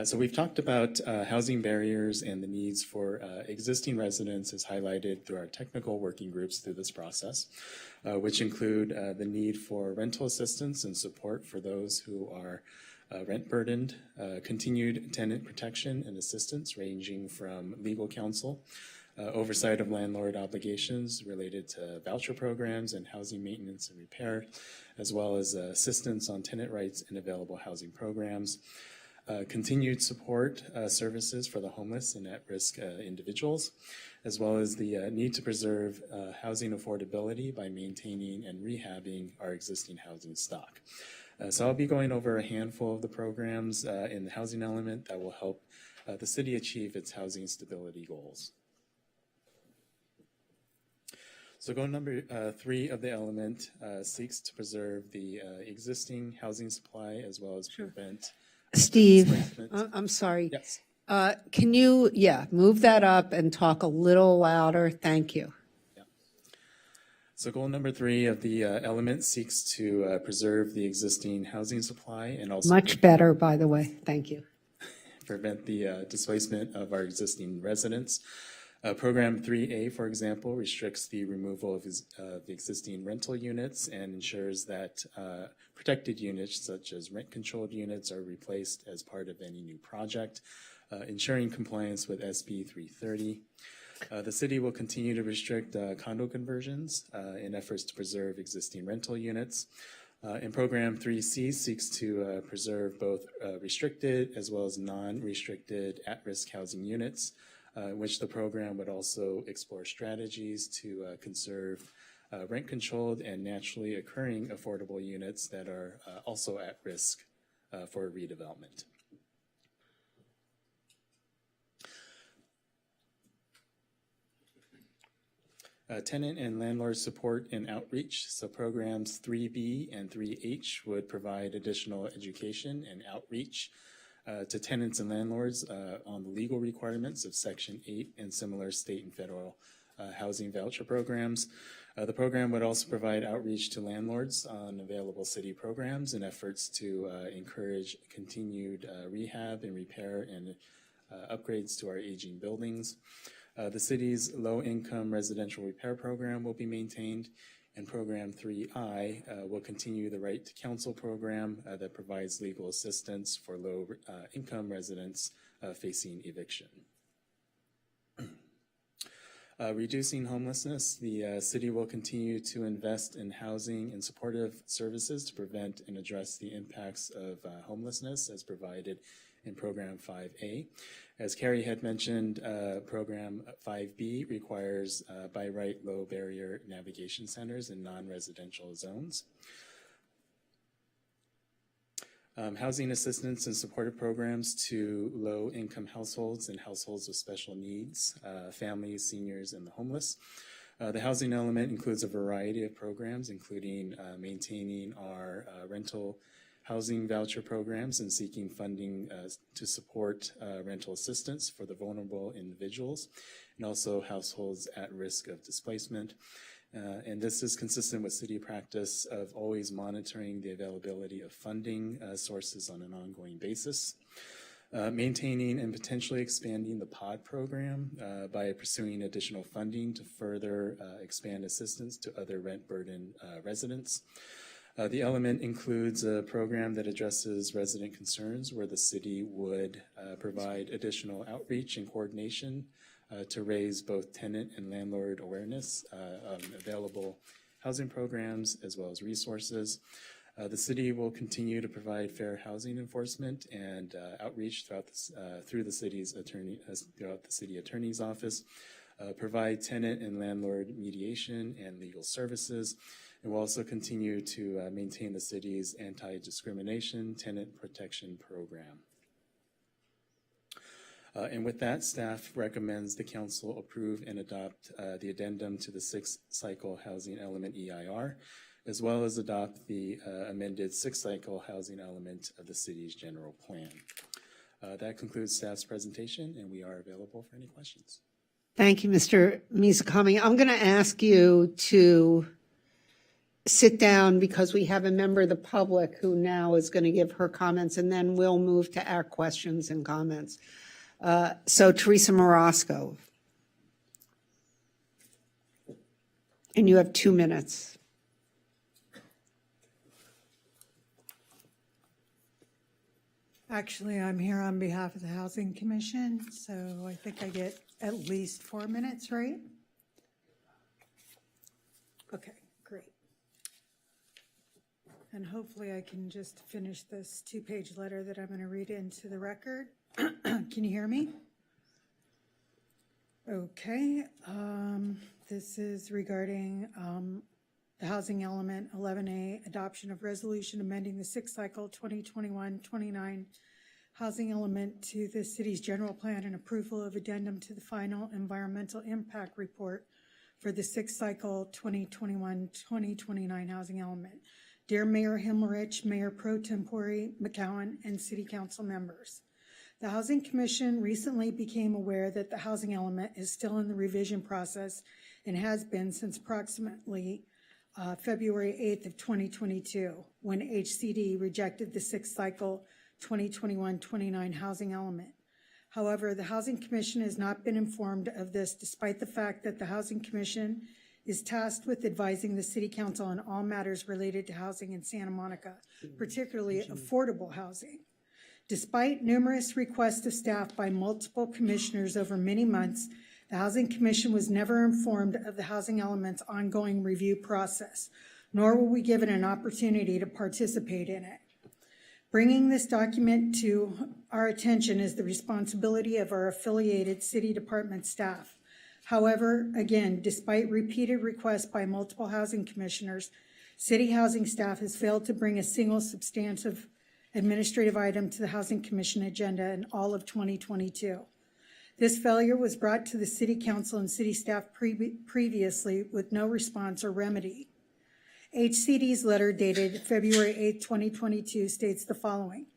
So we've talked about housing barriers and the needs for existing residents as highlighted through our technical working groups through this process, which include the need for rental assistance and support for those who are rent burdened, continued tenant protection and assistance ranging from legal counsel, oversight of landlord obligations related to voucher programs and housing maintenance and repair, as well as assistance on tenant rights and available housing programs, continued support services for the homeless and at-risk individuals, as well as the need to preserve housing affordability by maintaining and rehabbing our existing housing stock. So I'll be going over a handful of the programs in the housing element that will help the city achieve its housing stability goals. So goal number 3 of the element seeks to preserve the existing housing supply as well as prevent Steve, displacement. I'm sorry. Yes. Can you, move that up and talk a little louder? Thank you. So goal number 3 of the element seeks to preserve the existing housing supply and also Much better, by the way. Thank you. prevent the displacement of our existing residents. Program 3A, for example, restricts the removal of the existing rental units and ensures that protected units such as rent-controlled units are replaced as part of any new project, ensuring compliance with SB 330. The city will continue to restrict condo conversions in efforts to preserve existing rental units. And Program 3C seeks to preserve both restricted as well as non-restricted at-risk housing units, which the program would also explore strategies to conserve rent-controlled and naturally occurring affordable units that are also at risk for redevelopment. Tenant and landlord support and outreach. So programs 3B and 3H would provide additional education and outreach to tenants and landlords on the legal requirements of Section 8 and similar state and federal housing voucher programs. The program would also provide outreach to landlords on available city programs and efforts to encourage continued rehab and repair and upgrades to our aging buildings. The city's low-income residential repair program will be maintained, and Program 3I will continue the Right to Counsel program that provides legal assistance for low-income residents facing eviction. Reducing homelessness, the city will continue to invest in housing and supportive services to prevent and address the impacts of homelessness as provided in Program 5A. As Carrie had mentioned, Program 5B requires by right low barrier navigation centers in non-residential zones. Housing assistance and supportive programs to low-income households and households with special needs, families, seniors, and the homeless. The housing element includes a variety of programs, including maintaining our rental housing voucher programs and seeking funding to support rental assistance for the vulnerable individuals and also households at risk of displacement. And this is consistent with city practice of always monitoring the availability of funding sources on an ongoing basis. Maintaining and potentially expanding the POD program by pursuing additional funding to further expand assistance to other rent burden residents. The element includes a program that addresses resident concerns where the city would provide additional outreach and coordination to raise both tenant and landlord awareness of available housing programs as well as resources. The city will continue to provide fair housing enforcement and outreach through the city's throughout the city attorney's office, provide tenant and landlord mediation and legal services, and will also continue to maintain the city's anti-discrimination tenant protection program. And with that, staff recommends the council approve and adopt the addendum to the sixth cycle housing element EIR, as well as adopt the amended sixth cycle housing element of the city's general plan. That concludes staff's presentation, and we are available for any questions. Thank you, Mr. Mizukami. I'm going to ask you to sit down because we have a member of the public who now is going to give her comments, and then we'll move to our questions and comments. So Teresa Morosco. And you have 2 minutes. Actually, I'm here on behalf of the Housing Commission, so I think I get at least 4 minutes, right? Okay, great. And hopefully I can just finish this 2-page letter that I'm going to read into the record. Can you hear me? Okay, this is regarding the housing element 11A, adoption of resolution amending the sixth cycle 2021-29 housing element to the city's general plan and approval of addendum to the final environmental impact report for the sixth cycle 2021-2029 housing element. Dear Mayor Himmerich, Mayor Pro Tempore McCowan, and City Council members. The Housing Commission recently became aware that the housing element is still in the revision process and has been since approximately February 8th of 2022, when HCD rejected the sixth cycle 2021-29 housing element. However, the Housing Commission has not been informed of this, despite the fact that the Housing Commission is tasked with advising the City Council on all matters related to housing in Santa Monica, particularly affordable housing. Despite numerous requests of staff by multiple commissioners over many months, The Housing Commission was never informed of the housing element's ongoing review process, nor were we given an opportunity to participate in it. Bringing this document to our attention is the responsibility of our affiliated city department staff. However, again, despite repeated requests by multiple housing commissioners, city housing staff has failed to bring a single substantive administrative item to the Housing Commission agenda in all of 2022. This failure was brought to the City Council and city staff previously with no response or remedy. HCD's letter dated February 8, 2022 states the following.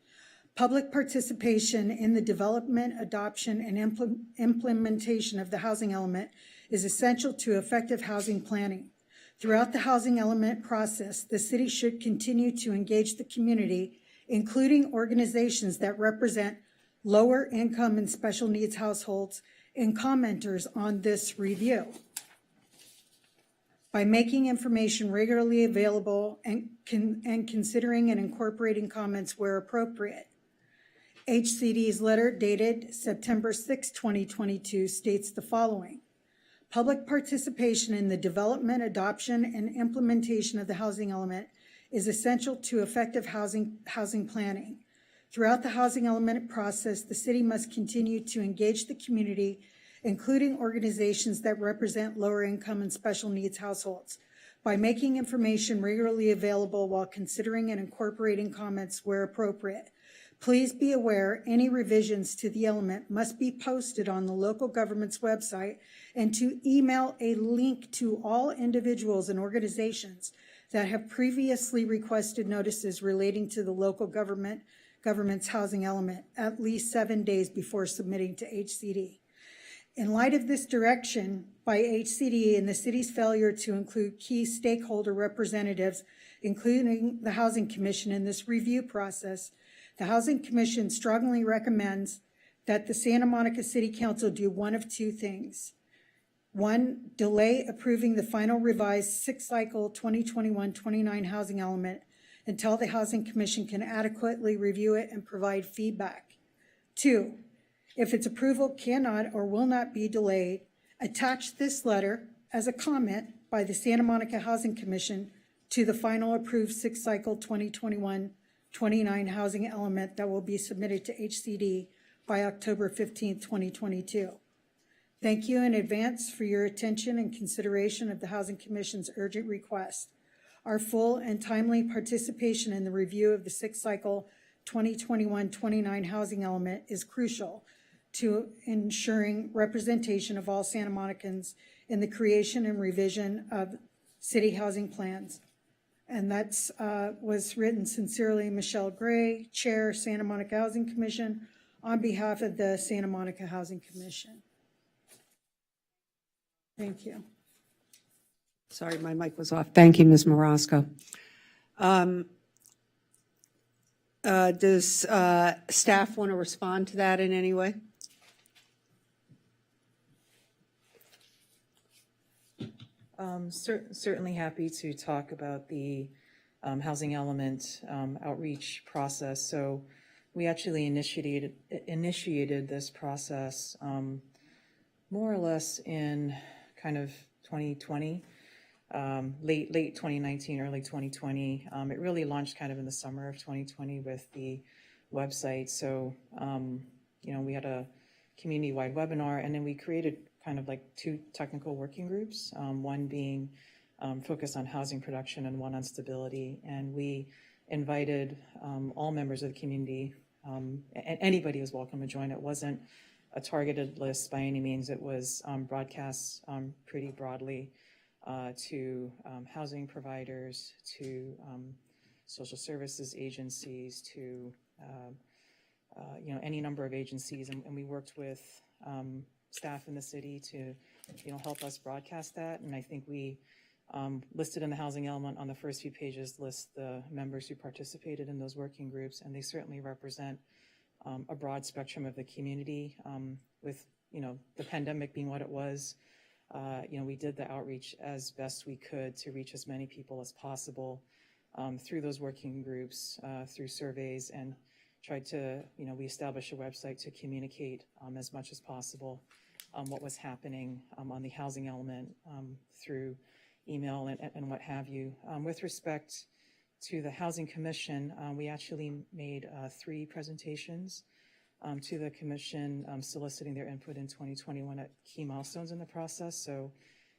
Public participation in the development, adoption, and implementation of the housing element is essential to effective housing planning. Throughout the housing element process, the city should continue to engage the community, including organizations that represent lower income and special needs households, and commenters on this review. By making information regularly available and considering and incorporating comments where appropriate. HCD's letter dated September 6, 2022 states the following. Public participation in the development, adoption, and implementation of the housing element is essential to effective housing planning. Throughout the housing element process, the city must continue to engage the community, including organizations that represent lower income and special needs households, by making information regularly available while considering and incorporating comments where appropriate. Please be aware any revisions to the element must be posted on the local government's website and to email a link to all individuals and organizations that have previously requested notices relating to the local government's housing element at least 7 days before submitting to HCD. In light of this direction by HCD and the city's failure to include key stakeholder representatives, including the Housing Commission, in this review process, the Housing Commission strongly recommends that the Santa Monica City Council do one of two things. One, delay approving the final revised six-cycle 2021-29 housing element until the Housing Commission can adequately review it and provide feedback. Two, if its approval cannot or will not be delayed, attach this letter as a comment by the Santa Monica Housing Commission to the final approved six-cycle 2021-29 housing element that will be submitted to HCD by October 15, 2022. Thank you in advance for your attention and consideration of the Housing Commission's urgent request. Our full and timely participation in the review of the six-cycle 2021-29 housing element is crucial to ensuring representation of all Santa Monicans in the creation and revision of city housing plans. And that's was written sincerely, Michelle Gray, Chair, Santa Monica Housing Commission, on behalf of the Santa Monica Housing Commission. Thank you. Sorry, my mic was off. Thank you, Ms. Marasco. Does staff want to respond to that in any way? Certainly happy to talk about the housing element outreach process. So we actually initiated this process more or less in kind of 2020, late 2019, early 2020. It really launched kind of in the summer of 2020 with the website. So, we had a community-wide webinar, and then we created kind of like two technical working groups, one being focused on housing production and one on stability. And we invited all members of the community, and anybody was welcome to join. It wasn't a targeted list by any means. It was broadcast pretty broadly to housing providers, to social services agencies, to any number of agencies, and we worked with staff in the city to help us broadcast that. And I think we listed in the housing element on the first few pages list the members who participated in those working groups, and they certainly represent a broad spectrum of the community. With the pandemic being what it was, we did the outreach as best we could to reach as many people as possible through those working groups, through surveys, and tried to we established a website to communicate as much as possible what was happening on the housing element through email and what have you. With respect to the Housing Commission, we actually made 3 presentations to the Commission soliciting their input in 2021 at key milestones in the process. So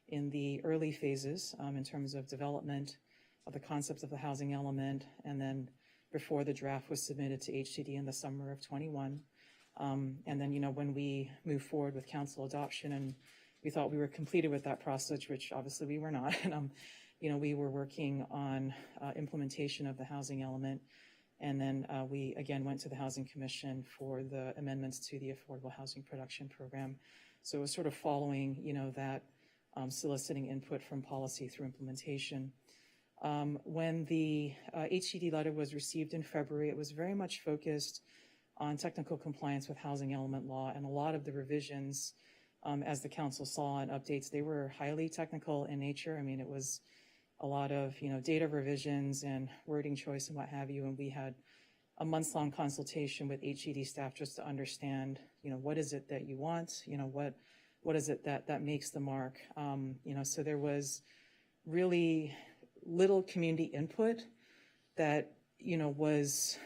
in the early phases, in terms of development of the concepts of the housing element, and then before the draft was submitted to HCD in the summer of 21. And then, when we moved forward with council adoption and we thought we were completed with that process, which obviously we were not, and, we were working on implementation of the housing element. And then we again went to the Housing Commission for the amendments to the Affordable Housing Production Program. So it was sort of following, that soliciting input from policy through implementation. When the HCD letter was received in February, it was very much focused on technical compliance with housing element law, and a lot of the revisions, as the council saw in updates, they were highly technical in nature. I mean, it was a lot of, data revisions and wording choice and what have you, and we had a months-long consultation with HCD staff just to understand, what is it that you want, what is it that makes the mark, so there was really little community input that, was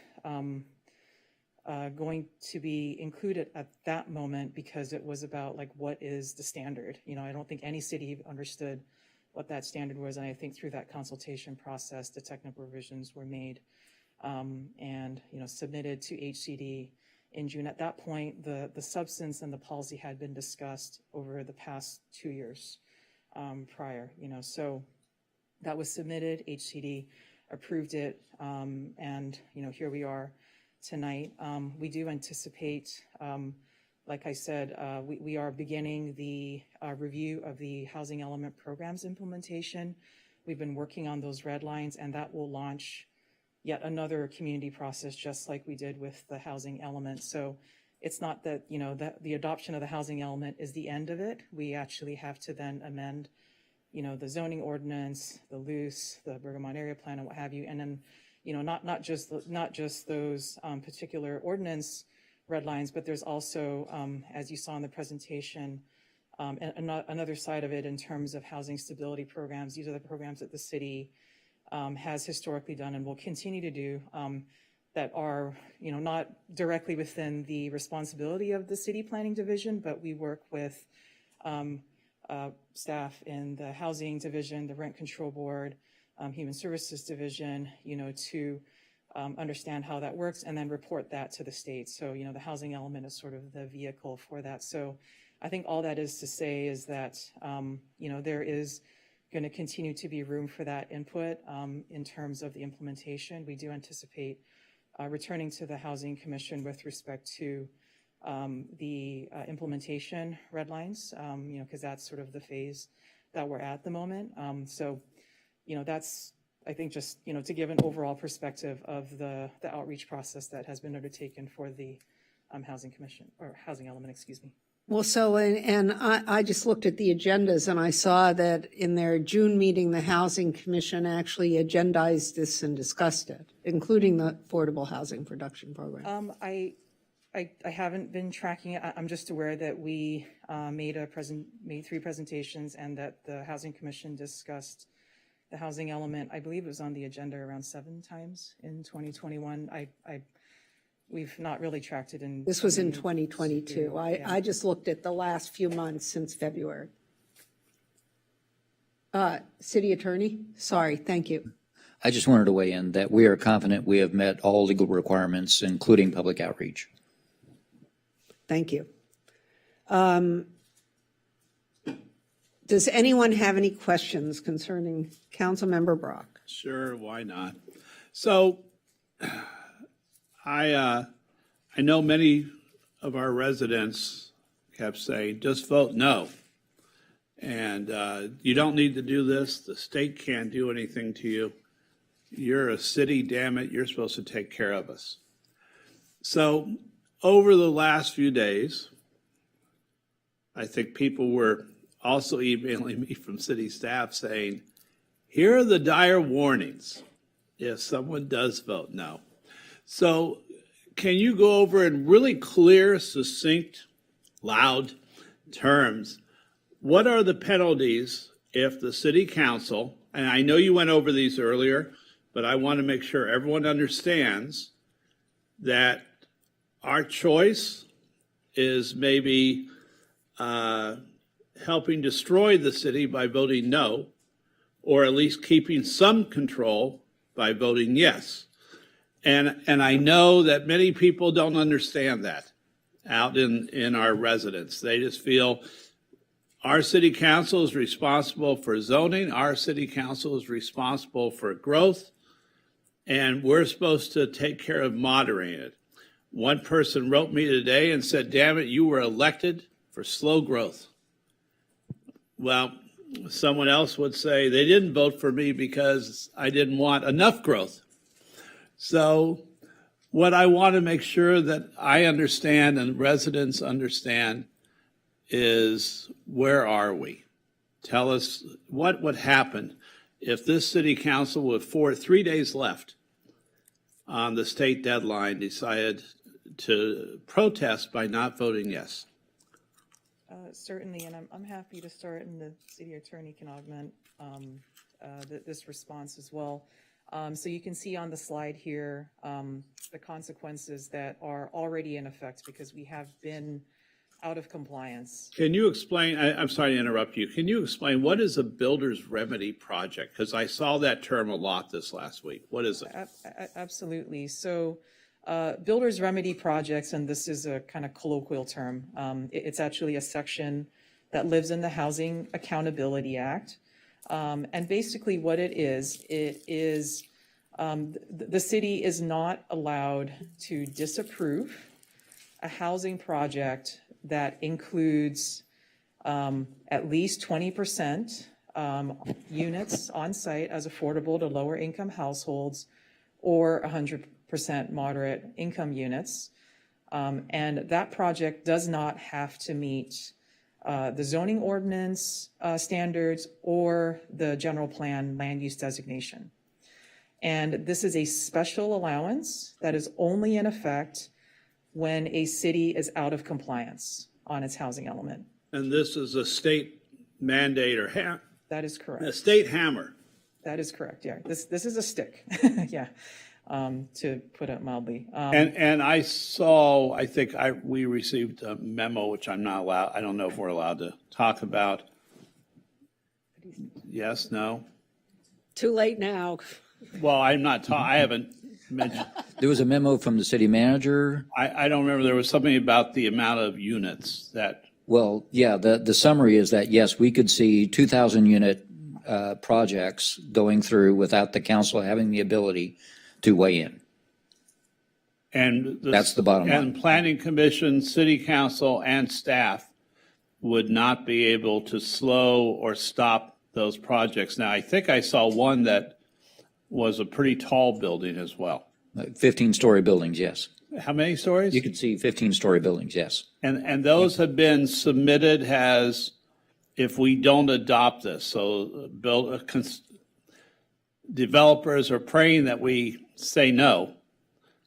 going to be included at that moment, because it was about like, what is the standard? I don't think any city understood what that standard was. And I think through that consultation process, the technical revisions were made and, submitted to HCD in June. At that point, the substance and the policy had been discussed over the past 2 years prior, so that was submitted, HCD approved it, and, here we are tonight. We do anticipate, like I said, we are beginning the review of the housing element programs implementation. We've been working on those red lines, and that will launch yet another community process, just like we did with the housing element. So it's not that, that the adoption of the housing element is the end of it. We actually have to then amend, the zoning ordinance, the LUCE, the Bergamot area plan, and what have you, and then not just those particular ordinance red lines, but there's also, as you saw in the presentation, another side of it in terms of housing stability programs. These are the programs that the city has historically done and will continue to do that are, not directly within the responsibility of the city planning division, but we work with staff in the housing division, the rent control board, human services division, to understand how that works and then report that to the state. So, the housing element is sort of the vehicle for that. So I think all that is to say is that, there is going to continue to be room for that input in terms of the implementation. We do anticipate returning to the Housing Commission with respect to the implementation red lines, because that's sort of the phase that we're at the moment. So, that's, I think, just, to give an overall perspective of the outreach process that has been undertaken for the Housing Commission, or Housing Element, excuse me. Well, so, and I just looked at the agendas and I saw that in their June meeting, the Housing Commission actually agendized this and discussed it, including the Affordable Housing Production Program. I haven't been tracking it. I'm just aware that we made 3 presentations and that the Housing Commission discussed the housing element. I believe it was on the agenda around 7 times in 2021. We've not really tracked it in. This was in 2022. I just looked at the last few months since February. City Attorney, sorry, thank you. I just wanted to weigh in that we are confident we have met all legal requirements, including public outreach. Thank you. Does anyone have any questions concerning Councilmember Brock? Sure, why not? So I know many of our residents kept saying, just vote no. And you don't need to do this. The state can't do anything to you. You're a city, damn it. You're supposed to take care of us. So over the last few days, I think people were also emailing me from city staff saying, here are the dire warnings if someone does vote no. So can you go over in really clear, succinct, loud terms, what are the penalties if the city council, and I know you went over these earlier, but I want to make sure everyone understands that our choice is maybe helping destroy the city by voting no, or at least keeping some control by voting yes. And I know that many people don't understand that out in our residents. They just feel our city council is responsible for zoning, our city council is responsible for growth, and we're supposed to take care of moderating it. One person wrote me today and said, damn it, you were elected for slow growth. Well, someone else would say they didn't vote for me because I didn't want enough growth. So what I want to make sure that I understand and residents understand is, where are we? Tell us what would happen if this city council with 3 days left on the state deadline decided to protest by not voting yes. Certainly, and I'm happy to start, and the city attorney can augment this response as well. So you can see on the slide here the consequences that are already in effect because we have been out of compliance. Can you explain, I'm sorry to interrupt you, can you explain what is a builder's remedy project? Because I saw that term a lot this last week. What is it? Absolutely. So builder's remedy projects, and this is a kind of colloquial term, it's actually a section that lives in the Housing Accountability Act. And basically what it is the city is not allowed to disapprove a housing project that includes at least 20% units on site as affordable to lower income households or 100% moderate income units. And that project does not have to meet the zoning ordinance standards or the general plan land use designation. And this is a special allowance that is only in effect when a city is out of compliance on its housing element. And this is a state mandate or That is correct. a state hammer. That is correct, yeah. This is a stick, yeah, to put it mildly. And I saw, I think we received a memo, which I'm not allowed, I don't know if we're allowed to talk about. Yes, no? Too late now. Well, I haven't mentioned. There was a memo from the city manager. I don't remember, there was something about the amount of units that. Well, yeah, the summary is that, yes, we could see 2,000 unit projects going through without the council having the ability to weigh in. And that's the bottom line. And planning commission, city council, and staff would not be able to slow or stop those projects. Now, I think I saw one that was a pretty tall building as well. 15-story buildings, yes. How many stories? You can see 15-story buildings, yes. And those have been submitted as, if we don't adopt this, so developers are praying that we say no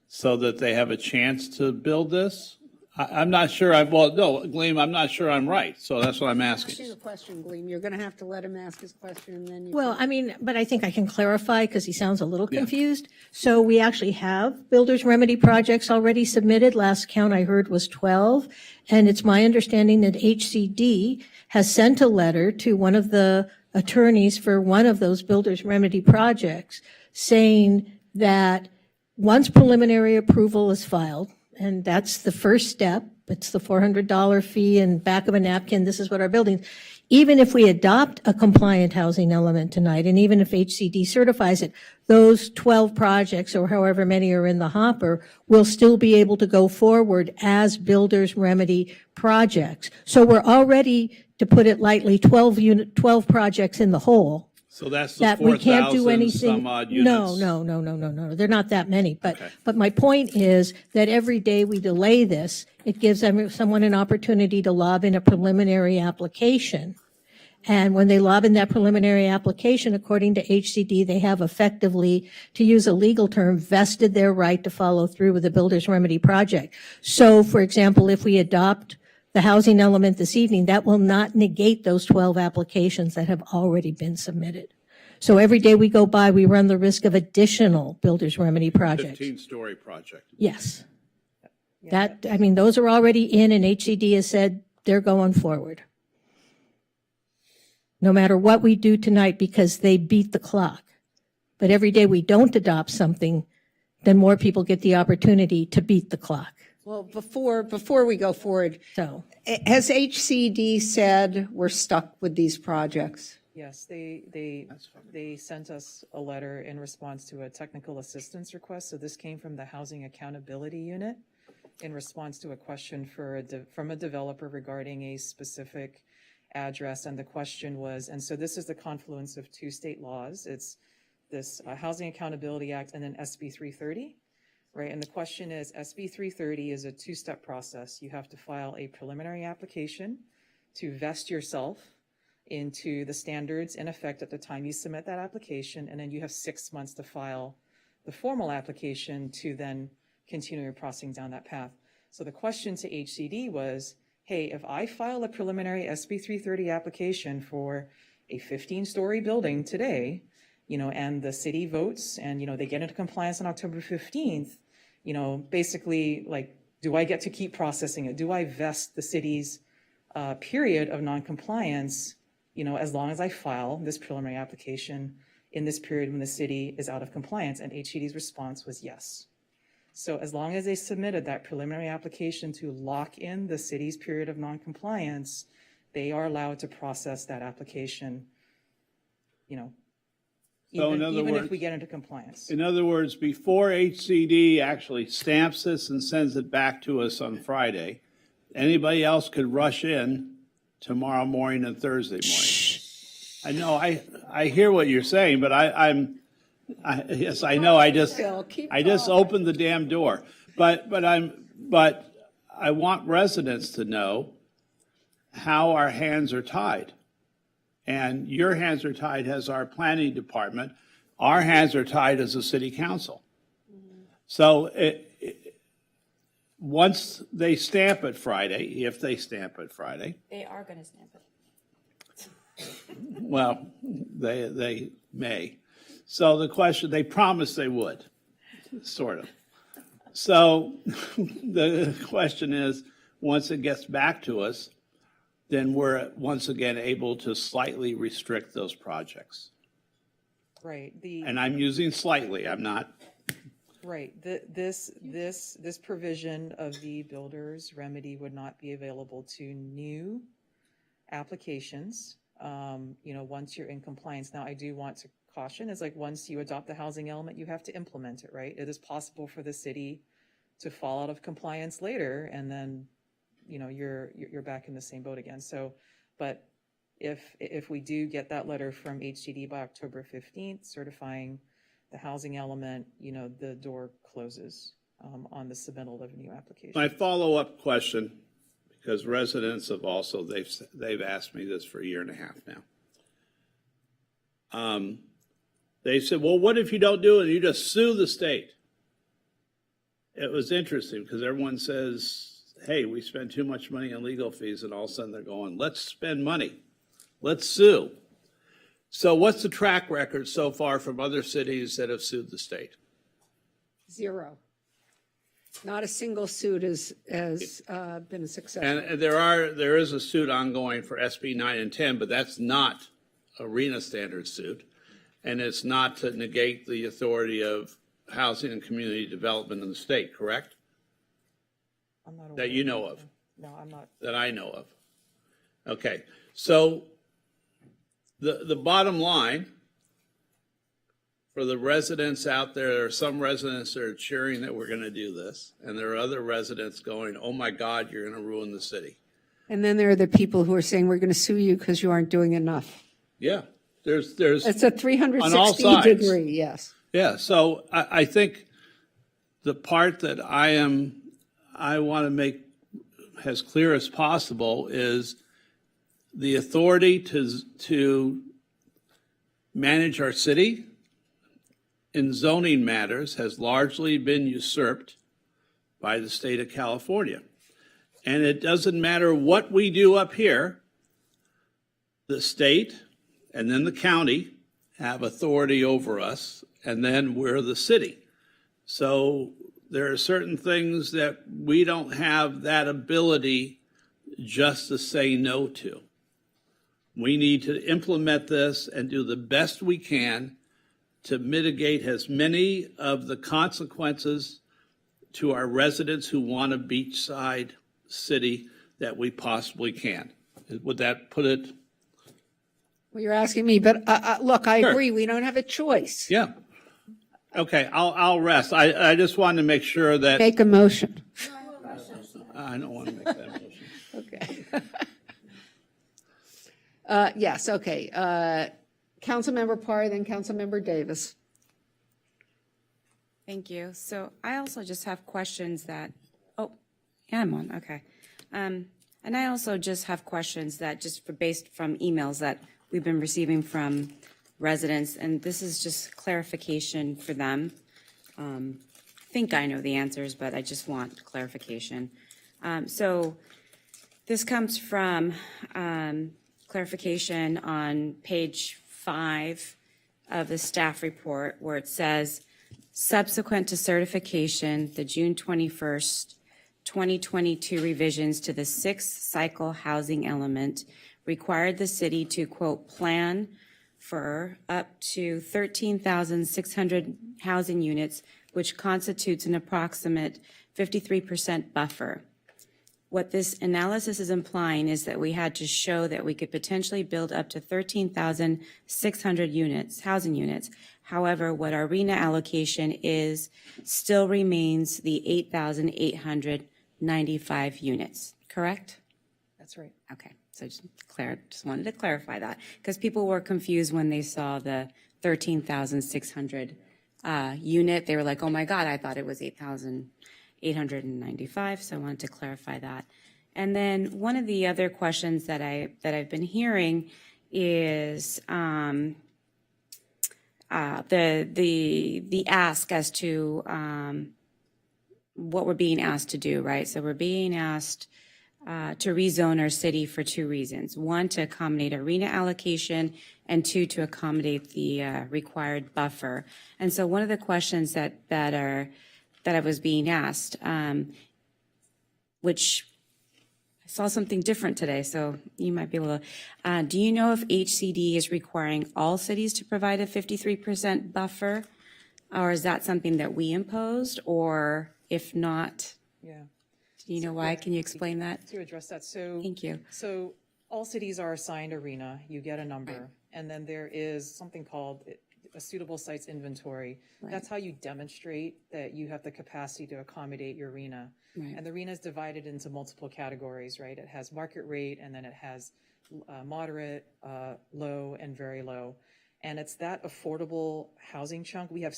so that they have a chance to build this. I'm not sure, Gleam, I'm not sure I'm right, so that's what I'm asking. Ask you a question, Gleam. You're going to have to let him ask his question, and then you. Well, I mean, but I think I can clarify because he sounds a little confused. So we actually have builder's remedy projects already submitted. Last count I heard was 12. And it's my understanding that HCD has sent a letter to one of the attorneys for one of those builder's remedy projects saying that once preliminary approval is filed, and that's the first step, it's the $400 fee and back of a napkin, this is what our buildings, even if we adopt a compliant housing element tonight, and even if HCD certifies it, those 12 projects or however many are in the hopper will still be able to go forward as builder's remedy projects. So we're already, to put it lightly, 12 projects in the hole. So that's the That we can't do 4,000 anything. some odd units. No. They're not that many. But my point is that every day we delay this, it gives someone an opportunity to lob in a preliminary application. And when they lob in that preliminary application, according to HCD, they have effectively, to use a legal term, vested their right to follow through with the builder's remedy project. So, for example, if we adopt the housing element this evening, that will not negate those 12 applications that have already been submitted. So every day we go by, we run the risk of additional builder's remedy projects. 15-story project. Yes. That, I mean, those are already in, and HCD has said they're going forward. No matter what we do tonight, because they beat the clock. But every day we don't adopt something, then more people get the opportunity to beat the clock. Well, before we go forward, So, has HCD said we're stuck with these projects? Yes, they sent us a letter in response to a technical assistance request. So this came from the Housing Accountability Unit in response to a question from a developer regarding a specific address. And the question was, and so this is the confluence of two state laws. It's this Housing Accountability Act and then SB 330, right? And the question is, SB 330 is a two-step process. You have to file a preliminary application to vest yourself into the standards in effect at the time you submit that application, and then you have 6 months to file the formal application to then continue your processing down that path. So the question to HCD was, hey, if I file a preliminary SB 330 application for a 15-story building today, and the city votes and, they get into compliance on October 15th, basically, like, do I get to keep processing it? Do I vest the city's period of noncompliance, as long as I file this preliminary application in this period when the city is out of compliance? And HCD's response was yes. So as long as they submitted that preliminary application to lock in the city's period of noncompliance, they are allowed to process that application, So in other even words, if we get into compliance. In other words, before HCD actually stamps this and sends it back to us on Friday, anybody else could rush in tomorrow morning and Thursday morning. I know, I hear what you're saying, but yes, I know, I just opened the damn door. But I want residents to know how our hands are tied. And your hands are tied as our planning department. Our hands are tied as a city council. So once they stamp it Friday, if they stamp it Friday, They are going to stamp it. well, they may. So the question, they promised they would, sort of. So the question is, once it gets back to us, then we're once again able to slightly restrict those projects. Right. And I'm using slightly, I'm not. Right. This provision of the builder's remedy would not be available to new applications, once you're in compliance. Now, I do want to caution is like once you adopt the housing element, you have to implement it, right? It is possible for the city to fall out of compliance later and then you're back in the same boat again. So, but if we do get that letter from HCD by October 15th, certifying the housing element, the door closes on the submittal of a new application. My follow-up question, because residents have also, they've asked me this for a year and a half now. They said, well, what if you don't do it and you just sue the state? It was interesting because everyone says, hey, we spend too much money on legal fees, and all of a sudden they're going, let's spend money. Let's sue. So what's the track record so far from other cities that have sued the state? Zero. Not a single suit has been successful. And there is a suit ongoing for SB 9 and 10, but that's not a RHNA standard suit, and it's not to negate the authority of housing and community development in the state, correct? I'm not aware That you know of? No, I'm not. That I know of. Okay, so the bottom line for the residents out there are some residents that are cheering that we're going to do this, and there are other residents going, oh my God, you're going to ruin the city. And then there are the people who are saying, we're going to sue you because you aren't doing enough. Yeah, there's It's a on all 360 sides. degree, yes. Yeah, so I think the part that I want to make as clear as possible is the authority to manage our city in zoning matters has largely been usurped by the state of California. And it doesn't matter what we do up here, the state and then the county have authority over us, and then we're the city. So there are certain things that we don't have that ability just to say no to. We need to implement this and do the best we can to mitigate as many of the consequences to our residents who want a beachside city that we possibly can. Would that put it? Well, you're asking me, but look, I Sure. agree, we don't have a choice. Yeah. Okay, I'll rest. I just wanted to make sure that. Make a motion. I don't want to make that motion. Okay. Yes, okay. Councilmember Parr, then Councilmember Davis. Thank you. So I also just have questions that, oh, yeah, I'm on, okay. And I also just have questions that based from emails that we've been receiving from residents, and this is just clarification for them. I think I know the answers, but I just want clarification. So this comes from clarification on page 5 of the staff report, where it says, subsequent to certification, the June 21st, 2022 revisions to the 6th cycle housing element required the city to, quote, plan for up to 13,600 housing units, which constitutes an approximate 53% buffer. What this analysis is implying is that we had to show that we could potentially build up to 13,600 units, housing units. However, what our RHNA allocation is still remains the 8,895 units, correct? That's right. Okay, so just wanted to clarify that, because people were confused when they saw the 13,600 unit. They were like, oh my God, I thought it was 8,895, so I wanted to clarify that. And then one of the other questions that I've been hearing is the ask as to what we're being asked to do, right? So we're being asked to rezone our city for 2 reasons. 1, to accommodate a RHNA allocation, and 2, to accommodate the required buffer. And so one of the questions that I was being asked, which I saw something different today, so you might be able to, do you know if HCD is requiring all cities to provide a 53% buffer? Or is that something that we imposed? Or if not, Yeah. do you know why? Can you explain that? To address that, so. Thank you. So all cities are assigned a RHNA, you get a number, and then there is something called a suitable sites inventory. That's how you demonstrate that you have the capacity to accommodate your RHNA. Right. And the RHNA is divided into multiple categories, right? It has market rate, and then it has moderate, low, and very low. And it's that affordable housing chunk. We have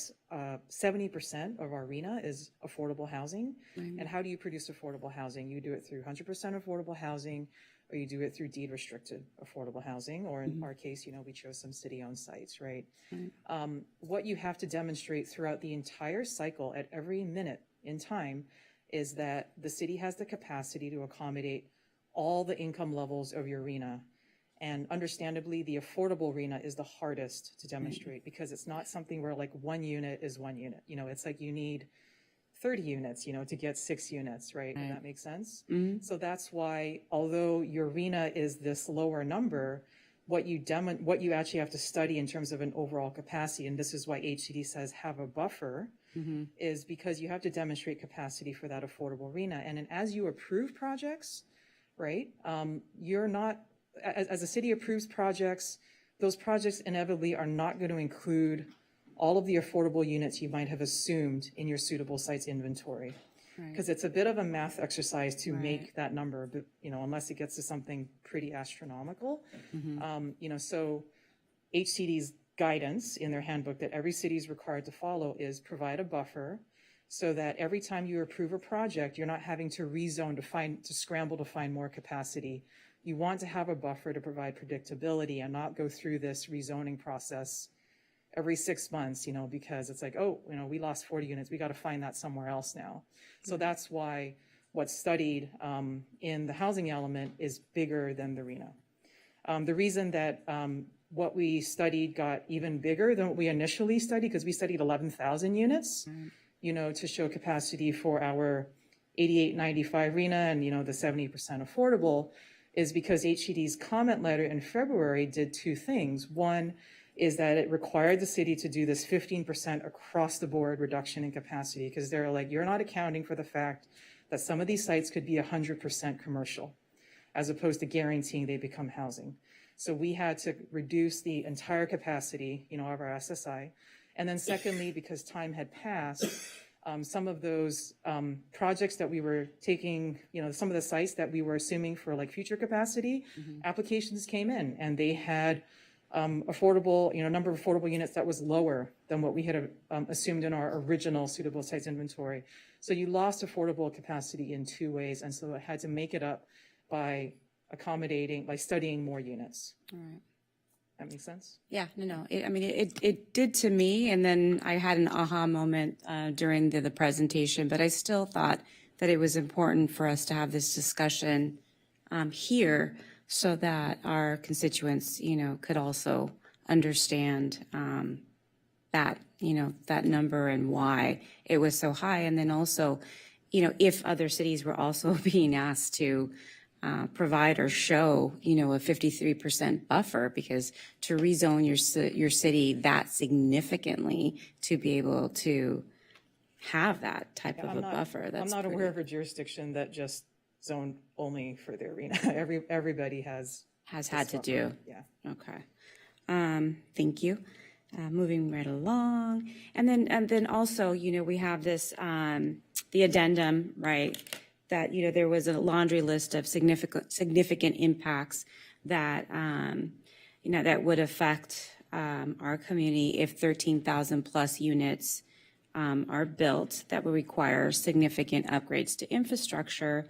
70% of our RHNA is affordable housing. Right. And how do you produce affordable housing? You do it through 100% affordable housing, or you do it through deed restricted affordable housing, or in our case, we chose some city-owned sites, right? What you have to demonstrate throughout the entire cycle at every minute in time is that the city has the capacity to accommodate all the income levels of your RHNA. And understandably, the affordable RHNA is the hardest to demonstrate because it's not something where like 1 unit is 1 unit. It's like you need 30 units, to get 6 units, right? Does that make sense? So that's why, although your RHNA is this lower number, what you actually have to study in terms of an overall capacity, and this is why HCD says have a buffer, is because you have to demonstrate capacity for that affordable RHNA. And as you approve projects, right, you're not, as a city approves projects, those projects inevitably are not going to include all of the affordable units you might have assumed in your suitable sites inventory. Because it's a bit of a math exercise to make that number, but, unless it gets to something pretty astronomical. So HCD's guidance in their handbook that every city is required to follow is provide a buffer so that every time you approve a project, you're not having to rezone to scramble to find more capacity. You want to have a buffer to provide predictability and not go through this rezoning process every 6 months, because it's like, we lost 40 units. We got to find that somewhere else now. So that's why what's studied in the housing element is bigger than the RHNA. The reason that what we studied got even bigger than what we initially studied, because we studied 11,000 units, to show capacity for our 8895 RHNA and, the 70% affordable, is because HCD's comment letter in February did two things. One is that it required the city to do this 15% across the board reduction in capacity, because they're like, you're not accounting for the fact that some of these sites could be 100% commercial, as opposed to guaranteeing they become housing. So we had to reduce the entire capacity, of our SSI. And then secondly, because time had passed, some of those projects that we were taking, some of the sites that we were assuming for like future capacity, applications came in, and they had affordable, number of affordable units that was lower than what we had assumed in our original suitable sites inventory. So you lost affordable capacity in two ways, and so it had to make it up by studying more units. All right. That makes sense? Yeah, no. It did to me, and then I had an aha moment during the presentation, but I still thought that it was important for us to have this discussion here so that our constituents, could also understand that, that number and why it was so high. And then also, if other cities were also being asked to provide or show, a 53% buffer, because to rezone your city that significantly to be able to have that type of a buffer. I'm not aware of a jurisdiction that just zoned only for their RHNA. Everybody has had to do. Yeah. Okay. Thank you. Moving right along. And then also, we have this, the addendum, right? That, there was a laundry list of significant impacts that, that would affect our community if 13,000 plus units are built that would require significant upgrades to infrastructure,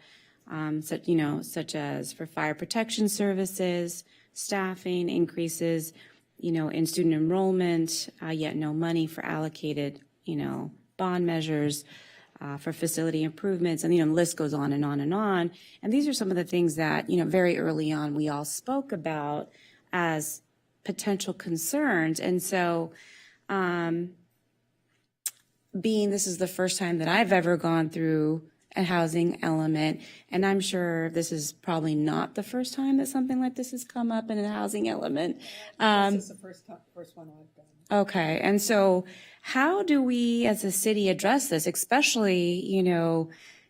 such as for fire protection services, staffing increases, in student enrollment, yet no money for allocated, bond measures, for facility improvements, and the list goes on and on and on. And these are some of the things that very early on we all spoke about as potential concerns. And so, being this is the first time that I've ever gone through a housing element, and I'm sure this is probably not the first time that something like this has come up in a housing element. This is the first one I've done. Okay, and so how do we as a city address this, especially,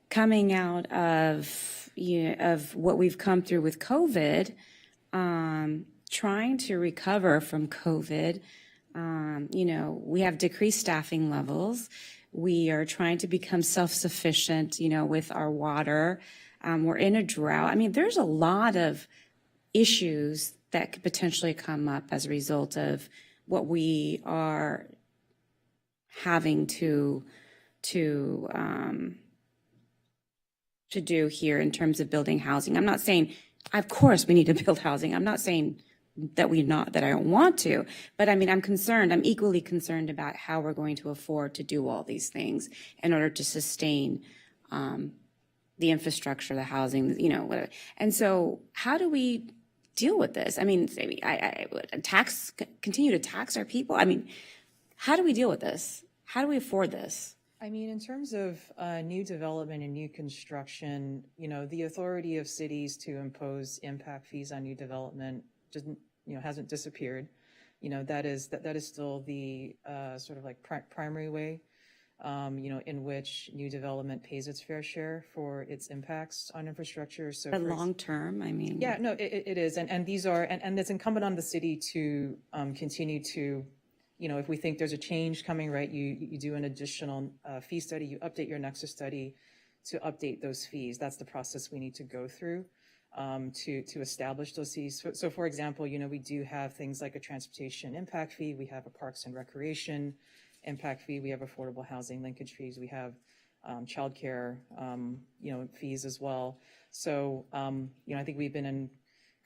coming out of, of what we've come through with COVID, trying to recover from COVID? We have decreased staffing levels. We are trying to become self-sufficient, with our water. We're in a drought. There's a lot of issues that could potentially come up as a result of what we are having to do here in terms of building housing. I'm not saying, of course, we need to build housing. I'm not saying that I don't want to, but I'm concerned. I'm equally concerned about how we're going to afford to do all these things in order to sustain the infrastructure, the housing, whatever. And so how do we deal with this? I would continue to tax our people. How do we deal with this? How do we afford this? In terms of new development and new construction, the authority of cities to impose impact fees on new development hasn't disappeared. That is still the sort of like primary way, in which new development pays its fair share for its impacts on infrastructure. So, but long term, yeah, no, it is, and these are, and it's incumbent on the city to continue to, if we think there's a change coming, right, you do an additional fee study, you update your Nexus study to update those fees. That's the process we need to go through. To establish those fees. So for example, we do have things like a transportation impact fee, we have a parks and recreation impact fee, we have affordable housing linkage fees, we have childcare, fees as well. So, I think we've been in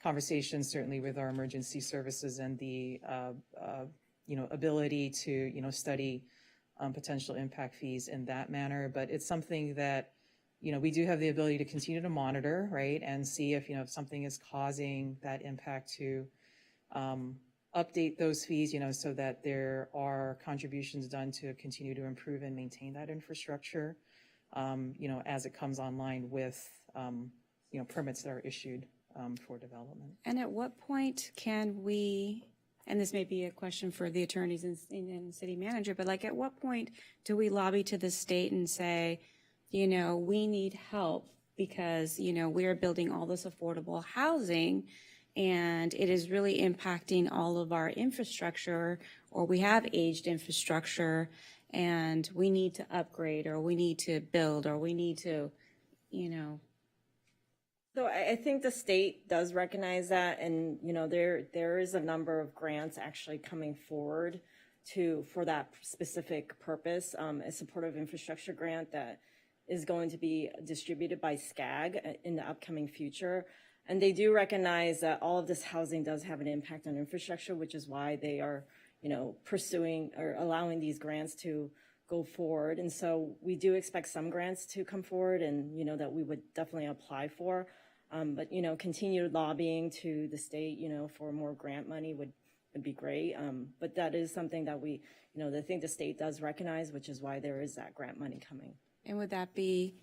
conversations certainly with our emergency services and the, ability to, study potential impact fees in that manner. But it's something that we do have the ability to continue to monitor, right, and see if, if something is causing that impact to update those fees, so that there are contributions done to continue to improve and maintain that infrastructure, as it comes online with, permits that are issued for development. And at what point can we, and this may be a question for the attorneys and city manager, but like at what point do we lobby to the state and say, we need help because, we are building all this affordable housing and it is really impacting all of our infrastructure, or we have aged infrastructure and we need to upgrade, or we need to build, or we need to, So I think the state does recognize that, and there is a number of grants actually coming forward for that specific purpose. A supportive infrastructure grant that is going to be distributed by SCAG in the upcoming future. And they do recognize that all of this housing does have an impact on infrastructure, which is why they are, pursuing or allowing these grants to go forward. And so we do expect some grants to come forward and, that we would definitely apply for. But, continued lobbying to the state, for more grant money would be great. But that is something that we, I think the state does recognize, which is why there is that grant money coming. and would that be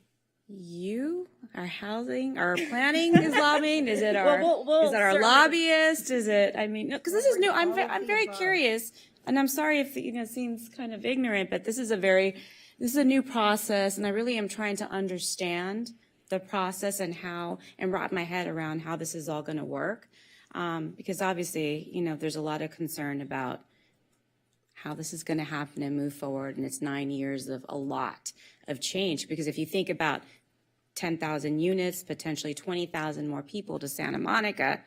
you, our housing, our planning is lobbying? Is it our, is it our certainly- lobbyist? Is it, because this is new. I'm very curious, and I'm sorry if, it seems kind of ignorant, but this is a new process, and I really am trying to understand the process and wrap my head around how this is all going to work. Because obviously, there's a lot of concern about how this is going to happen and move forward. And it's 9 years of a lot of change. Because if you think about 10,000 units, potentially 20,000 more people to Santa Monica,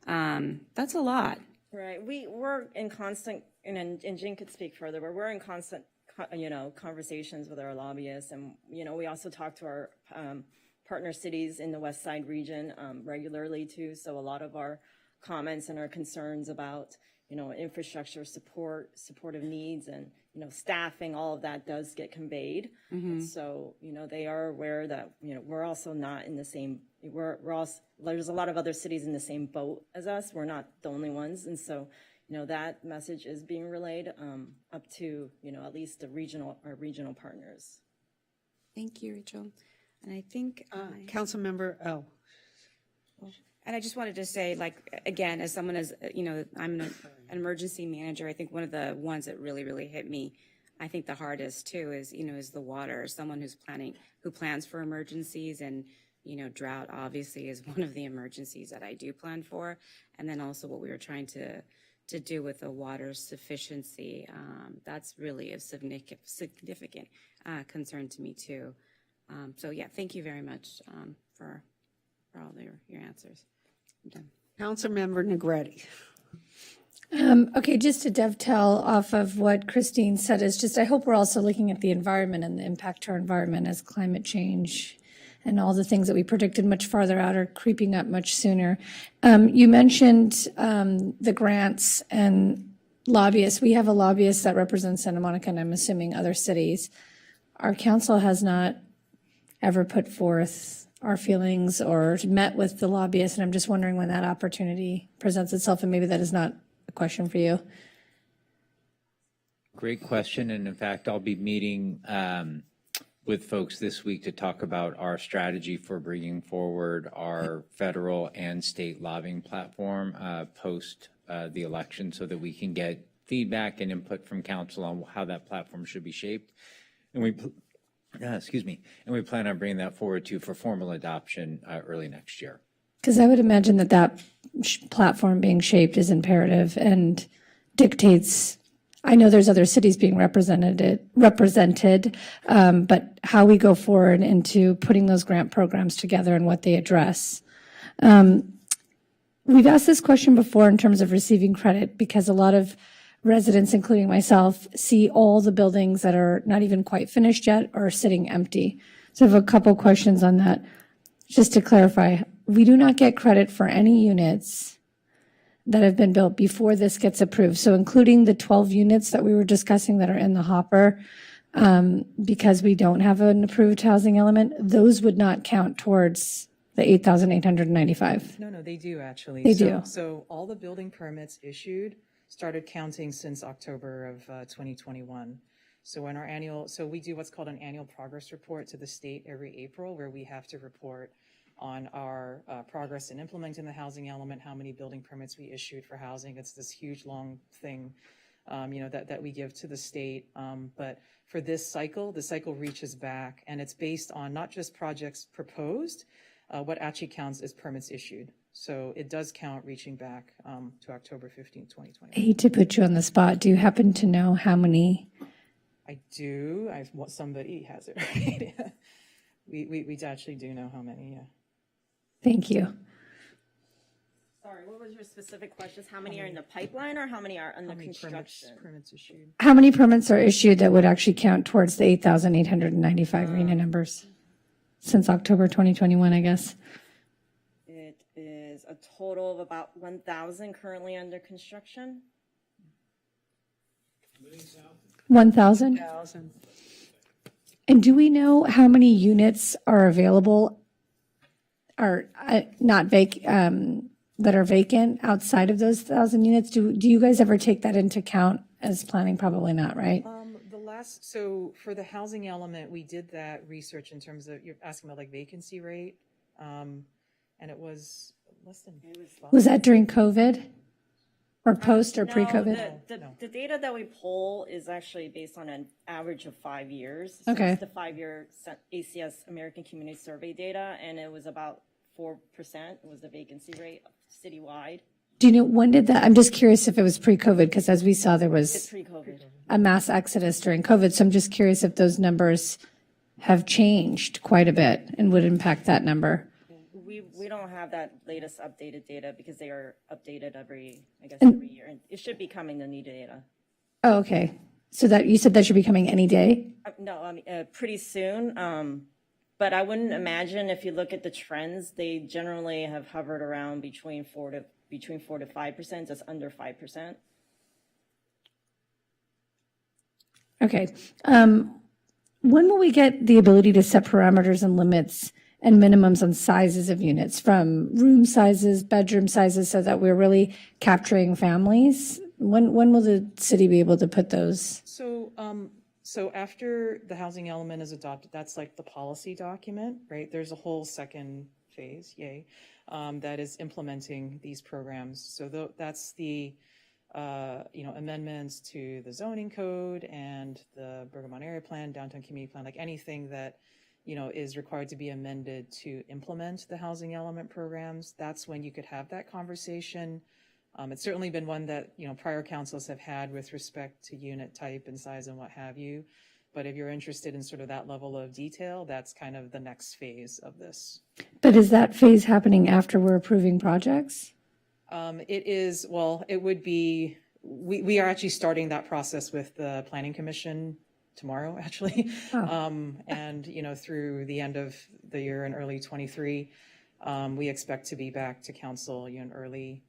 that's a lot. Right. We're in constant, and Jing could speak further, but we're in constant, conversations with our lobbyists. And, we also talk to our partner cities in the West Side region regularly too. So a lot of our comments and our concerns about, infrastructure supportive needs and, staffing, all of that does get conveyed. And so, they are aware that, we're also not in the same, we're also, there's a lot of other cities in the same boat as us. We're not the only ones. And so, that message is being relayed up to, at least our regional partners. Thank you, Rachel. And I think Councilmember, and I just wanted to say, again, as someone I'm an emergency manager, I think one of the ones that really, really hit me, I think the hardest too is the water. Someone who plans for emergencies, and, drought obviously is one of the emergencies that I do plan for. And then also what we were trying to do with the water sufficiency, that's really a significant concern to me too. So yeah, thank you very much for all your answers. I'm done. Councilmember Negretti. Okay, just to dovetail off of what Christine said, I hope we're also looking at the environment and the impact to our environment as climate change and all the things that we predicted much farther out are creeping up much sooner. You mentioned the grants and lobbyists. We have a lobbyist that represents Santa Monica, and I'm assuming other cities. Our council has not ever put forth our feelings or met with the lobbyists, and I'm just wondering when that opportunity presents itself, and maybe that is not a question for you. Great question, and in fact, I'll be meeting with folks this week to talk about our strategy for bringing forward our federal and state lobbying platform post the election, so that we can get feedback and input from council on how that platform should be shaped. And we plan on bringing that forward for formal adoption early next year. Because I would imagine that platform being shaped is imperative and dictates. I know there's other cities being represented, but how we go forward into putting those grant programs together and what they address. We've asked this question before in terms of receiving credit, because a lot of residents, including myself, see all the buildings that are not even quite finished yet or sitting empty. So I have a couple questions on that. Just to clarify, we do not get credit for any units that have been built before this gets approved. So including the 12 units that we were discussing that are in the hopper, because we don't have an approved housing element, those would not count towards the 8,895. No, they do actually. They So- do. So all the building permits issued started counting since October of 2021. So in our annual, so we do what's called an annual progress report to the state every April, where we have to report on our progress in implementing the housing element, how many building permits we issued for housing. It's this huge, long thing, that we give to the state. But for this cycle, the cycle reaches back, and it's based on not just projects proposed, what actually counts as permits issued. So it does count reaching back to October 15, 2020. I hate to put you on the spot. Do you happen to know how many? I do. Somebody has it, right? We actually do know how many, yeah. Thank you. Sorry, what was your specific questions? How many are in the pipeline or how many are under construction? Permits issued. How many permits are issued that would actually count towards the 8,895 RENA numbers since October 2021, I guess? It is a total of about 1,000 currently under construction. 1,000? And do we know how many units are available, are that are vacant outside of those 1,000 units? Do you guys ever take that into account as planning? Probably not, right? So for the housing element, we did that research in terms of, you're asking about like vacancy rate, and it was less than. Was that during COVID? Or post or No, pre-COVID? The data that we pull is actually based on an average of 5 years. Okay. It's the 5-year ACS American Community Survey data, and it was about 4% was the vacancy rate citywide. Do you know, when did that, I'm just curious if it was pre-COVID, because as we saw, there It's was pre-COVID. a mass exodus during COVID. So I'm just curious if those numbers have changed quite a bit and would impact that number. We don't have that latest updated data because they are updated every year. And it should be coming, the new data. Oh, okay. So that, you said that should be coming any day? No, I mean, pretty soon. But I wouldn't imagine if you look at the trends, they generally have hovered around between 4 to 5%, just under 5%. Okay. When will we get the ability to set parameters and limits and minimums on sizes of units, from room sizes, bedroom sizes, so that we're really capturing families? When will the city be able to put those? So after the housing element is adopted, that's like the policy document, right? There's a whole second phase, yay, that is implementing these programs. So that's the amendments to the zoning code and the Bergamot Area Plan, Downtown Community Plan, like anything that is required to be amended to implement the housing element programs. That's when you could have that conversation. It's certainly been one that, prior councils have had with respect to unit type and size and what have you. But if you're interested in sort of that level of detail, that's kind of the next phase of this. But is that phase happening after we're approving projects? It is, well, it would be, we are actually starting that process with the Planning Commission tomorrow, actually. And, through the end of the year in early 23, we expect to be back to council in early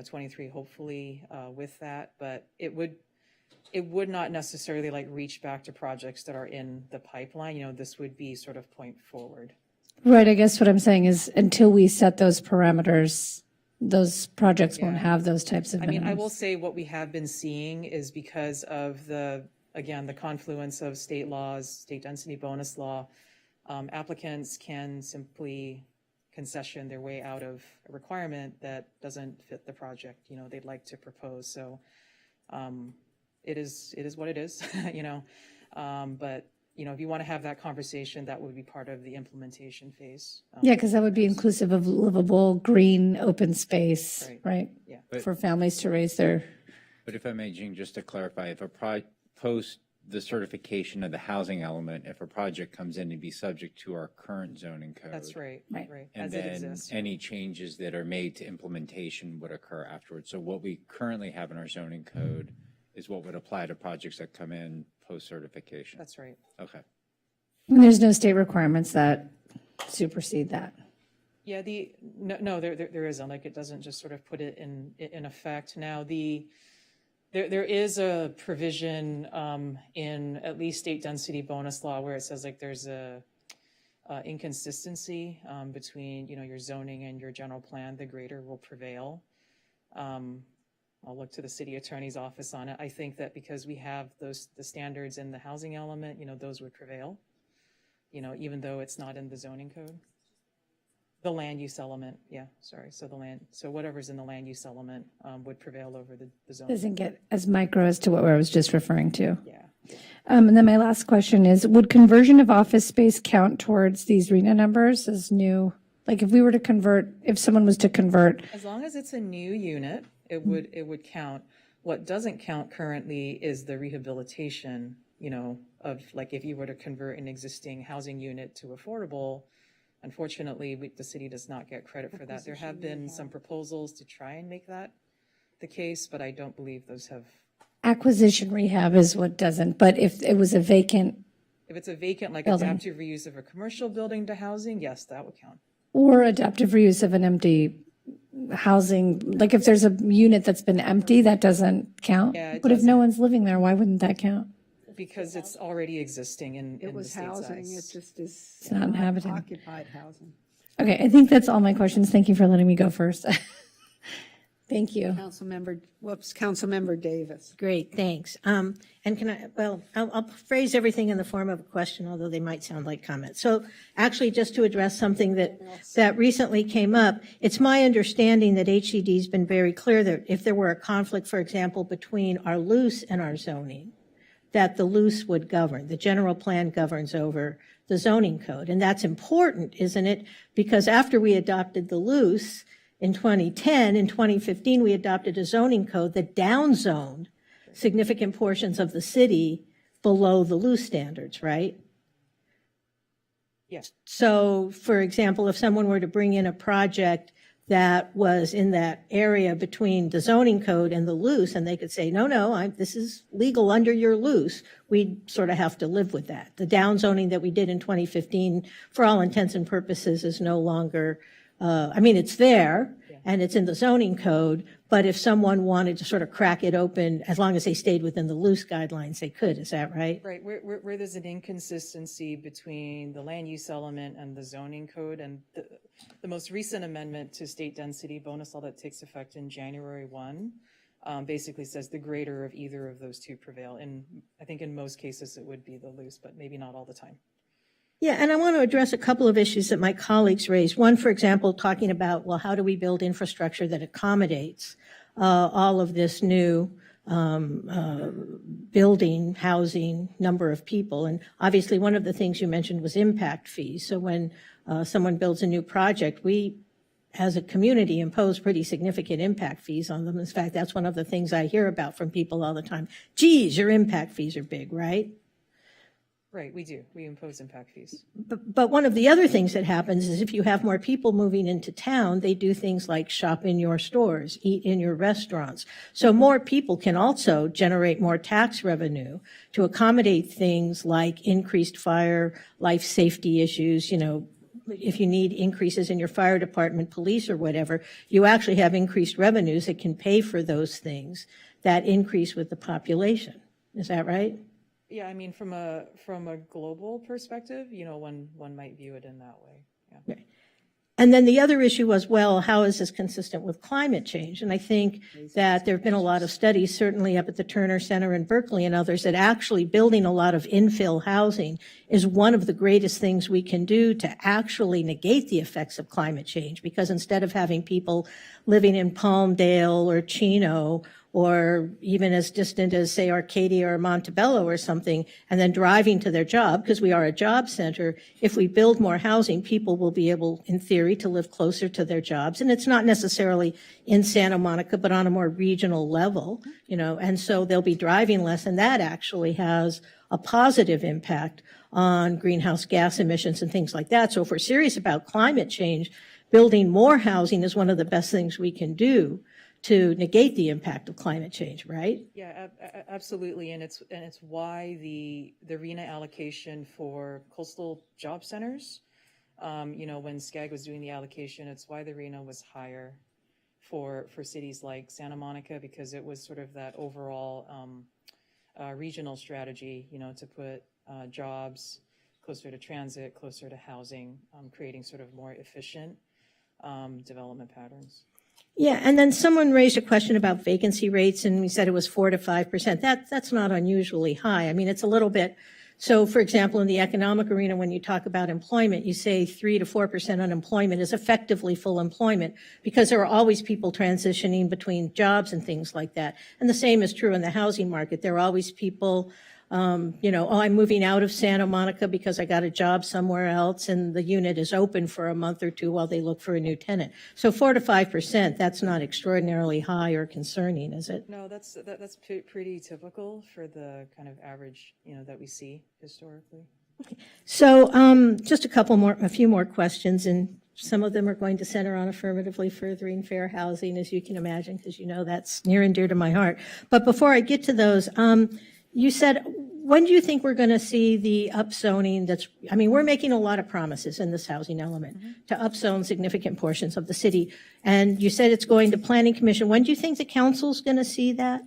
23, hopefully, with that. But it would not necessarily like reach back to projects that are in the pipeline. This would be sort of point forward. Right, I guess what I'm saying is until we set those parameters, those projects won't have those types of minimums. I mean, I will say what we have been seeing is because of the confluence of state laws, state density bonus law, applicants can simply concession their way out of a requirement that doesn't fit the project, they'd like to propose. So it is what it is, but if you want to have that conversation, that would be part of the implementation phase. Yeah, because that would be inclusive of livable, green, open space, right? Yeah. For families to raise their. But if I may, Jean, just to clarify, if post the certification of the housing element, if a project comes in to be subject to our current zoning code. That's right. And As it exists. any changes that are made to implementation would occur afterwards. So what we currently have in our zoning code is what would apply to projects that come in post-certification. That's right. Okay. And there's no state requirements that supersede that. Yeah, no, there isn't. Like, it doesn't just sort of put it in effect. Now, There is a provision in at least state density bonus law where it says like there's a inconsistency between, your zoning and your general plan, the greater will prevail. I'll look to the city attorney's office on it. I think that because we have the standards in the housing element, those would prevail, even though it's not in the zoning code. The land use element, so whatever's in the land use element would prevail over the zoning. Doesn't get as micro as to what I was just referring to. Yeah. And then my last question is, would conversion of office space count towards these RHNA numbers as new? Like if we were to convert, if someone was to convert, As long as it's a new unit, it would count. What doesn't count currently is the rehabilitation, of like if you were to convert an existing housing unit to affordable. Unfortunately, the city does not get credit for that. There have been some proposals to try and make that the case, but I don't believe those have. acquisition rehab is what doesn't, but if it was a vacant If it's a vacant, like Building. adaptive reuse of a commercial building to housing, yes, that would count. or adaptive reuse of an empty housing, like if there's a unit that's been empty, that doesn't count? Yeah, it But if no doesn't. one's living there, why wouldn't that count? Because it's already existing in It the was state housing, it size. just is. It's not inhabited. Occupied housing. Okay, I think that's all my questions. Thank you for letting me go first. Thank you. Councilmember Davis. Great, thanks. And I'll phrase everything in the form of a question, although they might sound like comments. So actually, just to address something that recently came up, it's my understanding that HCD's been very clear that if there were a conflict, for example, between our loose and our zoning, that the loose would govern. The general plan governs over the zoning code. And that's important, isn't it? Because after we adopted the loose in 2010, in 2015, we adopted a zoning code that downzoned significant portions of the city below the loose standards, right? Yes. So, for example, if someone were to bring in a project that was in that area between the zoning code and the loose, and they could say, no, this is legal under your loose, we'd sort of have to live with that. The downzoning that we did in 2015, for all intents and purposes, is no longer, it's there, and it's in the zoning code, but if someone wanted to sort of crack it open, as long as they stayed within the loose guidelines, they could, is that right? Right, where there's an inconsistency between the land use element and the zoning code, and the most recent amendment to state density bonus law that takes effect in January 1 basically says the greater of either of those two prevail. And I think in most cases it would be the loose, but maybe not all the time. Yeah, and I want to address a couple of issues that my colleagues raised. One, for example, talking about, well, how do we build infrastructure that accommodates all of this new building, housing, number of people? And obviously, one of the things you mentioned was impact fees. So when someone builds a new project, we, as a community, impose pretty significant impact fees on them. In fact, that's one of the things I hear about from people all the time. Geez, your impact fees are big, right? Right, we do. We impose impact fees. But one of the other things that happens is if you have more people moving into town, they do things like shop in your stores, eat in your restaurants. So more people can also generate more tax revenue to accommodate things like increased fire, life safety issues. If you need increases in your fire department, police, or whatever, you actually have increased revenues that can pay for those things that increase with the population. Is that right? Yeah, from a global perspective, one might view it in that way. Yeah. And then the other issue was, well, how is this consistent with climate change? And I think that there have been a lot of studies, certainly up at the Turner Center in Berkeley and others, that actually building a lot of infill housing is one of the greatest things we can do to actually negate the effects of climate change. Because instead of having people living in Palmdale or Chino, or even as distant as, say, Arcadia or Montebello or something, and then driving to their job, because we are a job center, if we build more housing, people will be able, in theory, to live closer to their jobs. And it's not necessarily in Santa Monica, but on a more regional level, and so they'll be driving less, and that actually has a positive impact on greenhouse gas emissions and things like that. So if we're serious about climate change, building more housing is one of the best things we can do to negate the impact of climate change, right? Yeah, absolutely, and it's why the RHNA allocation for coastal job centers, when SCAG was doing the allocation, it's why the RHNA was higher for cities like Santa Monica, because it was sort of that overall regional strategy, to put jobs closer to transit, closer to housing, creating sort of more efficient development patterns. Yeah, and then someone raised a question about vacancy rates, and we said it was 4 to 5%. That's not unusually high. I mean, it's a little bit. So, for example, in the economic arena, when you talk about employment, you say 3 to 4% unemployment is effectively full employment, because there are always people transitioning between jobs and things like that. And the same is true in the housing market. There are always people, I'm moving out of Santa Monica because I got a job somewhere else, and the unit is open for a month or two while they look for a new tenant. So 4 to 5%, that's not extraordinarily high or concerning, is it? No, that's pretty typical for the kind of average, that we see historically. So just a few more questions, and some of them are going to center on affirmatively furthering fair housing, as you can imagine, because that's near and dear to my heart. But before I get to those, you said, when do you think we're going to see the upzoning we're making a lot of promises in this housing element to upzone significant portions of the city. And you said it's going to Planning Commission. When do you think the council's going to see that?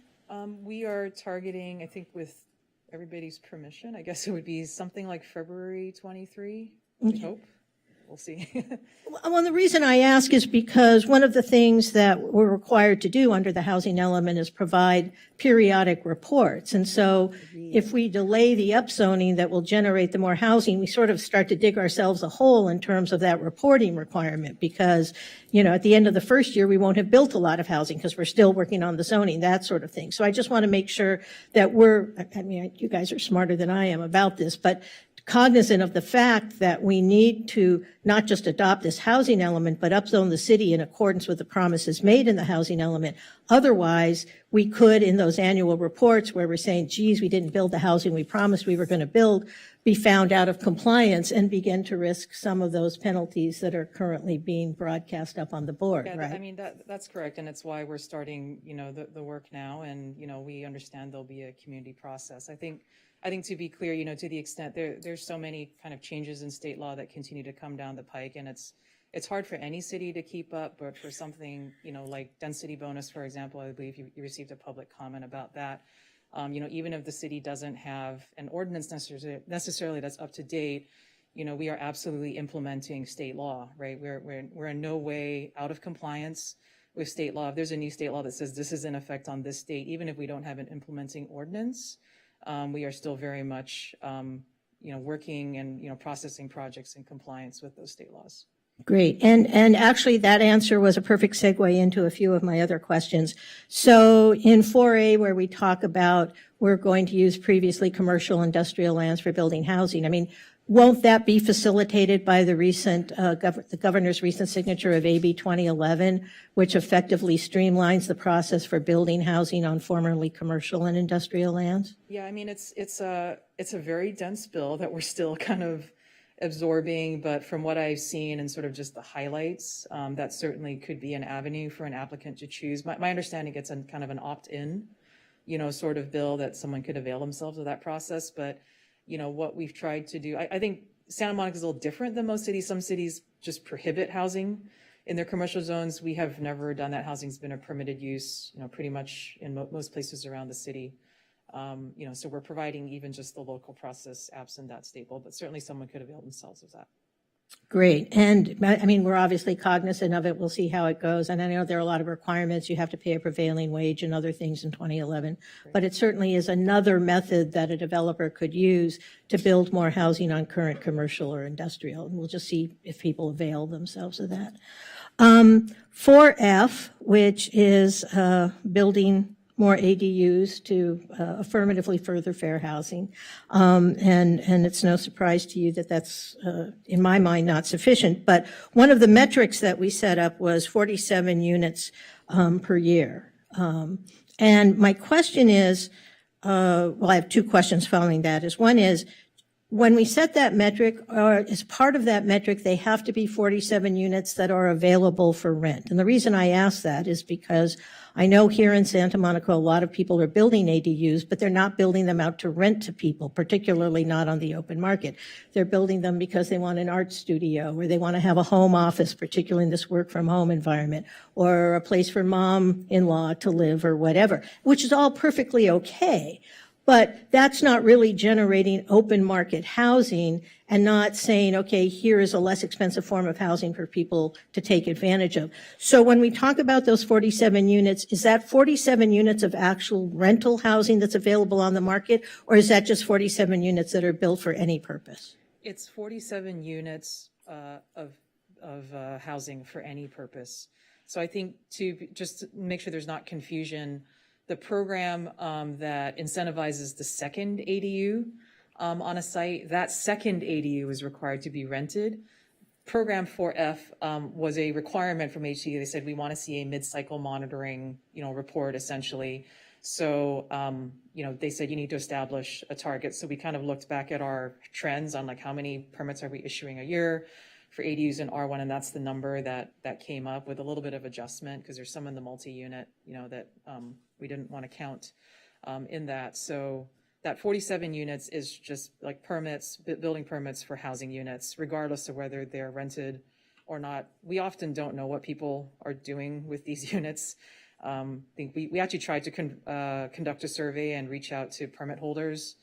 We are targeting, I think with everybody's permission, I guess it would be something like February 23, we hope. We'll see. Well, the reason I ask is because one of the things that we're required to do under the housing element is provide periodic reports. And so if we delay the upzoning that will generate the more housing, we sort of start to dig ourselves a hole in terms of that reporting requirement, because, at the end of the first year, we won't have built a lot of housing because we're still working on the zoning, that sort of thing. So I just want to make sure that you guys are smarter than I am about this, but cognizant of the fact that we need to not just adopt this housing element, but upzone the city in accordance with the promises made in the housing element. Otherwise, we could, in those annual reports where we're saying, geez, we didn't build the housing we promised we were going to build, be found out of compliance and begin to risk some of those penalties that are currently being broadcast up on the board, right? That's correct, and it's why we're starting, the work now, and, we understand there'll be a community process. I think to be clear, to the extent there's so many kind of changes in state law that continue to come down the pike, and it's hard for any city to keep up, but for something, like density bonus, for example, I believe you received a public comment about that. Even if the city doesn't have an ordinance necessarily that's up to date, we are absolutely implementing state law, right? We're in no way out of compliance with state law. If there's a new state law that says this is in effect on this date, even if we don't have an implementing ordinance, we are still very much, working and, processing projects in compliance with those state laws. Great. And actually that answer was a perfect segue into a few of my other questions. So in 4A, where we talk about we're going to use previously commercial industrial lands for building housing, won't that be facilitated by the the governor's recent signature of AB 2011, which effectively streamlines the process for building housing on formerly commercial and industrial lands? Yeah, it's a very dense bill that we're still kind of absorbing, but from what I've seen and sort of just the highlights, that certainly could be an avenue for an applicant to choose. My understanding, it's kind of an opt-in, sort of bill that someone could avail themselves of that process. But, what we've tried to do, I think Santa Monica is a little different than most cities. Some cities just prohibit housing in their commercial zones. We have never done that. Housing's been a permitted use, pretty much in most places around the city. So we're providing even just the local process absent that staple, but certainly someone could avail themselves of that. Great. And we're obviously cognizant of it. We'll see how it goes. And I know there are a lot of requirements. You have to pay a prevailing wage and other things in 2011. But it certainly is another method that a developer could use to build more housing on current commercial or industrial. And we'll just see if people avail themselves of that. 4F, which is building more ADUs to affirmatively further fair housing. And it's no surprise to you that that's, in my mind, not sufficient. But one of the metrics that we set up was 47 units per year. And my question is, I have two questions following that. One is, when we set that metric, or as part of that metric, they have to be 47 units that are available for rent. And the reason I ask that is because I know here in Santa Monica, a lot of people are building ADUs, but they're not building them out to rent to people, particularly not on the open market. They're building them because they want an art studio, or they want to have a home office, particularly in this work from home environment, or a place for mom-in-law to live or whatever, which is all perfectly okay. But that's not really generating open market housing and not saying, okay, here is a less expensive form of housing for people to take advantage of. So when we talk about those 47 units, is that 47 units of actual rental housing that's available on the market, or is that just 47 units that are built for any purpose? It's 47 units of housing for any purpose. So I think to just make sure there's not confusion, the program that incentivizes the second ADU on a site, that second ADU is required to be rented. Program 4F was a requirement from HCD. They said, we want to see a mid-cycle monitoring, report essentially. So, they said you need to establish a target. So we kind of looked back at our trends on like how many permits are we issuing a year for ADUs in R1, and that's the number that came up with a little bit of adjustment because there's some in the multi-unit, that we didn't want to count in that. So that 47 units is just like permits, building permits for housing units, regardless of whether they're rented or not. We often don't know what people are doing with these units. I think we actually tried to conduct a survey and reach out to permit holders.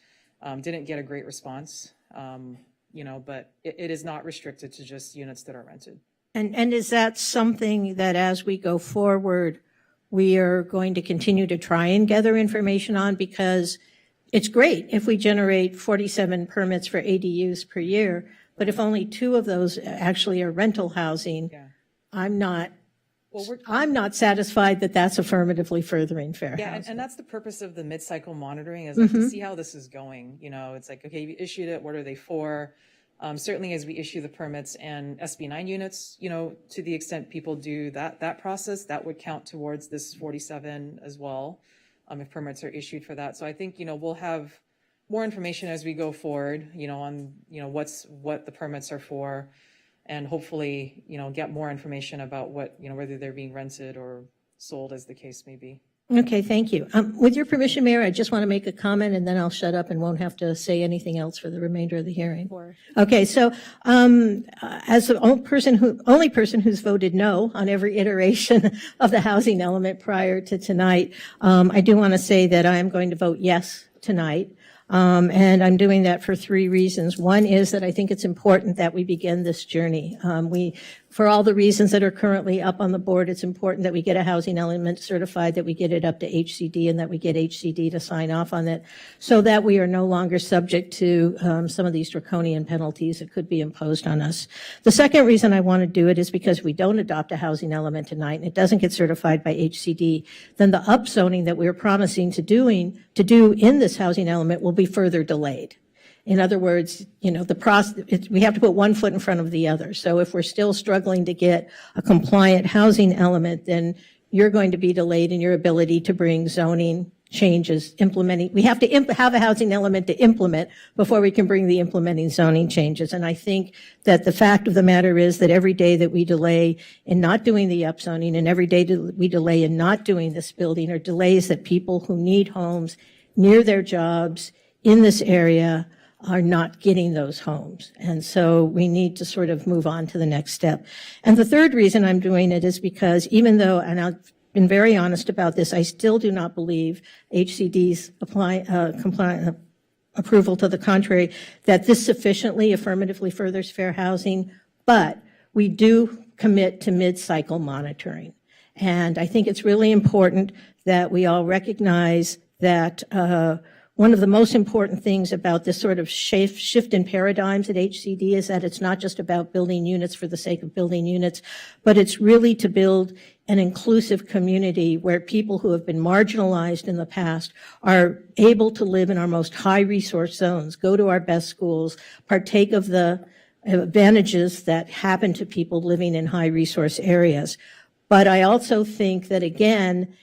Didn't get a great response. But it is not restricted to just units that are rented. And is that something that as we go forward, we are going to continue to try and gather information on? Because it's great if we generate 47 permits for ADUs per year, but if only 2 of those actually are rental housing, I'm not satisfied that that's affirmatively furthering fair housing. And that's the purpose of the mid-cycle monitoring is like to see how this is going. It's like, okay, you issued it, what are they for? Certainly as we issue the permits and SB 9 units, to the extent people do that process, that would count towards this 47 as well, if permits are issued for that. So I think, we'll have more information as we go forward, on, what the permits are for, and hopefully, get more information about what, whether they're being rented or sold as the case may be. Okay, thank you. With your permission, Mayor, I just want to make a comment and then I'll shut up and won't have to say anything else for the remainder of the hearing. Okay, so as the only person who's voted no on every iteration of the housing element prior to tonight, I do want to say that I am going to vote yes tonight. And I'm doing that for 3 reasons. One is that I think it's important that we begin this journey. For all the reasons that are currently up on the board, it's important that we get a housing element certified, that we get it up to HCD, and that we get HCD to sign off on it so that we are no longer subject to some of these draconian penalties that could be imposed on us. The second reason I want to do it is because if we don't adopt a housing element tonight and it doesn't get certified by HCD, then the upzoning that we're promising to do in this housing element will be further delayed. In other words, the process, we have to put one foot in front of the other. So if we're still struggling to get a compliant housing element, then you're going to be delayed in your ability to bring zoning changes, implementing. We have to have a housing element to implement before we can bring the implementing zoning changes. And I think that the fact of the matter is that every day that we delay in not doing the upzoning and every day we delay in not doing this building are delays that people who need homes near their jobs in this area are not getting those homes. And so we need to sort of move on to the next step. And the third reason I'm doing it is because even though, and I've been very honest about this, I still do not believe HCD's approval to the contrary, that this sufficiently affirmatively furthers fair housing, but we do commit to mid-cycle monitoring. And I think it's really important that we all recognize that one of the most important things about this sort of shift in paradigms at HCD is that it's not just about building units for the sake of building units, but it's really to build an inclusive community where people who have been marginalized in the past are able to live in our most high resource zones, go to our best schools, partake of the advantages that happen to people living in high resource areas. But I also think that, again,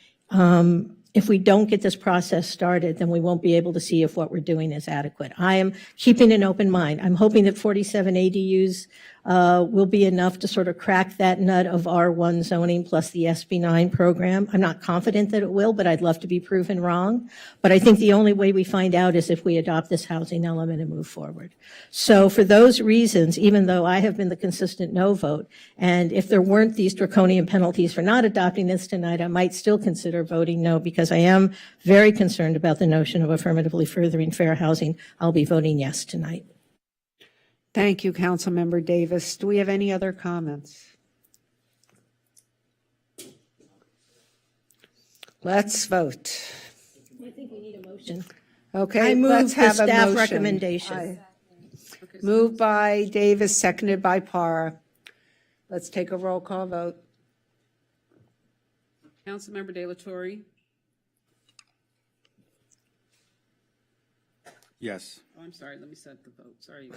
if we don't get this process started, then we won't be able to see if what we're doing is adequate. I am keeping an open mind. I'm hoping that 47 ADUs will be enough to sort of crack that nut of R1 zoning plus the SB9 program. I'm not confident that it will, but I'd love to be proven wrong. But I think the only way we find out is if we adopt this housing element and move forward. So for those reasons, even though I have been the consistent no vote, and if there weren't these draconian penalties for not adopting this tonight, I might still consider voting no, because I am very concerned about the notion of affirmatively furthering fair housing. I'll be voting yes tonight. Thank you, Councilmember Davis. Do we have any other comments? Let's vote. I think we need a motion. Okay, I move let's the have a staff motion. recommendation. Moved by Davis, seconded by Parra. Let's take a roll call vote. Councilmember De La Torre. Yes. Oh, I'm sorry, let me set the vote, sorry.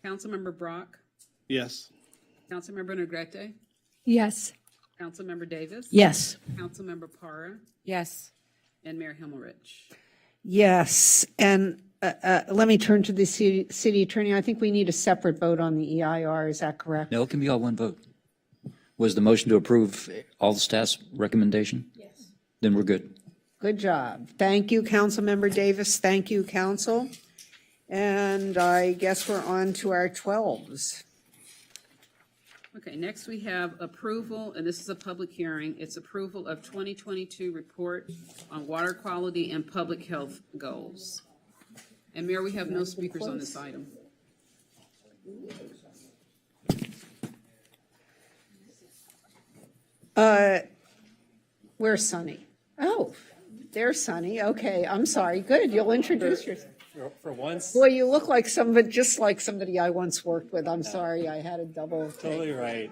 Councilmember Brock, Yes. Councilmember Negrete, Yes. Councilmember Davis. Yes. Councilmember Parra, Yes. and Mayor Himmelrich. Yes, and let me turn to the city attorney. I think we need a separate vote on the EIR. Is that correct? No, it can be all one vote. Was the motion to approve all the staff's recommendation? Yes. Then we're good. Good job. Thank you, Councilmember Davis. Thank you, Council. And I guess we're on to our 12s. Okay, next we have approval, and this is a public hearing. It's approval of 2022 report on water quality and public health goals. And Mayor, we have no speakers on this item. Where's Sunny? Oh, there's Sunny. Okay, I'm sorry. Good, you'll introduce yourself. For once, Boy, you look like somebody, just like somebody I once worked with. I'm sorry, I had a double take. totally right.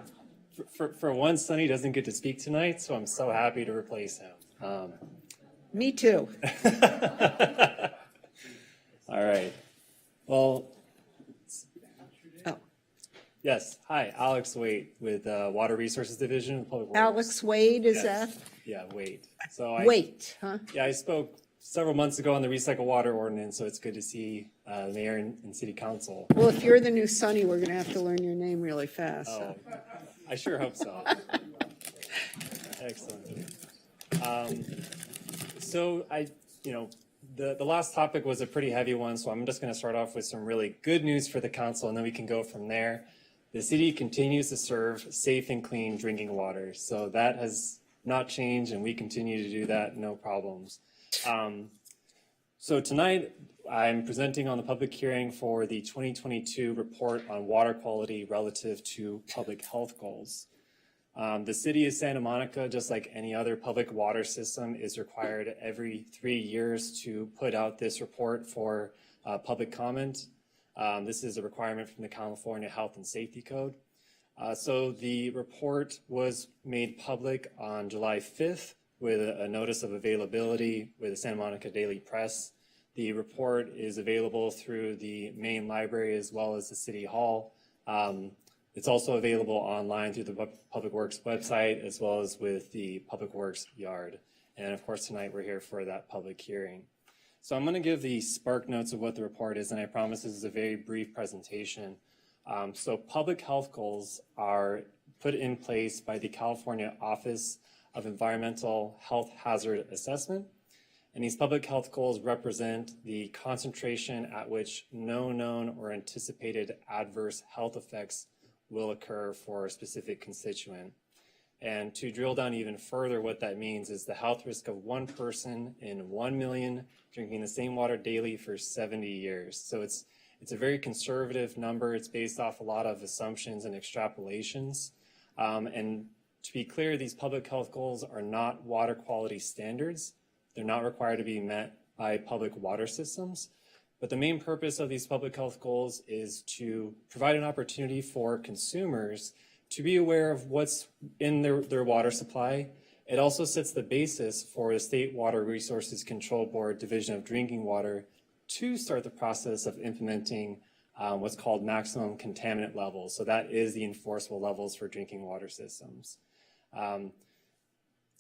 For once, Sonny doesn't get to speak tonight, so I'm so happy to replace him. Me too. All right. Well, Oh. yes. Hi, Alex Waite with Water Resources Division of Public Works. Alex Wade, is Yes. that? Yeah, Waite. So I, Wait, huh? Yeah, I spoke several months ago on the recycle water ordinance, so it's good to see the mayor and city council. Well, if you're the new Sunny, we're gonna have to learn your name really fast. Oh, I sure hope so. Excellent. So the last topic was a pretty heavy one, so I'm just going to start off with some really good news for the council, and then we can go from there. The city continues to serve safe and clean drinking water, so that has not changed, and we continue to do that, no problems. So tonight, I'm presenting on the public hearing for the 2022 report on water quality relative to public health goals. The city of Santa Monica, just like any other public water system, is required every 3 years to put out this report for public comment. This is a requirement from the California Health and Safety Code. So the report was made public on July 5th with a notice of availability with the Santa Monica Daily Press. The report is available through the main library as well as the City Hall. It's also available online through the Public Works website as well as with the Public Works yard. And of course, tonight we're here for that public hearing. So I'm going to give the spark notes of what the report is, and I promise this is a very brief presentation. So public health goals are put in place by the California Office of Environmental Health Hazard Assessment. And these public health goals represent the concentration at which no known or anticipated adverse health effects will occur for a specific constituent. And to drill down even further, what that means is the health risk of one person in 1 million drinking the same water daily for 70 years. So it's a very conservative number. It's based off a lot of assumptions and extrapolations. And to be clear, these public health goals are not water quality standards. They're not required to be met by public water systems. But the main purpose of these public health goals is to provide an opportunity for consumers to be aware of what's in their water supply. It also sets the basis for the State Water Resources Control Board Division of Drinking Water to start the process of implementing what's called maximum contaminant levels. So that is the enforceable levels for drinking water systems.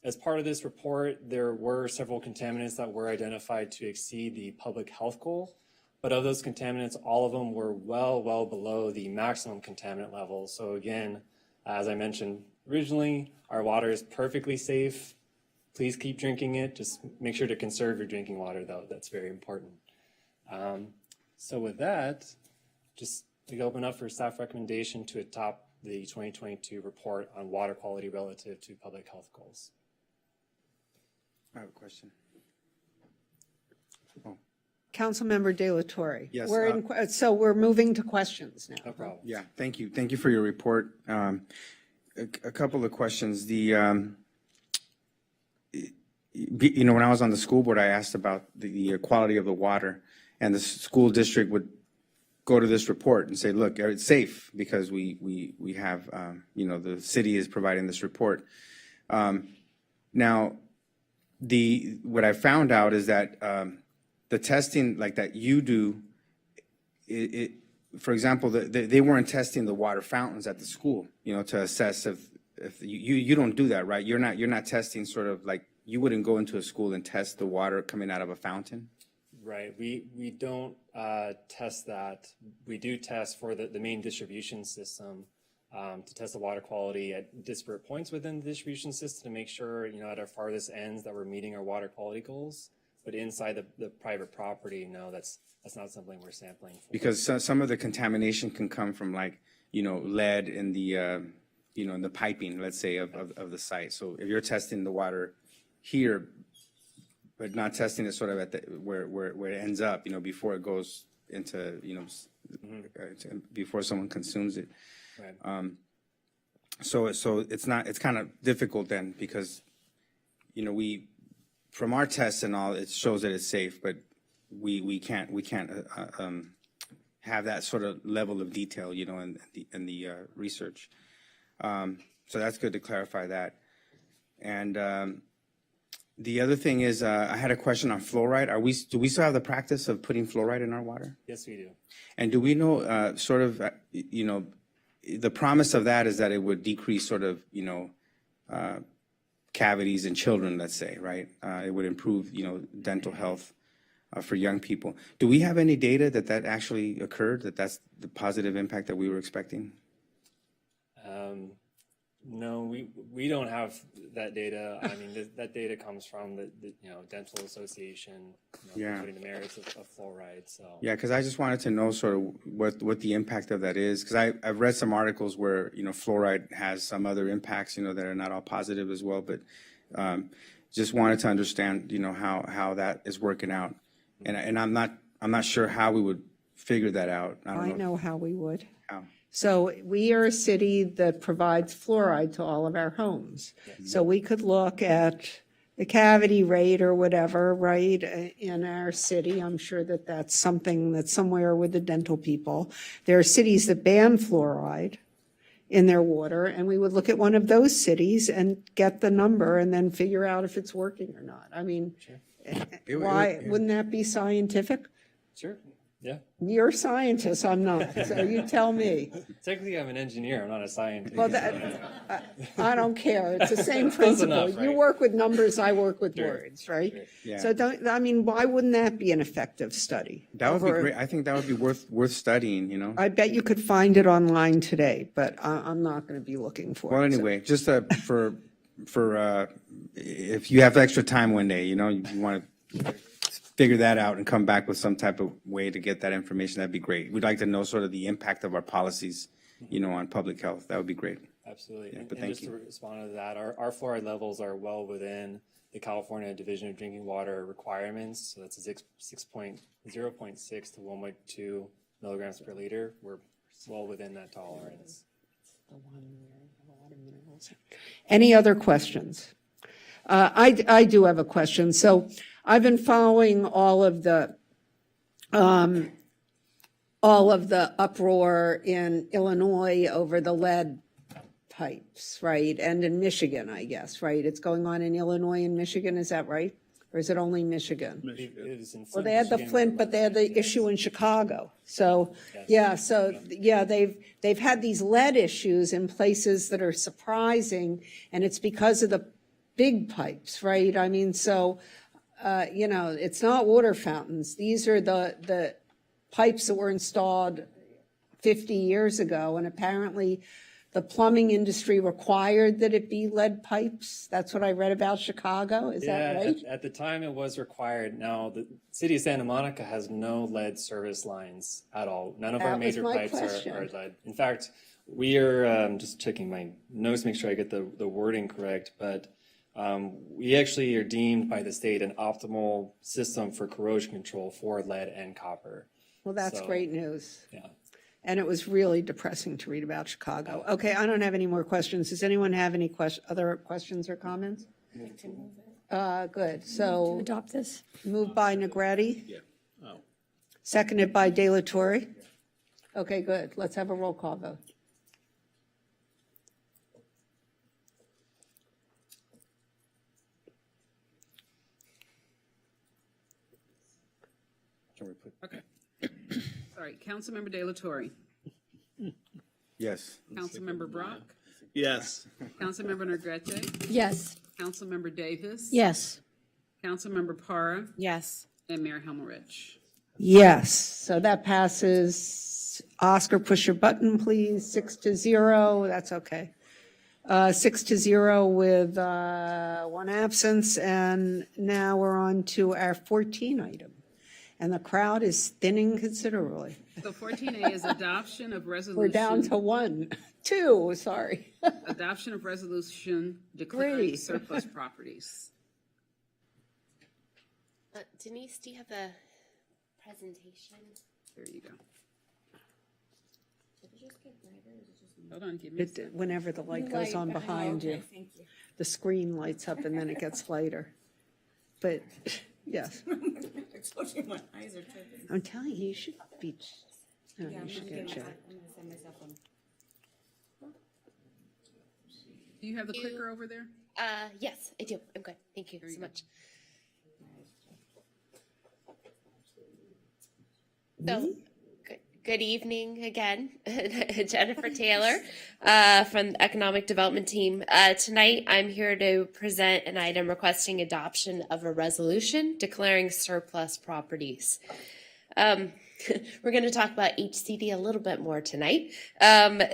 As part of this report, there were several contaminants that were identified to exceed the public health goal. But of those contaminants, all of them were well below the maximum contaminant level. So again, as I mentioned originally, our water is perfectly safe. Please keep drinking it. Just make sure to conserve your drinking water, though. That's very important. So with that, just we open up for staff recommendation to adopt the 2022 report on water quality relative to public health goals. I have a question. Councilmember De La Torre. Yes, So we're moving to questions now. No problem. Yeah, thank you. Thank you for your report. A couple of questions. When I was on the school board, I asked about the quality of the water, and the school district would go to this report and say, look, it's safe because we have, the city is providing this report. Now, what I found out is that the testing like that you do, for example, they weren't testing the water fountains at the school, to assess if you don't do that, right? You're not testing sort of like, you wouldn't go into a school and test the water coming out of a fountain? Right. We don't test that. We do test for the main distribution system to test the water quality at disparate points within the distribution system to make sure, at our farthest ends that we're meeting our water quality goals. But inside the private property, no, that's not something we're sampling for. Because some of the contamination can come from lead in the, in the piping, let's say, of the site. So if you're testing the water here, but not testing it sort of at where it ends up, before it goes into, before someone consumes it. Right. So it's kind of difficult then because, from our tests and all, it shows that it's safe, but we can't have that sort of level of detail, in the research. So that's good to clarify that. And the other thing is, I had a question on fluoride. Do we still have the practice of putting fluoride in our water? Yes, we do. And do we know, the promise of that is that it would decrease sort of, cavities in children, let's say, right? It would improve, dental health for young people. Do we have any data that actually occurred, that's the positive impact that we were expecting? No, we don't have that data. I mean, that data comes from the Dental Association, including the merits of fluoride. So Yeah, because I just wanted to know sort of what the impact of that is, because I've read some articles where fluoride has some other impacts that are not all positive as well, but just wanted to understand how that is working out, and I'm not sure how we would figure that out. I know how we would. How? So we are a city that provides fluoride to all of our homes. So we could look at the cavity rate or whatever, right, in our city. I'm sure that that's something that's somewhere with the dental people. There are cities that ban fluoride in their water, and we would look at one of those cities and get the number and then figure out if it's working or not. I mean, wouldn't that be scientific? Sure. Yeah. You're a scientist, I'm not, so you tell me. Technically, I'm an engineer. I'm not a scientist. Well, I don't care. It's the same principle. enough, right? You work with numbers, I work with Sure. words, right? Sure. Yeah. So why wouldn't that be an effective study? That would be great. I think that would be worth studying, I bet you could find it online today, but I'm not going to be looking for it. Well, anyway, just for if you have extra time one day, you want to figure that out and come back with some type of way to get that information, that'd be great. We'd like to know sort of the impact of our policies, on public health. That would be great. Absolutely. Yeah, And but thank just you. to respond to that, our fluoride levels are well within the California Division of Drinking Water requirements. So that's 0.6 to 1.2 milligrams per liter. We're well within that tolerance. Any other questions? I do have a question. So I've been following all of the uproar in Illinois over the lead pipes, right? And in Michigan, I guess, right? It's going on in Illinois and Michigan, is that right? Or is it only Michigan? It is in Well, they had the Michigan. Flint, but they had the issue in Chicago. So, they've had these lead issues in places that are surprising, and it's because of the big pipes, right? I mean, so, it's not water fountains. These are the pipes that were installed 50 years ago, and apparently the plumbing industry required that it be lead pipes. That's what I read about Chicago. Is that right? At the time it was required. Now, the city of Santa Monica has no lead service lines at all. None of our That was major my pipes question. are lead. In fact, we are, just checking my notes, make sure I get the wording correct, but we actually are deemed by the state an optimal system for corrosion control for lead and copper. Well, that's So, great news. Yeah. And it was really depressing to read about Chicago. Okay, I don't have any more questions. Does anyone have any other questions or comments? Good. To So adopt this? moved by Negretti, Yeah. Oh. seconded by De La Torre. Okay, good. Let's have a roll call vote. Okay. Sorry, Councilmember De La Torre, Yes. Councilmember Brock, Yes. Councilmember Negrete, Yes. Councilmember Davis. Yes. Councilmember Para, Yes. and Mayor Helmerich. Yes, so that passes. Oscar, push your button, please. 6-0, that's okay. 6-0 with one absence, and now we're on to our 14 item. And the crowd is thinning considerably. So 14A is adoption of resolution. We're down to 2, sorry. Adoption of resolution declaring 3. surplus properties. Denise, do you have the presentation? There you go. Hold on, give me a second. Whenever the light goes on behind you, the screen lights up and then it gets lighter. But, yes. I told you my eyes are tripping. I'm telling you, you should be, no, you should get checked. Do you have the clicker over there? Yes, I do. I'm good. Thank you so much. So, good evening again. Jennifer Taylor from the Economic Development Team. Tonight, I'm here to present an item requesting adoption of a resolution declaring surplus properties. We're going to talk about HCD a little bit more tonight.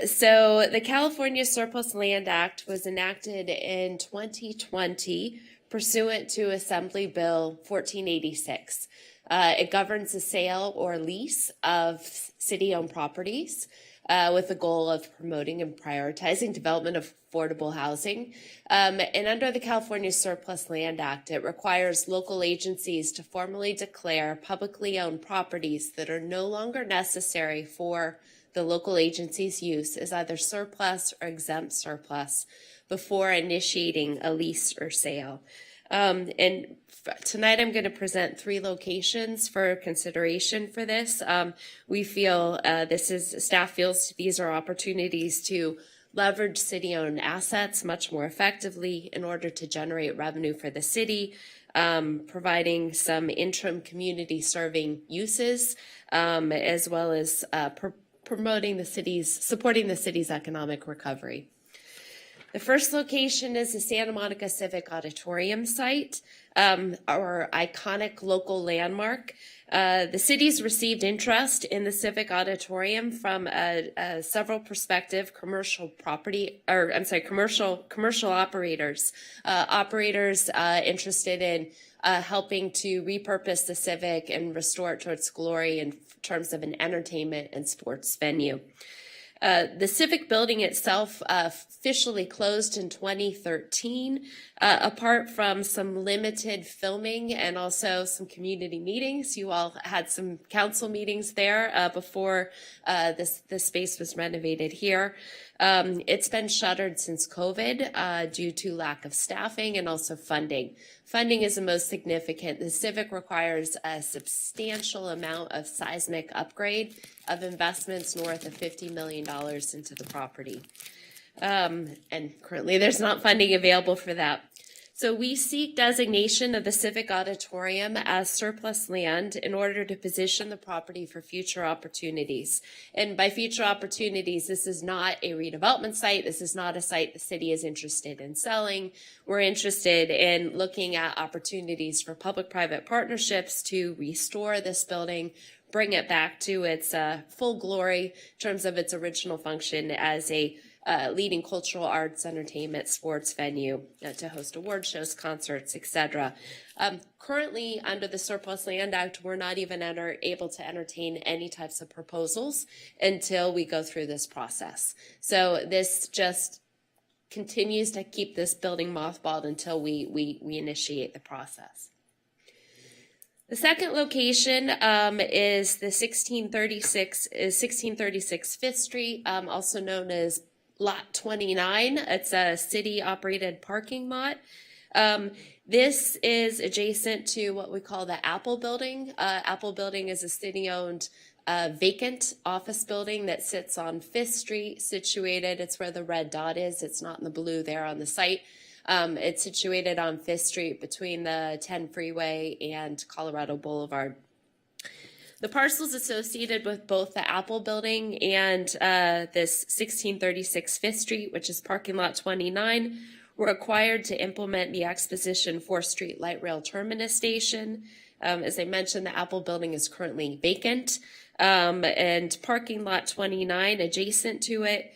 So the California Surplus Land Act was enacted in 2020 pursuant to Assembly Bill 1486. It governs the sale or lease of city-owned properties with the goal of promoting and prioritizing development of affordable housing. And under the California Surplus Land Act, it requires local agencies to formally declare publicly owned properties that are no longer necessary for the local agency's use as either surplus or exempt surplus before initiating a lease or sale. And tonight I'm going to present 3 locations for consideration for this. We feel staff feels these are opportunities to leverage city-owned assets much more effectively in order to generate revenue for the city, providing some interim community serving uses, as well as supporting the city's economic recovery. The first location is the Santa Monica Civic Auditorium site, our iconic local landmark. The city's received interest in the Civic Auditorium from several prospective commercial operators. Operators interested in helping to repurpose the Civic and restore it to its glory in terms of an entertainment and sports venue. The Civic building itself officially closed in 2013, apart from some limited filming and also some community meetings. You all had some council meetings there before this space was renovated here. It's been shuttered since COVID due to lack of staffing and also funding. Funding is the most significant. The Civic requires a substantial amount of seismic upgrade of investments north of $50 million into the property. And currently there's not funding available for that. So we seek designation of the Civic Auditorium as surplus land in order to position the property for future opportunities. And by future opportunities, this is not a redevelopment site. This is not a site the city is interested in selling. We're interested in looking at opportunities for public-private partnerships to restore this building, bring it back to its full glory in terms of its original function as a leading cultural arts, entertainment, sports venue to host award shows, concerts, etc. Currently, under the Surplus Land Act, we're not even able to entertain any types of proposals until we go through this process. So this just continues to keep this building mothballed until we initiate the process. The second location is the 1636 Fifth Street, also known as Lot 29. It's a city-operated parking lot. This is adjacent to what we call the Apple Building. Apple Building is a city-owned vacant office building that sits on Fifth Street, situated. It's where the red dot is. It's not in the blue there on the site. It's situated on Fifth Street between the 10 freeway and Colorado Boulevard. The parcels associated with both the Apple Building and this 1636 Fifth Street, which is parking lot 29, were acquired to implement the Exposition 4th Street Light Rail Terminus Station. As I mentioned, the Apple Building is currently vacant, and parking lot 29 adjacent to it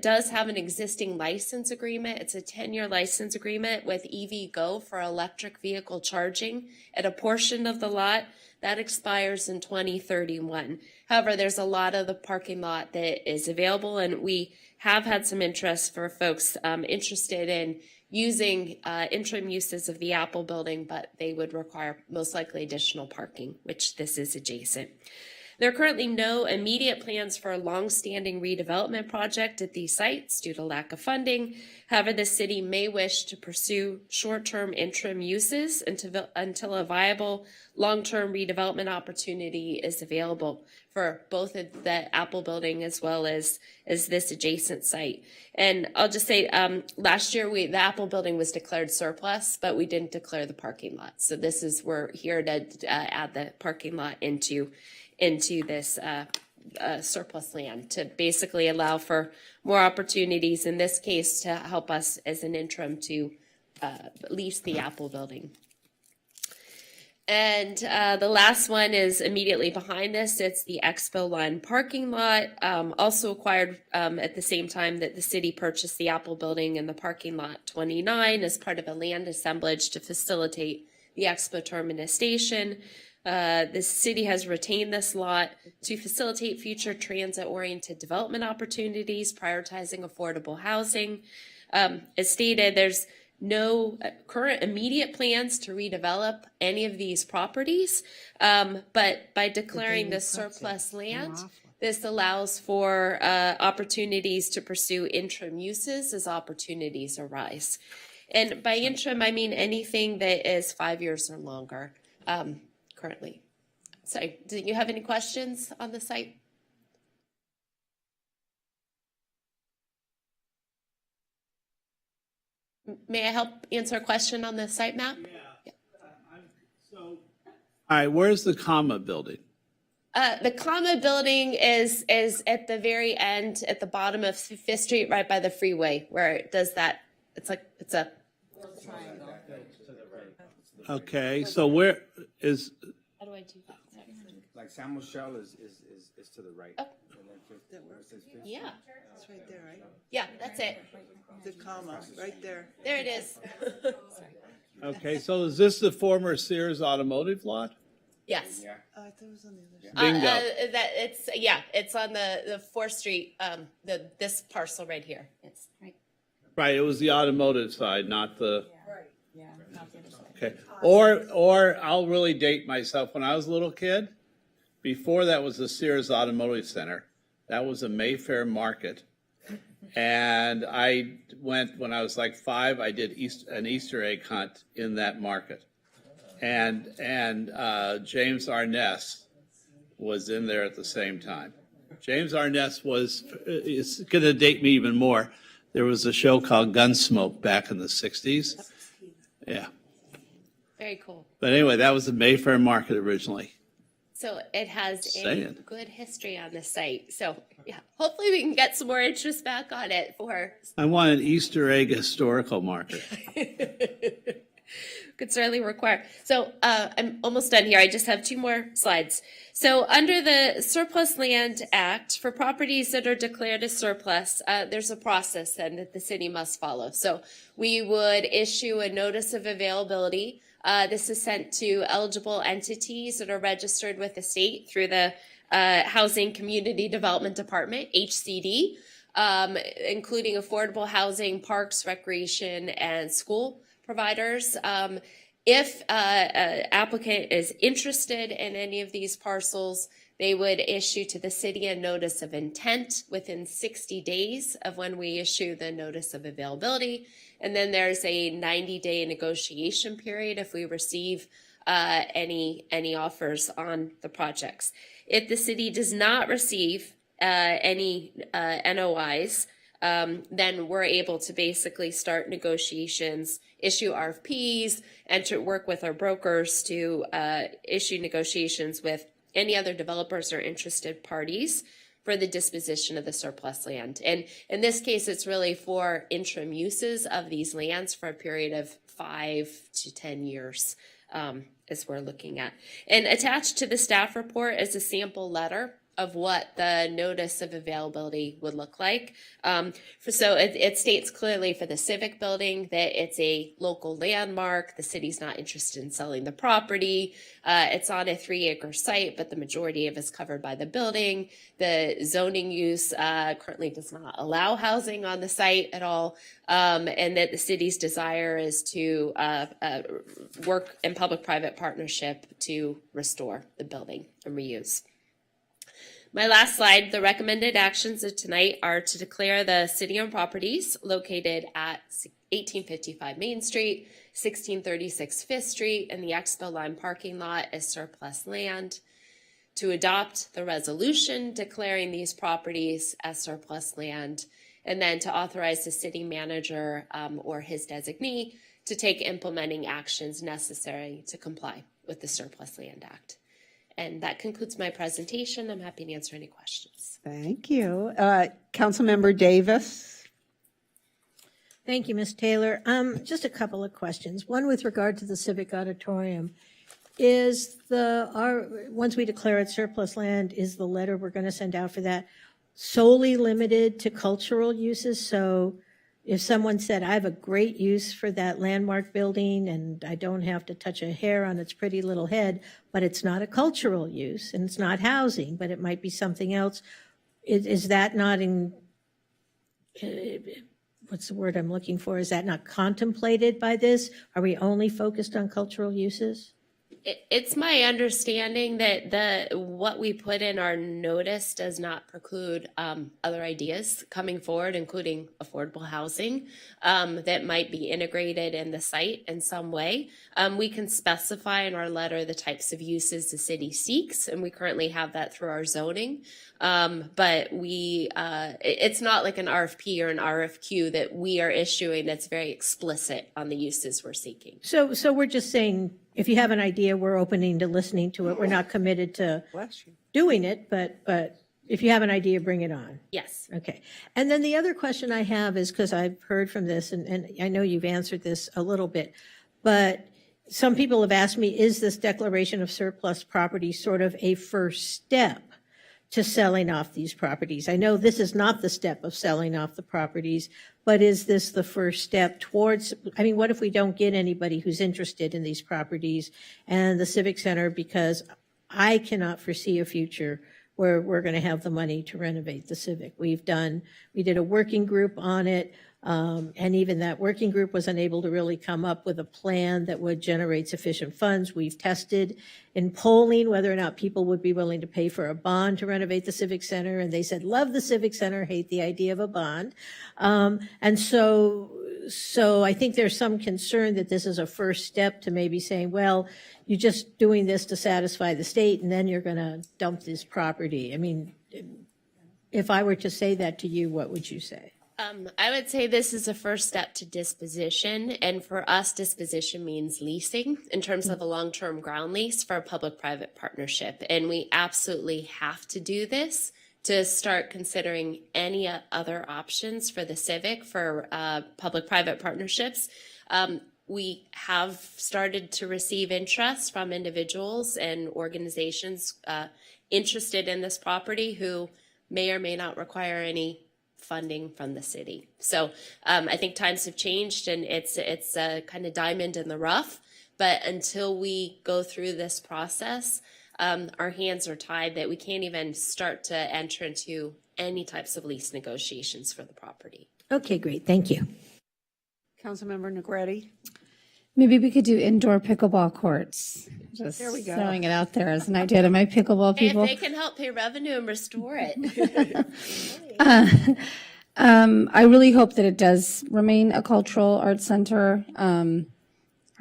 does have an existing license agreement. It's a 10-year license agreement with EVgo for electric vehicle charging at a portion of the lot. That expires in 2031. However, there's a lot of the parking lot that is available, and we have had some interest for folks interested in using interim uses of the Apple Building, but they would require most likely additional parking, which this is adjacent. There are currently no immediate plans for a long-standing redevelopment project at these sites due to lack of funding. However, the city may wish to pursue short-term interim uses until a viable long-term redevelopment opportunity is available for both the Apple Building as well as this adjacent site. And I'll just say, last year the Apple Building was declared surplus, but we didn't declare the parking lot. So we're here to add the parking lot into this surplus land to basically allow for more opportunities, in this case, to help us as an interim to lease the Apple Building. And the last one is immediately behind this. It's the Expo Line parking lot, also acquired at the same time that the city purchased the Apple Building and the parking lot 29 as part of a land assemblage to facilitate the Expo Terminus Station. The city has retained this lot to facilitate future transit-oriented development opportunities, prioritizing affordable housing. As stated, there's no current immediate plans to redevelop any of these properties, but by declaring this surplus land, this allows for opportunities to pursue interim uses as opportunities arise. And by interim, I mean anything that is 5 years or longer. Currently. So, do you have any questions on the site? May I help answer a question on the site map? Yeah. All right, where's the comma building? The comma building is at the very end, at the bottom of Fifth Street, right by the freeway, where it does that. It's a Okay, so where is? How do I do that? Like San Michelle is to the right. Oh. Yeah. It's right there, right? Yeah, that's it. The comma, right there. There it is. Okay, so is this the former Sears Automotive lot? Yes. I thought it was on the other side. Bingo. It's on the 4th Street, this parcel right here. It's right. Right, it was the automotive side, not the. Yeah, not the other side. Okay, or I'll really date myself. When I was a little kid, before that was the Sears Automotive Center. That was a Mayfair Market. And I went, when I was like 5, I did an Easter egg hunt in that market. And James Arness was in there at the same time. James Arness it's going to date me even more. There was a show called Gunsmoke back in the 60s. Yeah. Very cool. But anyway, that was the Mayfair Market originally. So it has a Saying. good history on the site. So yeah, hopefully we can get some more interest back on it for I want an Easter egg historical market. could certainly require. So I'm almost done here. I just have 2 more slides. So under the Surplus Land Act, for properties that are declared as surplus, there's a process then that the city must follow. So we would issue a notice of availability. This is sent to eligible entities that are registered with the state through the Housing Community Development Department, HCD, including affordable housing, parks, recreation, and school providers. If an applicant is interested in any of these parcels, they would issue to the city a notice of intent within 60 days of when we issue the notice of availability. And then there's a 90-day negotiation period if we receive any offers on the projects. If the city does not receive any NOIs, then we're able to basically start negotiations, issue RFPs, and to work with our brokers to issue negotiations with any other developers or interested parties for the disposition of the surplus land. And in this case, it's really for interim uses of these lands for a period of 5 to 10 years, as we're looking at. And attached to the staff report is a sample letter of what the notice of availability would look like. So it states clearly for the Civic Building that it's a local landmark. The city's not interested in selling the property. It's on a 3-acre site, but the majority of it is covered by the building. The zoning use currently does not allow housing on the site at all. And that the city's desire is to work in public-private partnership to restore the building and reuse. My last slide, the recommended actions of tonight are to declare the city-owned properties located at 1855 Main Street, 1636 5th Street, and the Expo Line parking lot as surplus land, to adopt the resolution declaring these properties as surplus land, and then to authorize the city manager or his designee to take implementing actions necessary to comply with the Surplus Land Act. And that concludes my presentation. I'm happy to answer any questions. Thank you. Councilmember Davis. Thank you, Ms. Taylor. Just a couple of questions. One with regard to the Civic Auditorium. Once we declare it surplus land, is the letter we're going to send out for that solely limited to cultural uses? So if someone said, I have a great use for that landmark building and I don't have to touch a hair on its pretty little head, but it's not a cultural use and it's not housing, but it might be something else, is that not what's the word I'm looking for? Is that not contemplated by this? Are we only focused on cultural uses? It's my understanding that what we put in our notice does not preclude other ideas coming forward, including affordable housing that might be integrated in the site in some way. We can specify in our letter the types of uses the city seeks, and we currently have that through our zoning. But it's not like an RFP or an RFQ that we are issuing that's very explicit on the uses we're seeking. So we're just saying, if you have an idea, we're opening to listening to it. We're not committed to doing it, but if you have an idea, bring it on. Yes. Okay. And then the other question I have is, because I've heard from this, and I know you've answered this a little bit, but some people have asked me, is this declaration of surplus property sort of a first step to selling off these properties? I know this is not the step of selling off the properties, but is this the first step towards, I mean, what if we don't get anybody who's interested in these properties and the Civic Center, because I cannot foresee a future where we're going to have the money to renovate the Civic. We did a working group on it. And even that working group was unable to really come up with a plan that would generate sufficient funds. We've tested in polling whether or not people would be willing to pay for a bond to renovate the Civic Center. And they said, love the Civic Center, hate the idea of a bond. And so I think there's some concern that this is a first step to maybe saying, well, you're just doing this to satisfy the state and then you're going to dump this property. I mean, if I were to say that to you, what would you say? I would say this is a first step to disposition, and for us, disposition means leasing in terms of a long-term ground lease for a public-private partnership. And we absolutely have to do this to start considering any other options for the Civic for public-private partnerships. We have started to receive interest from individuals and organizations interested in this property who may or may not require any funding from the city. So I think times have changed, and it's a kind of diamond in the rough. But until we go through this process, our hands are tied that we can't even start to enter into any types of lease negotiations for the property. Okay, great. Thank you. Councilmember Negretti? Maybe we could do indoor pickleball courts. Just There we go. throwing it out there as an idea to my pickleball Hey, people. if they can help pay revenue and restore it. I really hope that it does remain a cultural arts center. I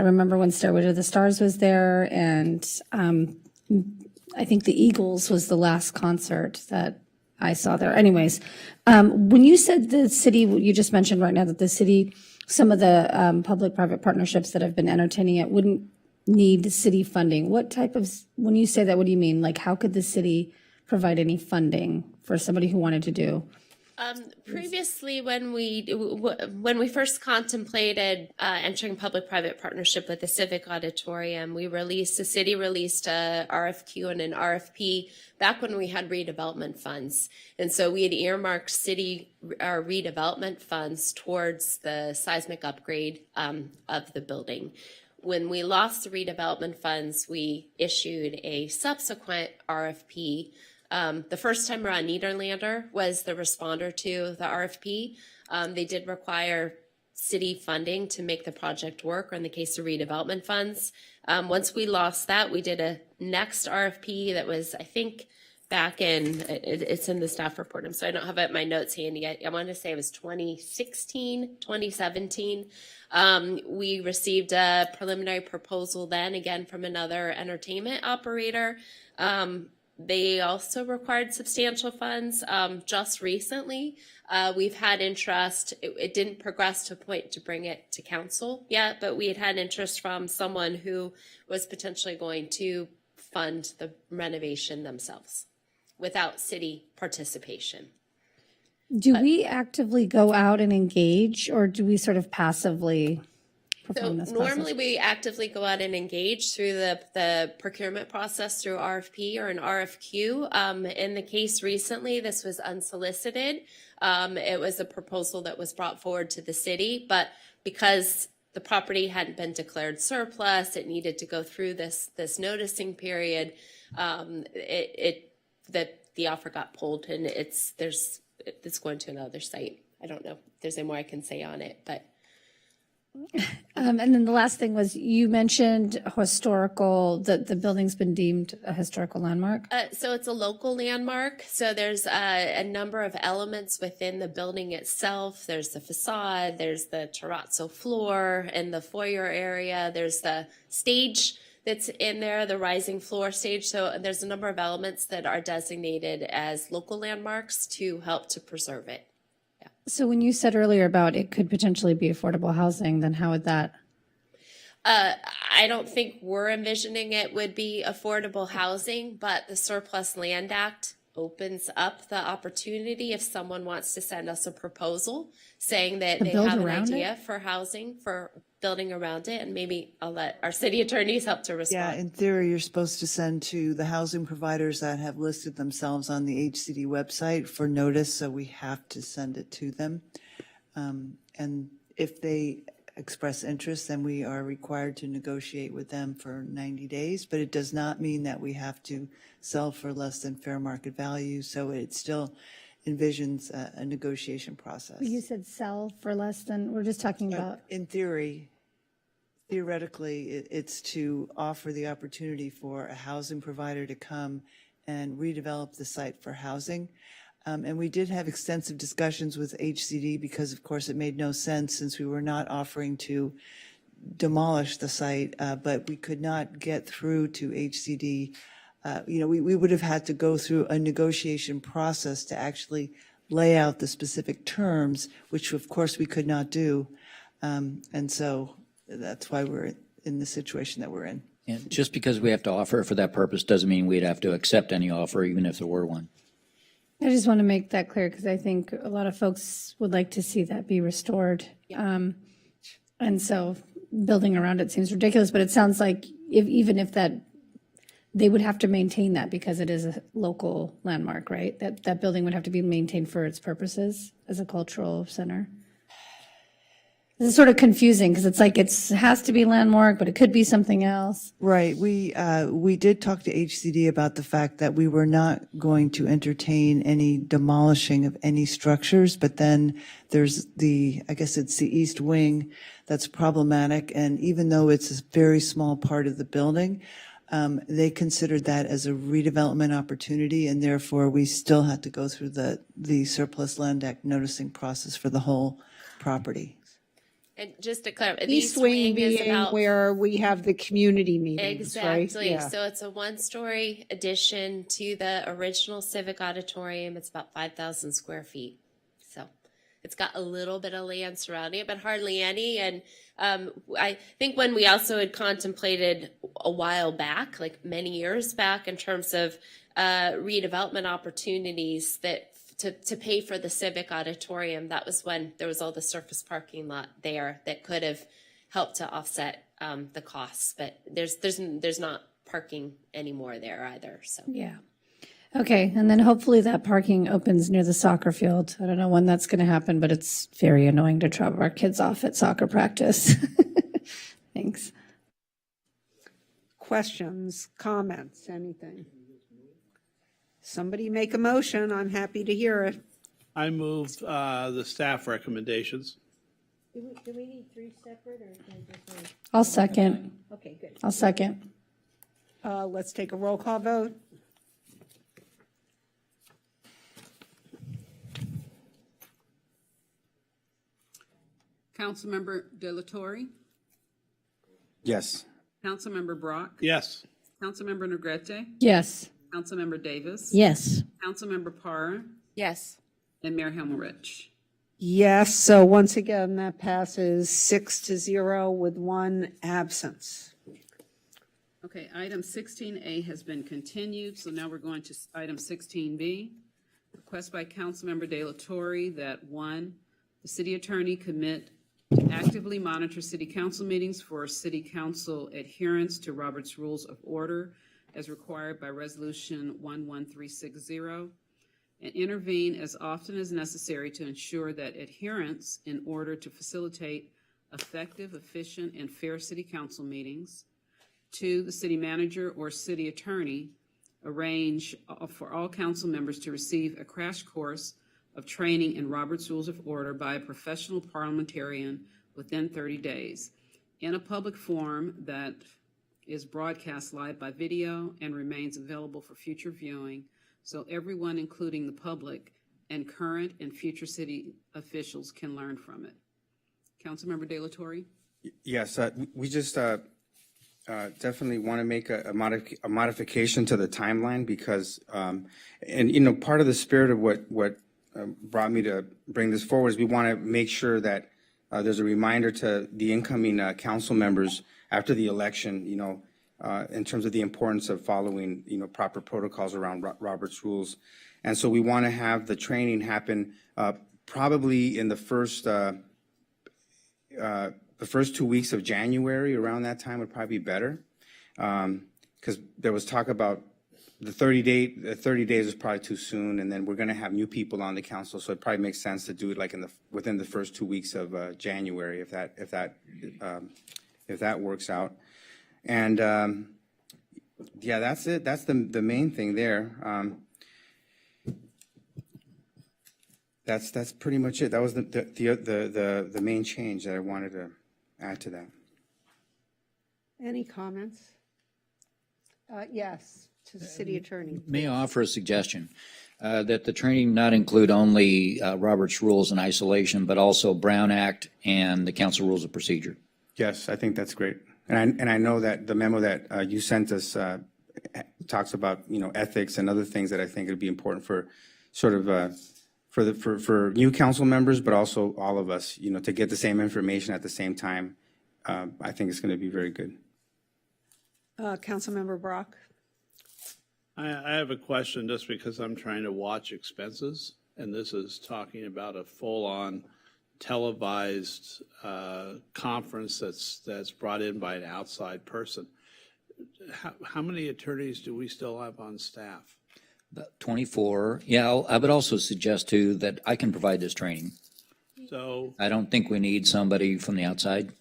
remember when Stairway to the Stars was there, and I think the Eagles was the last concert that I saw there. Anyways, when you said the city, you just mentioned right now that the city, some of the public-private partnerships that have been entertaining it wouldn't need city funding. What type of, when you say that, what do you mean? Like, how could the city provide any funding for somebody who wanted to do? Previously, when we first contemplated entering public-private partnership with the Civic Auditorium, the city released a RFQ and an RFP back when we had redevelopment funds. And so we had earmarked city redevelopment funds towards the seismic upgrade of the building. When we lost the redevelopment funds, we issued a subsequent RFP. The first time around, Niederlander was the responder to the RFP. They did require city funding to make the project work, or in the case of redevelopment funds. Once we lost that, we did a next RFP that was, I think, back in, it's in the staff report, so I don't have it in my notes handy. I want to say it was 2016, 2017. We received a preliminary proposal then, again, from another entertainment operator. They also required substantial funds. Just recently, we've had interest. It didn't progress to a point to bring it to council yet, but we had interest from someone who was potentially going to fund the renovation themselves without city participation. Do we actively go out and engage, or do we sort of passively So perform this normally process? we actively go out and engage through the procurement process through RFP or an RFQ. In the case recently, this was unsolicited. It was a proposal that was brought forward to the city, but because the property hadn't been declared surplus, it needed to go through this noticing period. The offer got pulled, and it's going to another site. I don't know if there's any more I can say on it, but. And then the last thing was, you mentioned historical, that the building's been deemed a historical landmark. So it's a local landmark. So there's a number of elements within the building itself. There's the facade, there's the terrazzo floor in the foyer area. There's the stage that's in there, the rising floor stage. So there's a number of elements that are designated as local landmarks to help to preserve it. So when you said earlier about it could potentially be affordable housing, then how would that? I don't think we're envisioning it would be affordable housing, but the Surplus Land Act opens up the opportunity if someone wants to send us a proposal saying that To they build have an around idea for housing, for building around it, and maybe I'll let our city attorneys help to respond. Yeah, in theory, you're supposed to send to the housing providers that have listed themselves on the HCD website for notice, so we have to send it to them. And if they express interest, then we are required to negotiate with them for 90 days, but it does not mean that we have to sell for less than fair market value, so it still envisions a negotiation process. You said sell for less than, we're just talking about. In theory, theoretically, it's to offer the opportunity for a housing provider to come and redevelop the site for housing. And we did have extensive discussions with HCD because, of course, it made no sense since we were not offering to demolish the site, but we could not get through to HCD. We would have had to go through a negotiation process to actually lay out the specific terms, which of course we could not do. And so that's why we're in the situation that we're in. And just because we have to offer it for that purpose doesn't mean we'd have to accept any offer, even if there were one. I just want to make that clear because I think a lot of folks would like to see that be restored. And so building around it seems ridiculous, but it sounds like even if that, they would have to maintain that because it is a local landmark, right? That building would have to be maintained for its purposes as a cultural center. This is sort of confusing because it's like it has to be landmark, but it could be something else. Right. We did talk to HCD about the fact that we were not going to entertain any demolishing of any structures, but then there's I guess it's the east wing that's problematic. And even though it's a very small part of the building, they considered that as a redevelopment opportunity, and therefore we still had to go through the surplus land act noticing process for the whole property. And just to clarify, the East wing is being about where we have the community meetings, right? exactly. Yeah. So it's a one-story addition to the original Civic Auditorium. It's about 5,000 square feet. So it's got a little bit of land surrounding it, but hardly any. And I think when we also had contemplated a while back, like many years back, in terms of redevelopment opportunities that to pay for the Civic Auditorium, that was when there was all the surface parking lot there that could have helped to offset the costs. But there's not parking anymore there either. So Yeah. Okay, and then hopefully that parking opens near the soccer field. I don't know when that's going to happen, but it's very annoying to drop our kids off at soccer practice. Thanks. Questions, comments, anything? Somebody make a motion. I'm happy to hear it. I move the staff recommendations. Do we need three separate or can I just say? I'll second. Okay, good. I'll second. Let's take a roll call vote. Councilmember De La Torre, Yes. Councilmember Brock, Yes. Councilmember Negrete, Yes. Councilmember Davis, Yes. Councilmember Parra, Yes. and Mayor Himmelrich. Yes, so once again, that passes 6-0 with one absence. Okay, item 16A has been continued, so now we're going to item 16B. Request by Councilmember De La Torre that, one, the city attorney commit to actively monitor city council meetings for city council adherence to Robert's Rules of Order as required by Resolution 11360, and intervene as often as necessary to ensure that adherence in order to facilitate effective, efficient, and fair city council meetings. Two, the city manager or city attorney arrange for all council members to receive a crash course of training in Robert's Rules of Order by a professional parliamentarian within 30 days in a public forum that is broadcast live by video and remains available for future viewing, so everyone, including the public and current and future city officials, can learn from it. Councilmember De La Torre? Yes, we just definitely want to make a modification to the timeline because, and you know, part of the spirit of what brought me to bring this forward is we want to make sure that there's a reminder to the incoming council members after the election, you know, in terms of the importance of following, you know, proper protocols around Robert's rules. And so we want to have the training happen probably in the first 2 weeks of January. Around that time would probably be better, because there was talk about the 30 days is probably too soon, and then we're going to have new people on the council, so it probably makes sense to do it like within the first 2 weeks of January, if that works out. And yeah, that's it. That's the main thing there. That's pretty much it. That was the main change that I wanted to add to that. Any comments? Yes, to the city attorney. May I offer a suggestion? That the training not include only Robert's Rules in isolation, but also Brown Act and the Council Rules of Procedure. Yes, I think that's great. And I know that the memo that you sent us talks about, you know, ethics and other things that I think would be important for sort of for new council members, but also all of us, you know, to get the same information at the same time. I think it's going to be very good. Councilmember Brock? I have a question just because I'm trying to watch expenses, and this is talking about a full-on televised conference that's brought in by an outside person. How many attorneys do we still have on staff? About 24. Yeah, I would also suggest too that I can provide this training. So I don't think we need somebody from the outside.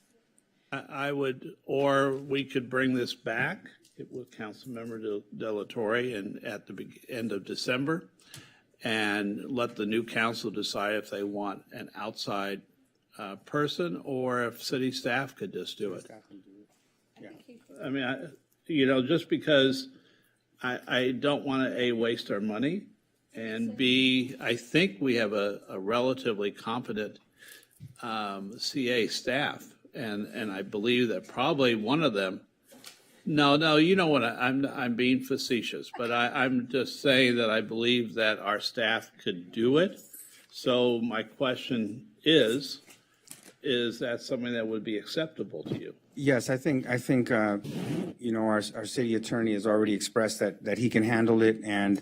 I would, or we could bring this back with Councilmember Delatorre and at the end of December, and let the new council decide if they want an outside person or if city staff could just do it. I mean, just because I don't want to, A, waste our money, and B, I think we have a relatively competent CA staff, and I believe that probably one of them. No, you know what? I'm being facetious, but I'm just saying that I believe that our staff could do it. So my question is that something that would be acceptable to you? Yes, I think you know, our city attorney has already expressed that he can handle it, and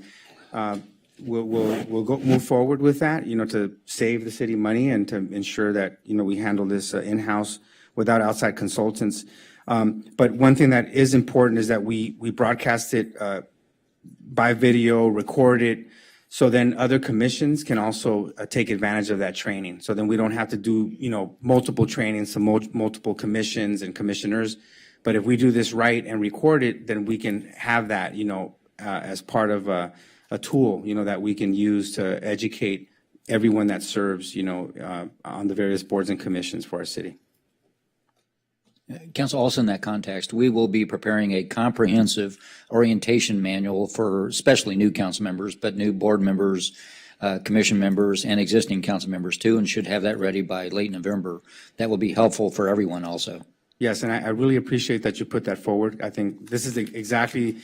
we'll move forward with that, you know, to save the city money and to ensure that, you know, we handle this in-house without outside consultants. But one thing that is important is that we broadcast it by video, record it, so then other commissions can also take advantage of that training. So then we don't have to do, you know, multiple trainings to multiple commissions and commissioners. But if we do this right and record it, then we can have that, you know, as part of a tool, you know, that we can use to educate everyone that serves, you know, on the various boards and commissions for our city. Council, also in that context, we will be preparing a comprehensive orientation manual for especially new council members, but new board members, commission members, and existing council members too, and should have that ready by late November. That will be helpful for everyone also. Yes, and I really appreciate that you put that forward. I think this is exactly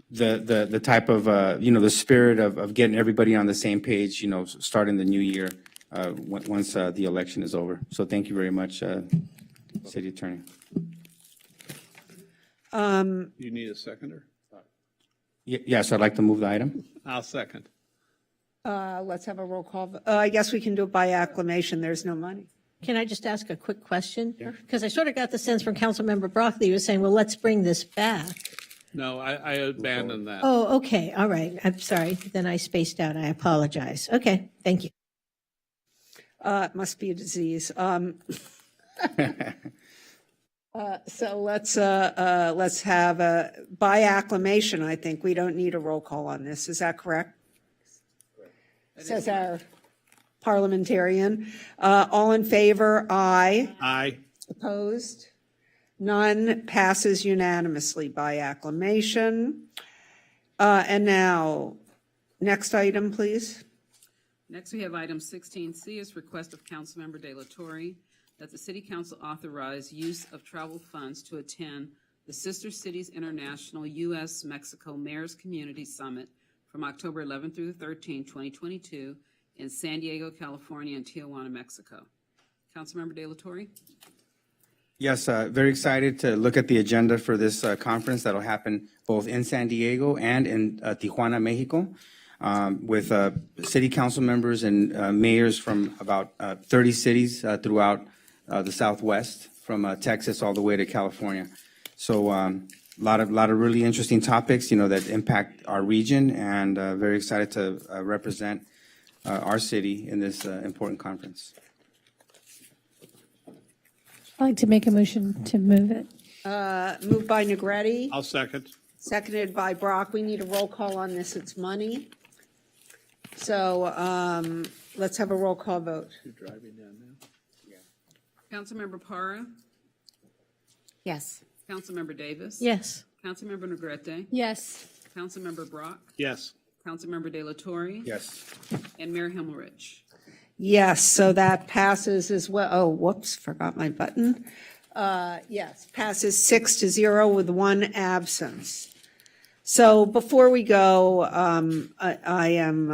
the type of, you know, the spirit of getting everybody on the same page, you know, starting the new year once the election is over. So thank you very much, City Attorney. You need a seconder? Yes, I'd like to move the item. I'll second. Let's have a roll call. I guess we can do it by acclamation. There's no money. Can I just ask a quick question? Because I sort of got the sense from Councilmember Broccoli, he was saying, well, let's bring this back. No, I abandoned that. Oh, okay, all right. I'm sorry. Then I spaced out. I apologize. Okay, thank you. It must be a disease. So let's have a by acclamation. I think we don't need a roll call on this. Is that correct? Says our parliamentarian. All in favor? Aye. Aye. Opposed? None. Passes unanimously by acclamation. And now, next item, please. Next, we have item 16C is request of Councilmember De La Torre that the City Council authorize use of travel funds to attend the Sister Cities International U.S.-Mexico Mayors Community Summit from October 11th through the 13th, 2022 in San Diego, California and Tijuana, Mexico. Councilmember De La Torre? Yes, very excited to look at the agenda for this conference that'll happen both in San Diego and in Tijuana, Mexico, with city council members and mayors from about 30 cities throughout the Southwest, from Texas all the way to California. So a lot of really interesting topics, you know, that impact our region, and very excited to represent our city in this important conference. I'd like to make a motion to move it. Moved by Negretti, I'll second. seconded by Brock. We need a roll call on this. It's money. So let's have a roll call vote. You're driving down now? Councilmember Para? Yes. Councilmember Davis? Yes. Councilmember Negrete? Yes. Councilmember Brock? Yes. Councilmember De La Torre? Yes. And Mayor Himmelrich? Yes, so that passes as well. Oh, whoops, forgot my button. Yes, passes 6-0 with one absence. So before we go, I am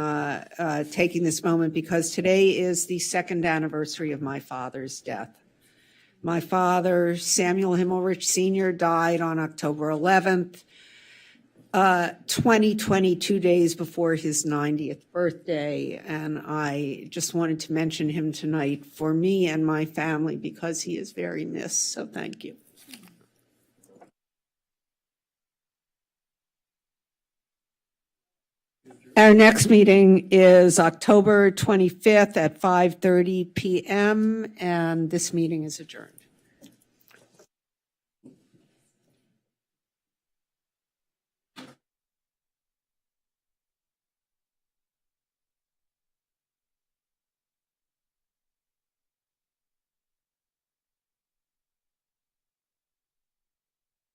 taking this moment because today is the second anniversary of my father's death. My father, Samuel Himmelrich Sr., died on October 11th, 2020, 2 days before his 90th birthday. And I just wanted to mention him tonight for me and my family because he is very missed. So thank you. Our next meeting is October 25th at 5:30 p.m., and this meeting is adjourned.